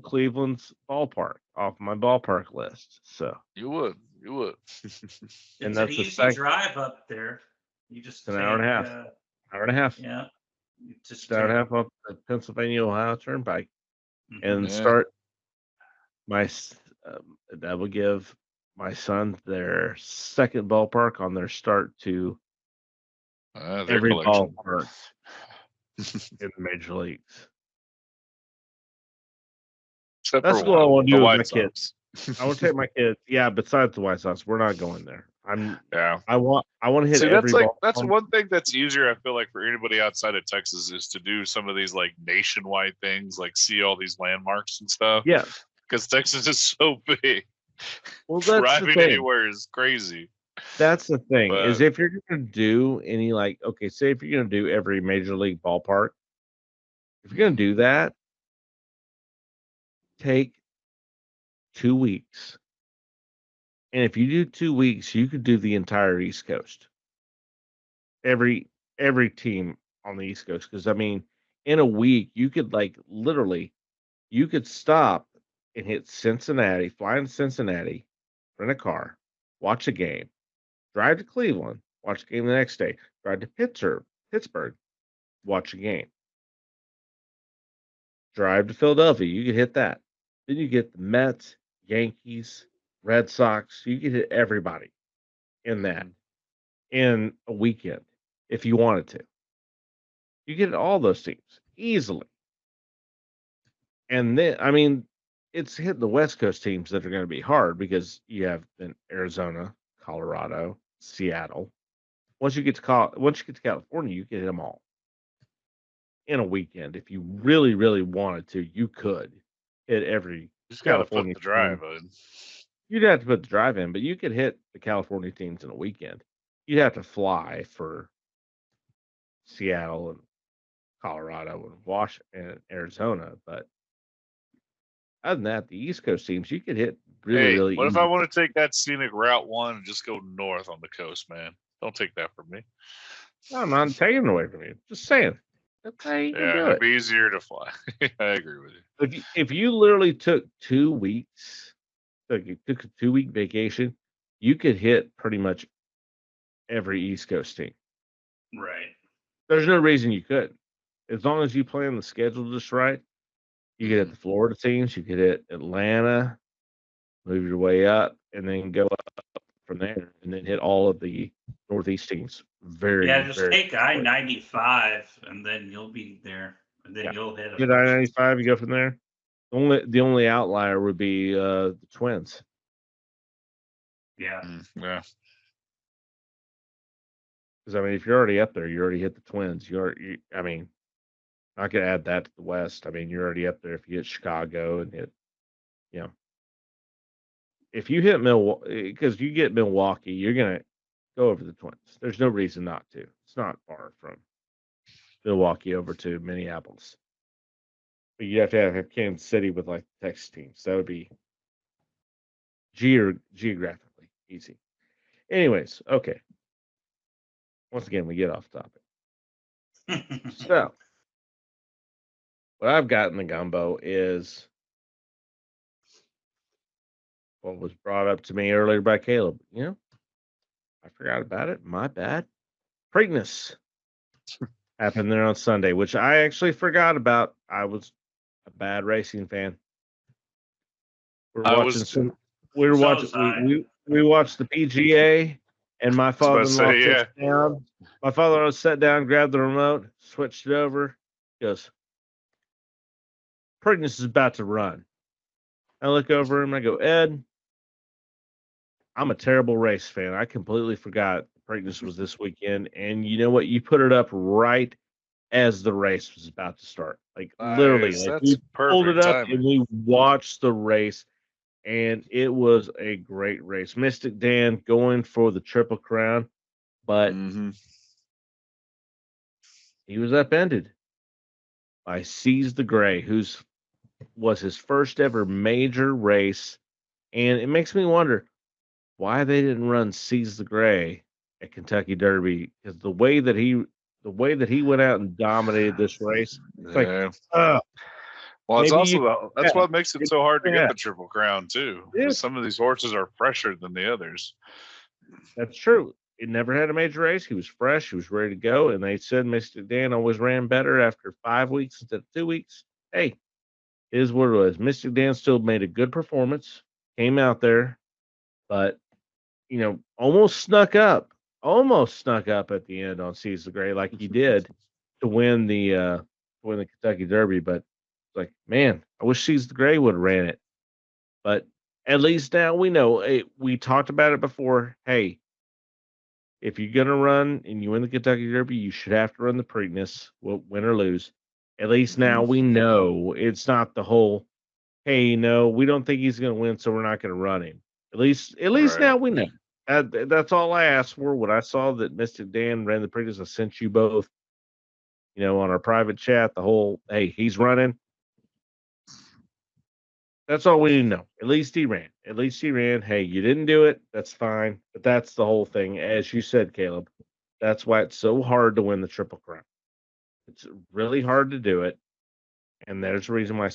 S1: Cleveland's ballpark off my ballpark list. So,
S2: You would. You would.
S1: and
S3: It's an
S1: that's a
S3: easy
S1: second
S3: drive up there. You just
S1: an hour and a half. hour and a half.
S3: Yeah. You just
S1: An hour and a
S3: take-
S1: half off the Pennsylvania Ohio Turnpike
S3: Mhm.
S1: and
S2: Yeah.
S1: start that will give my son their second ballpark on their start to
S2: Their
S1: every
S2: collection.
S1: ballpark in the major leagues.
S2: Except
S1: That's
S2: for
S1: what I want to
S2: the
S1: do with
S2: White
S1: my kids.
S2: Sox.
S1: I want to take my kids. Yeah, besides the White Sox, we're not going there.
S2: Yeah.
S1: I want to hit
S2: See,
S1: every
S2: that's
S1: ball.
S2: that's one thing that's easier. I feel like for anybody outside of Texas is to do some of these like nationwide things, like see all these landmarks and stuff.
S1: Yeah.
S2: Because Texas is so big.
S1: Well, that's the
S2: Driving
S1: thing.
S2: anywhere is crazy.
S1: That's the thing is
S2: But-
S1: if you're going to do any say if you're going to do every major league ballpark, if you're going to do that, take 2 weeks. And if you do 2 weeks, you could do the entire East Coast. Every team on the East Coast. Because I mean, in a week, you could literally, you could stop and hit Cincinnati, fly into Cincinnati, rent a car, watch a game, drive to Cleveland, watch a game the next day, drive to Pittsburgh, watch a game. Drive to Philadelphia, you could hit that. Then you get the Mets, Yankees, Red Sox. You could hit everybody in that in a weekend if you wanted to. You get all those teams easily. And then, I mean, it's hitting the West Coast teams that are going to be hard because you have Arizona, Colorado, Seattle. Once you get to California, you can hit them all in a weekend. If you really, really wanted to, you could hit every.
S2: You just got to put
S1: California
S2: the drive
S1: team.
S2: in.
S1: You'd have to put the drive in, but you could hit the California teams in a weekend. You'd have to fly for Seattle and Colorado and Washington and Arizona. But other than that, the East Coast teams, you could hit really,
S2: Hey,
S1: really
S2: what if
S1: easy.
S2: I want to take that scenic Route 1 and just go north on the coast, man? Don't take that from me.
S1: I'm not taking it away from you. Just saying. That's how you can
S2: Yeah,
S1: do
S2: it'd
S1: it.
S2: be easier to fly. I agree with you.
S1: If you literally took 2 weeks, like you took a 2-week vacation, you could hit pretty much every East Coast team.
S3: Right.
S1: There's no reason you couldn't. As long as you plan the schedule just right, you could hit the Florida teams, you could hit Atlanta, move your way up, and then go up from there, and then hit all of the Northeast teams.
S3: Yeah, just
S1: very
S3: take I-95 and then you'll be there. And then
S1: Yeah.
S3: you'll hit
S1: Get I-95, you go from there. The only outlier would be the Twins.
S3: Yeah.
S2: Yeah.
S1: Because I mean, if you're already up there, you already hit the Twins. I mean, not gonna add that to the West. I mean, you're already up there. If you hit Chicago and hit, if you hit Milwaukee, because you get Milwaukee, you're gonna go over the Twins. There's no reason not to. It's not far from Milwaukee over to Minneapolis. But you have to have Kansas City with like the Texas teams. That would be geographically easy. Anyways, okay. once again, we get off topic. So, what I've got in the gumbo is what was brought up to me earlier by Caleb. You know, I forgot about it. My bad. Preakness happened there on Sunday, which I actually forgot about. I was a bad racing fan. We were
S2: I
S1: watching
S2: was-
S1: some. We were
S3: So
S1: watching.
S3: was I.
S1: We watched the PGA, and my
S2: was about to
S1: father-in-law
S2: say,
S1: sat down. My father-in-law sat down, grabbed the remote, switched it over. He goes, Preakness is about to run. I look over him. I go, Ed, I'm a terrible race fan. I completely forgot Preakness was this weekend. And you know what? You put it up right as the race was about to start. Like literally,
S2: Nice.
S1: like
S2: That's
S1: we pulled it
S2: perfect
S1: up
S2: timing.
S1: and we watched the race, and it was a great race. Mystic Dan going for the Triple Crown, but
S2: Mhm.
S1: he was upended by Seize the Gray, who's was his first ever major race. And it makes me wonder why they didn't run Seize the Gray at Kentucky Derby, because the way that he went out and dominated this race, like,
S2: Yeah.
S1: uh,
S2: Well, it's
S1: maybe
S2: also that's
S1: yeah.
S2: what makes it so hard to
S1: Yeah.
S2: get the Triple Crown too.
S1: Yeah.
S2: Because some of these horses are fresher than the others.
S1: that's true. He never had a major race. He was fresh. He was ready to go. And they said Mystic Dan always ran better after 5 weeks instead of 2 weeks. Hey, it is what it was. Mystic Dan still made a good performance, came out there, but almost snuck up at the end on Seize the Gray like he did to win the Kentucky Derby. But it's like, man, I wish Seize the Gray would have ran it. But at least now we know. We talked about it before. Hey, if you're gonna run and you win the Kentucky Derby, you should have to run the Preakness, win or lose. At least now we know it's not the whole, hey, no, we don't think he's gonna win, so we're not gonna run him. At least
S2: Right.
S1: now we know. That's all I asked for. When I saw that Mystic Dan ran the Preakness, I sent you both, on our private chat, the whole, hey, he's running. That's all we need to know. At least he ran. Hey, you didn't do it. That's fine. But that's the whole thing. As you said, Caleb, that's why it's so hard to win the Triple Crown. It's really hard to do it. And there's a reason why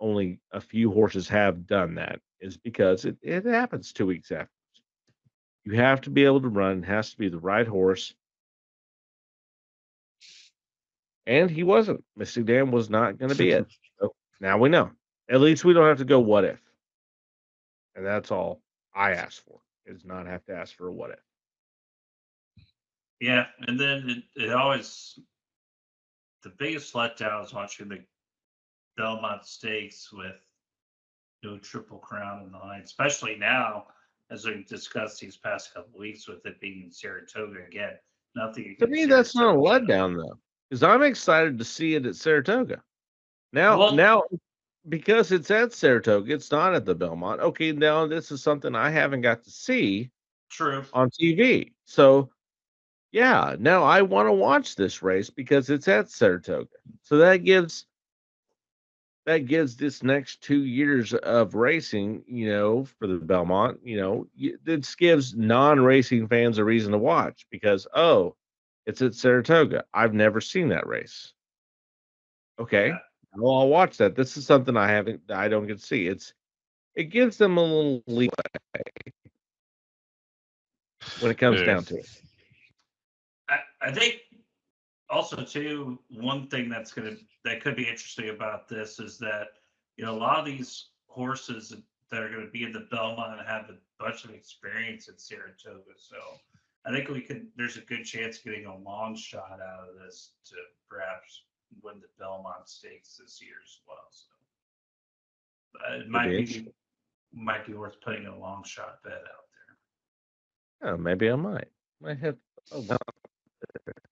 S1: only a few horses have done that, is because it happens 2 weeks afterwards. You have to be able to run. It has to be the right horse. And he wasn't. Mystic Dan was not going to be it. So now we know. At least we don't have to go what if. And that's all I ask for, is not have to ask for a what if.
S3: Yeah, and then it always, the biggest letdown is watching the Belmont Stakes with no Triple Crown in the line, especially now, as we've discussed these past couple of weeks, with it being in Saratoga again. Nothing
S1: To me, that's not a letdown, though, because I'm excited to see it at Saratoga. Now, because it's at Saratoga, it's not at the Belmont. Okay, now this is something I haven't got to see
S3: True.
S1: on TV. So, yeah, now I want to watch this race because it's at Saratoga. So that gives this next 2 years of racing, for the Belmont, this gives non-racing fans a reason to watch because, oh, it's at Saratoga. I've never seen that race. Okay.
S3: Yeah.
S1: Well, I'll watch that. This is something I don't get to see. It gives them a little leeway when it comes down to it.
S3: I think also too, one thing that could be interesting about this is that a lot of these horses that are going to be in the Belmont have a bunch of experience at Saratoga, so I think there's a good chance of getting a long shot out of this to perhaps win the Belmont Stakes this year as well. So it might be worth putting a long shot bet out there.
S1: Oh, maybe I might have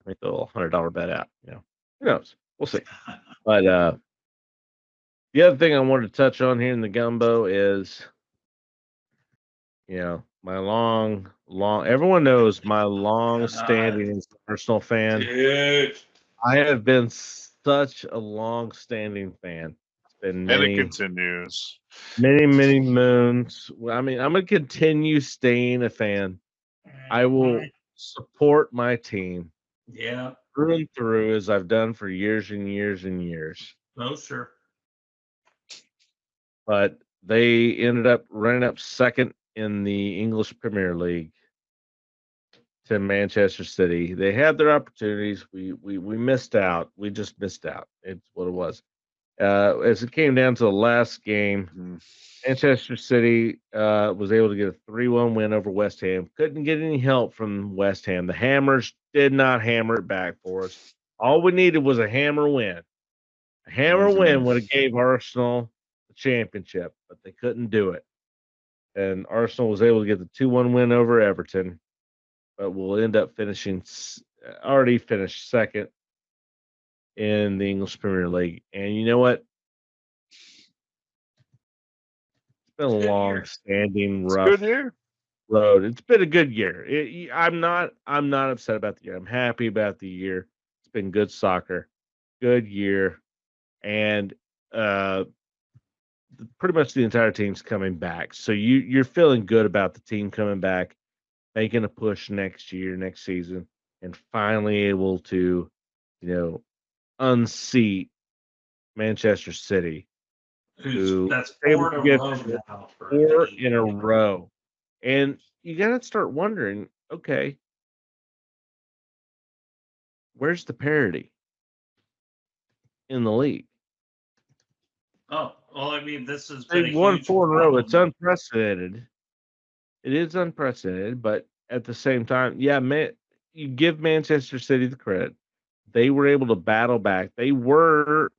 S1: make a little $100 bet out. Who knows? We'll see. But the other thing I wanted to touch on here in the gumbo is, my long. Everyone knows my long-standing Arsenal fan.
S3: Dude.
S1: I have been such a long-standing fan. It's been
S2: And it continues.
S1: many moons. I mean, I'm gonna continue staying a fan. I will support my team
S3: Yeah.
S1: through and through as I've done for years and years and years.
S3: Oh, sure.
S1: But they ended up running up second in the English Premier League to Manchester City. They had their opportunities. We missed out. We just missed out. It's what it was. As it came down to the last game, Manchester City was able to get a 3-1 win over West Ham. Couldn't get any help from West Ham. The Hammers did not hammer it back for us. All we needed was a hammer win. A hammer win would have gave Arsenal the championship, but they couldn't do it. And Arsenal was able to get the 2-1 win over Everton, but will end up already finished second in the English Premier League. And you know what? It's been a
S3: Good year.
S1: long-standing,
S2: It's a
S1: rough
S2: good year.
S1: road. It's been a good year. I'm not upset about the year. I'm happy about the year. It's been good soccer, good year, and pretty much the entire team's coming back. So you're feeling good about the team coming back, making a push next year, next season, and finally able to, unseat Manchester City.
S3: That's
S1: able
S3: 4
S1: to
S3: in a
S1: get
S3: row now. For
S1: 4
S3: eight.
S1: in a row. And you got to start wondering, okay, where's the parity in the league?
S3: Oh, well, I mean, this has been
S1: They
S3: a
S1: won
S3: huge
S1: 4 in a row.
S3: problem.
S1: It's unprecedented. It is unprecedented, but at the same time, yeah, man, you give Manchester City the credit. They were able to battle back. They were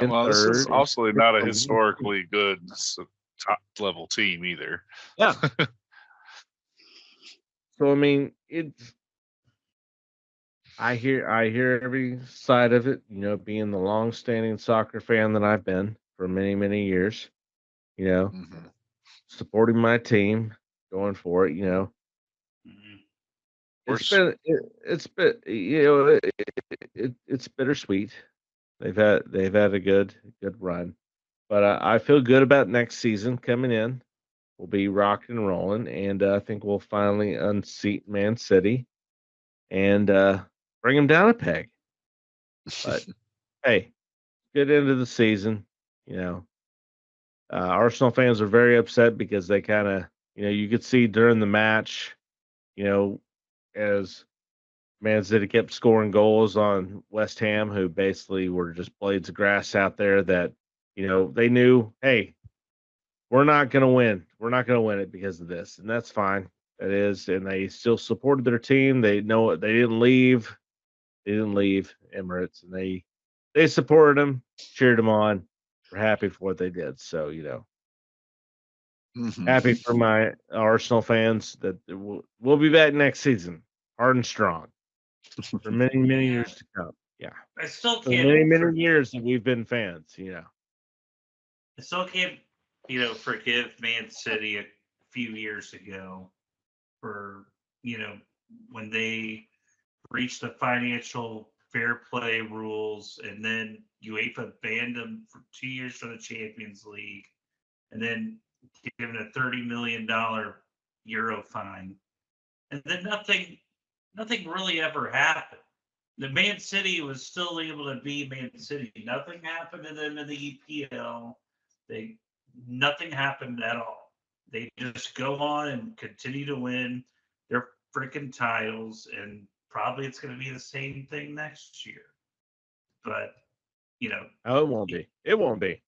S1: in
S2: Well, this is
S1: third.
S2: also not a historically good top level team either.
S1: Yeah. So I mean, I hear every side of it, being the long-standing soccer fan that I've been for many, many years, supporting my team, going for it,
S3: Mhm.
S1: it's bittersweet. They've had a good run, but I feel good about next season coming in. We'll be rocking and rolling, and I think we'll finally unseat Man City and bring them down a peg. But hey, good end of the season. Arsenal fans are very upset because they kind of, you could see during the match, as Man City kept scoring goals on West Ham, who basically were just blades of grass out there that, they knew, hey, we're not going to win. We're not going to win it because of this. And that's fine. That is. And they still supported their team. They know it. They didn't leave. They didn't leave Emirates, and they supported them, cheered them on. We're happy for what they did. So, happy for my Arsenal fans that we'll be back next season, hard and strong, for many, many years to come. Yeah.
S3: I still
S1: For
S3: can't.
S1: many, many years that we've been fans,
S3: I still can't, forgive Man City a few years ago for, when they breached the financial fair play rules, and then UEFA banned them for 2 years from the Champions League, and then given a $30 million euro fine, and then nothing really ever happened. The Man City was still able to be Man City. Nothing happened to them in the EPL. Nothing happened at all. They just go on and continue to win their freaking titles, and probably it's going to be the same thing next year. But
S1: Oh, it won't be. It won't be.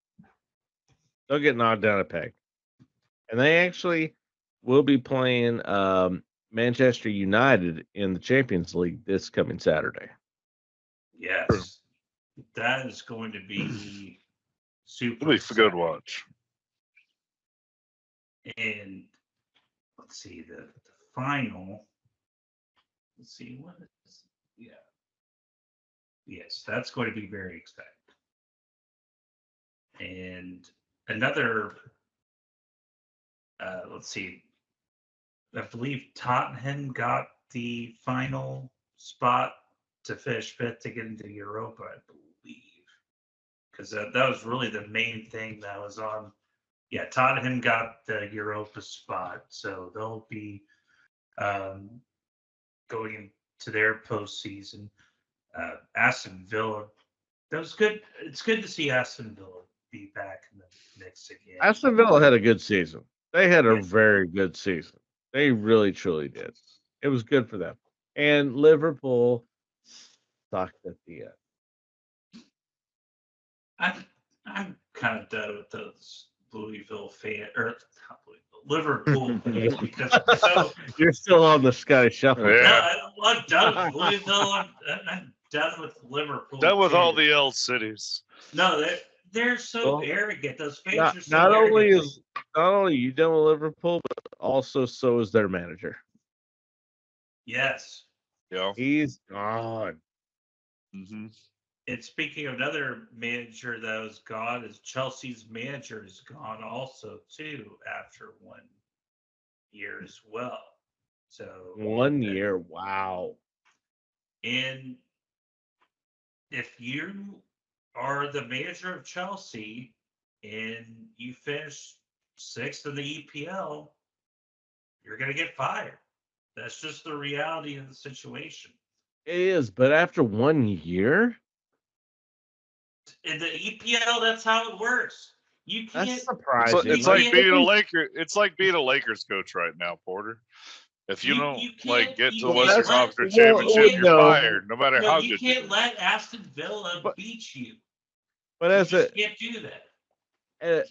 S1: They'll get knocked down a peg. And they actually will be playing Manchester United in the Champions League this coming Saturday.
S3: yes, that is going to be super.
S2: It'll be a good watch.
S3: And let's see the final. Let's see what is. Yeah. Yes, that's going to be very exciting. And another. Let's see. I believe Tottenham got the final spot to finish fifth to get into Europa, I believe. Because that was really the main thing that was on. Yeah, Tottenham got the Europa spot, so they'll be going into their postseason. Aston Villa, that was good. It's good to see Aston Villa be back in the mix again.
S1: Aston Villa had a good season. They had a
S3: Yeah.
S1: very good season. They really, truly did. It was good for them. And Liverpool sucked at the end.
S3: I'm kind of done with those Louisville or not Louisville, Liverpool fans because so
S1: You're still on the Sky Shuffle.
S2: Yeah.
S3: I'm done with Louisville. I'm done with Liverpool.
S2: Done with all
S3: too.
S2: the L cities.
S3: No, they're so
S1: Well,
S3: arrogant. Those fans
S1: Not,
S3: are so
S1: not only
S3: arrogant.
S1: is not only you done with Liverpool, but also so is their manager.
S3: Yes.
S2: Yeah.
S1: He's gone.
S2: Mm-hmm.
S3: And speaking of another manager that was gone, is Chelsea's manager is gone also too after 1 year as well. So
S1: 1 year. Wow.
S3: And if you are the manager of Chelsea and you finish 6th in the EPL, you're going to get fired. That's just the reality of the situation.
S1: It is, but after 1 year,
S3: In the EPL, that's how it works. You can't.
S1: that's surprising.
S2: It's like
S3: can't-
S2: being a Laker. It's like being a Lakers coach right now, Porter. If you
S3: You-
S2: don't
S3: you
S2: like
S3: can't-
S2: get
S3: you
S2: to the
S3: can't
S2: Western
S3: let-
S2: Conference
S1: well,
S2: Championship, you're
S1: no.
S2: fired, no matter
S3: No,
S2: how
S3: you
S2: good
S3: can't
S2: you
S3: let Aston Villa
S2: But-
S3: beat you.
S1: but
S3: You
S1: as
S3: just
S1: a
S3: can't do that.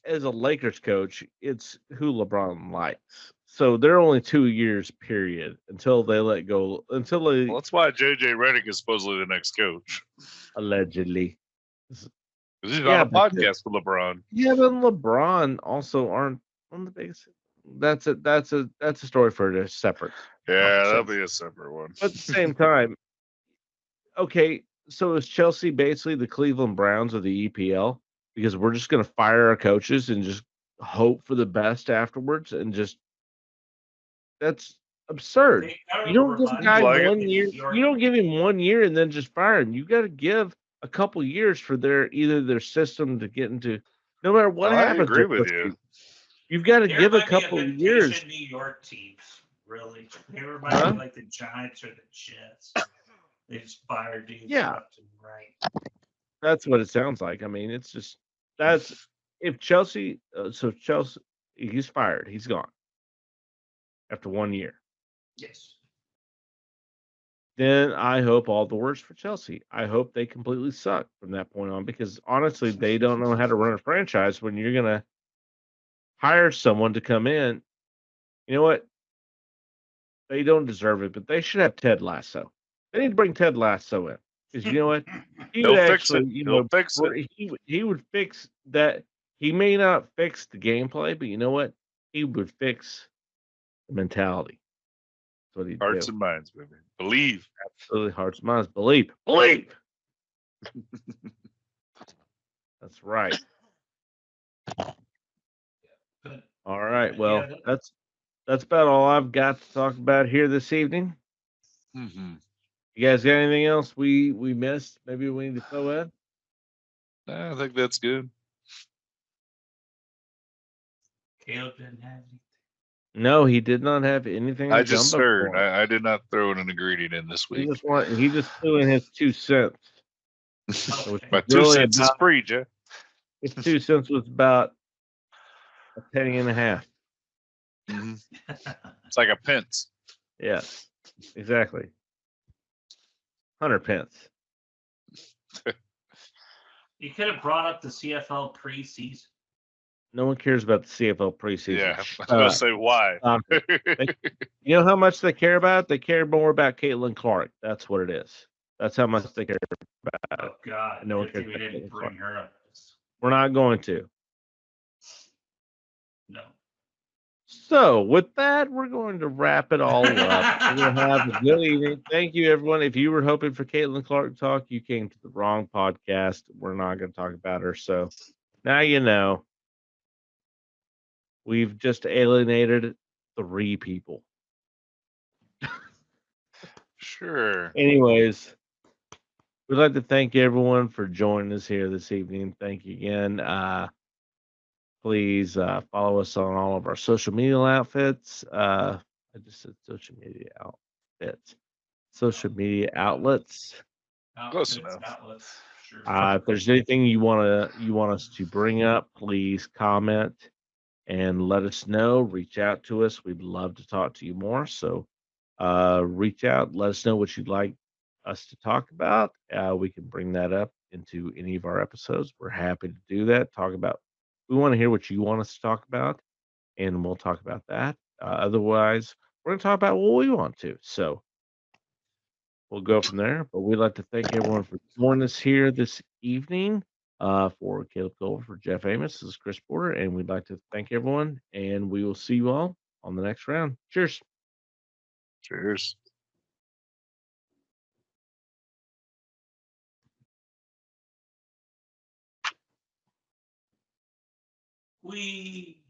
S1: as a Lakers coach, it's who LeBron likes. So they're only 2 years period until they let go. Until they
S2: Well, that's why JJ Redick is supposedly the next coach.
S1: allegedly.
S2: 'Cause he's
S1: Yeah,
S2: on a
S1: but-
S2: podcast with LeBron.
S1: Yeah, but LeBron also aren't on the biggest. That's a story for a separate.
S2: Yeah, that'll
S1: sense.
S2: be a separate one.
S1: But at the same time, okay, so is Chelsea basically the Cleveland Browns of the EPL? Because we're just going to fire our coaches and just hope for the best afterwards, and just that's absurd.
S3: They gotta
S1: You don't give a
S3: remind
S1: guy
S2: Like it.
S1: 1 year. You don't give him 1 year and then just fire him. You got to give a couple years for either their system to get into. No matter what
S2: I
S1: happens,
S2: agree
S1: with
S2: with you.
S1: you, you've got to
S3: They
S1: give a
S3: remind me of
S1: couple
S3: the
S1: years.
S3: patient New York teams, really. They remind
S1: Huh?
S3: me of like the Giants or the Jets. They just fire dudes
S1: Yeah.
S3: left and right.
S1: That's what it sounds like. I mean, it's just that's if Chelsea. So Chelsea, he's fired. He's gone after 1 year.
S3: Yes.
S1: Then I hope all the worst for Chelsea. I hope they completely suck from that point on, because honestly, they don't know how to run a franchise when you're gonna hire someone to come in. You know what? They don't deserve it, but they should have Ted Lasso. They need to bring Ted Lasso in, because you know what? He
S2: He'll
S1: would
S2: fix it.
S1: actually,
S2: He'll fix it.
S1: he would fix that. He may not fix the gameplay, but you know what? He would fix the mentality. That's what he'd
S2: Hearts
S1: do.
S2: and minds, baby. Believe.
S1: Absolutely, hearts, minds, believe. That's right.
S3: But
S1: All right.
S3: Yeah,
S1: Well,
S3: that-
S1: that's about all I've got to talk about here this evening.
S2: Mm-hmm.
S1: You guys got anything else we missed? Maybe we need to throw in.
S2: I think that's good.
S3: Caleb didn't have anything.
S1: No, he did not have anything.
S2: I
S1: to
S2: just
S1: jump up
S2: stirred.
S1: for.
S2: I did not throw in an ingredient in this
S1: He
S2: week.
S1: he just threw in his 2 cents.
S3: Okay.
S2: My 2
S1: Really
S2: cents is
S1: about-
S2: free, Jeff.
S1: His 2 cents was about a penny and a half.
S2: Mhm. It's like a pence.
S1: Yes, exactly. 100 pence.
S3: You could have brought up the CFL preseason.
S1: No one cares about the CFL preseason.
S2: Yeah, I was
S1: Shut
S2: gonna
S1: up.
S2: say why.
S1: You know how much they care about it? They care more about Caitlin Clark. That's what it is. That's how much they care about it.
S3: Oh God!
S1: No one
S3: Good thing
S1: cares
S3: we
S1: about
S3: didn't
S1: Caitlin
S3: bring her up.
S1: We're not going to.
S3: No.
S1: So with that, we're going to wrap it all up. We're going to have a good evening. Thank you, everyone. If you were hoping for Caitlin Clark talk, you came to the wrong podcast. We're not going to talk about her. So now you know. We've just alienated 3 people.
S2: Sure.
S1: Anyways, we'd like to thank everyone for joining us here this evening. Thank you again. Please follow us on all of our social media outfits. I just said social media fits. Social media outlets.
S2: Close enough.
S3: Outlets, sure.
S1: If there's anything you want us to bring up, please comment and let us know. Reach out to us. We'd love to talk to you more. So reach out, let us know what you'd like us to talk about. We can bring that up into any of our episodes. We're happy to do that. We want to hear what you want us to talk about, and we'll talk about that. Otherwise, we're going to talk about what we want to. So we'll go from there. But we'd like to thank everyone for joining us here this evening. For Caleb Culver, for Jeff Amos, this is Chris Porter, and we'd like to thank everyone. And we will see you all on the next round. Cheers.
S2: Cheers.
S3: We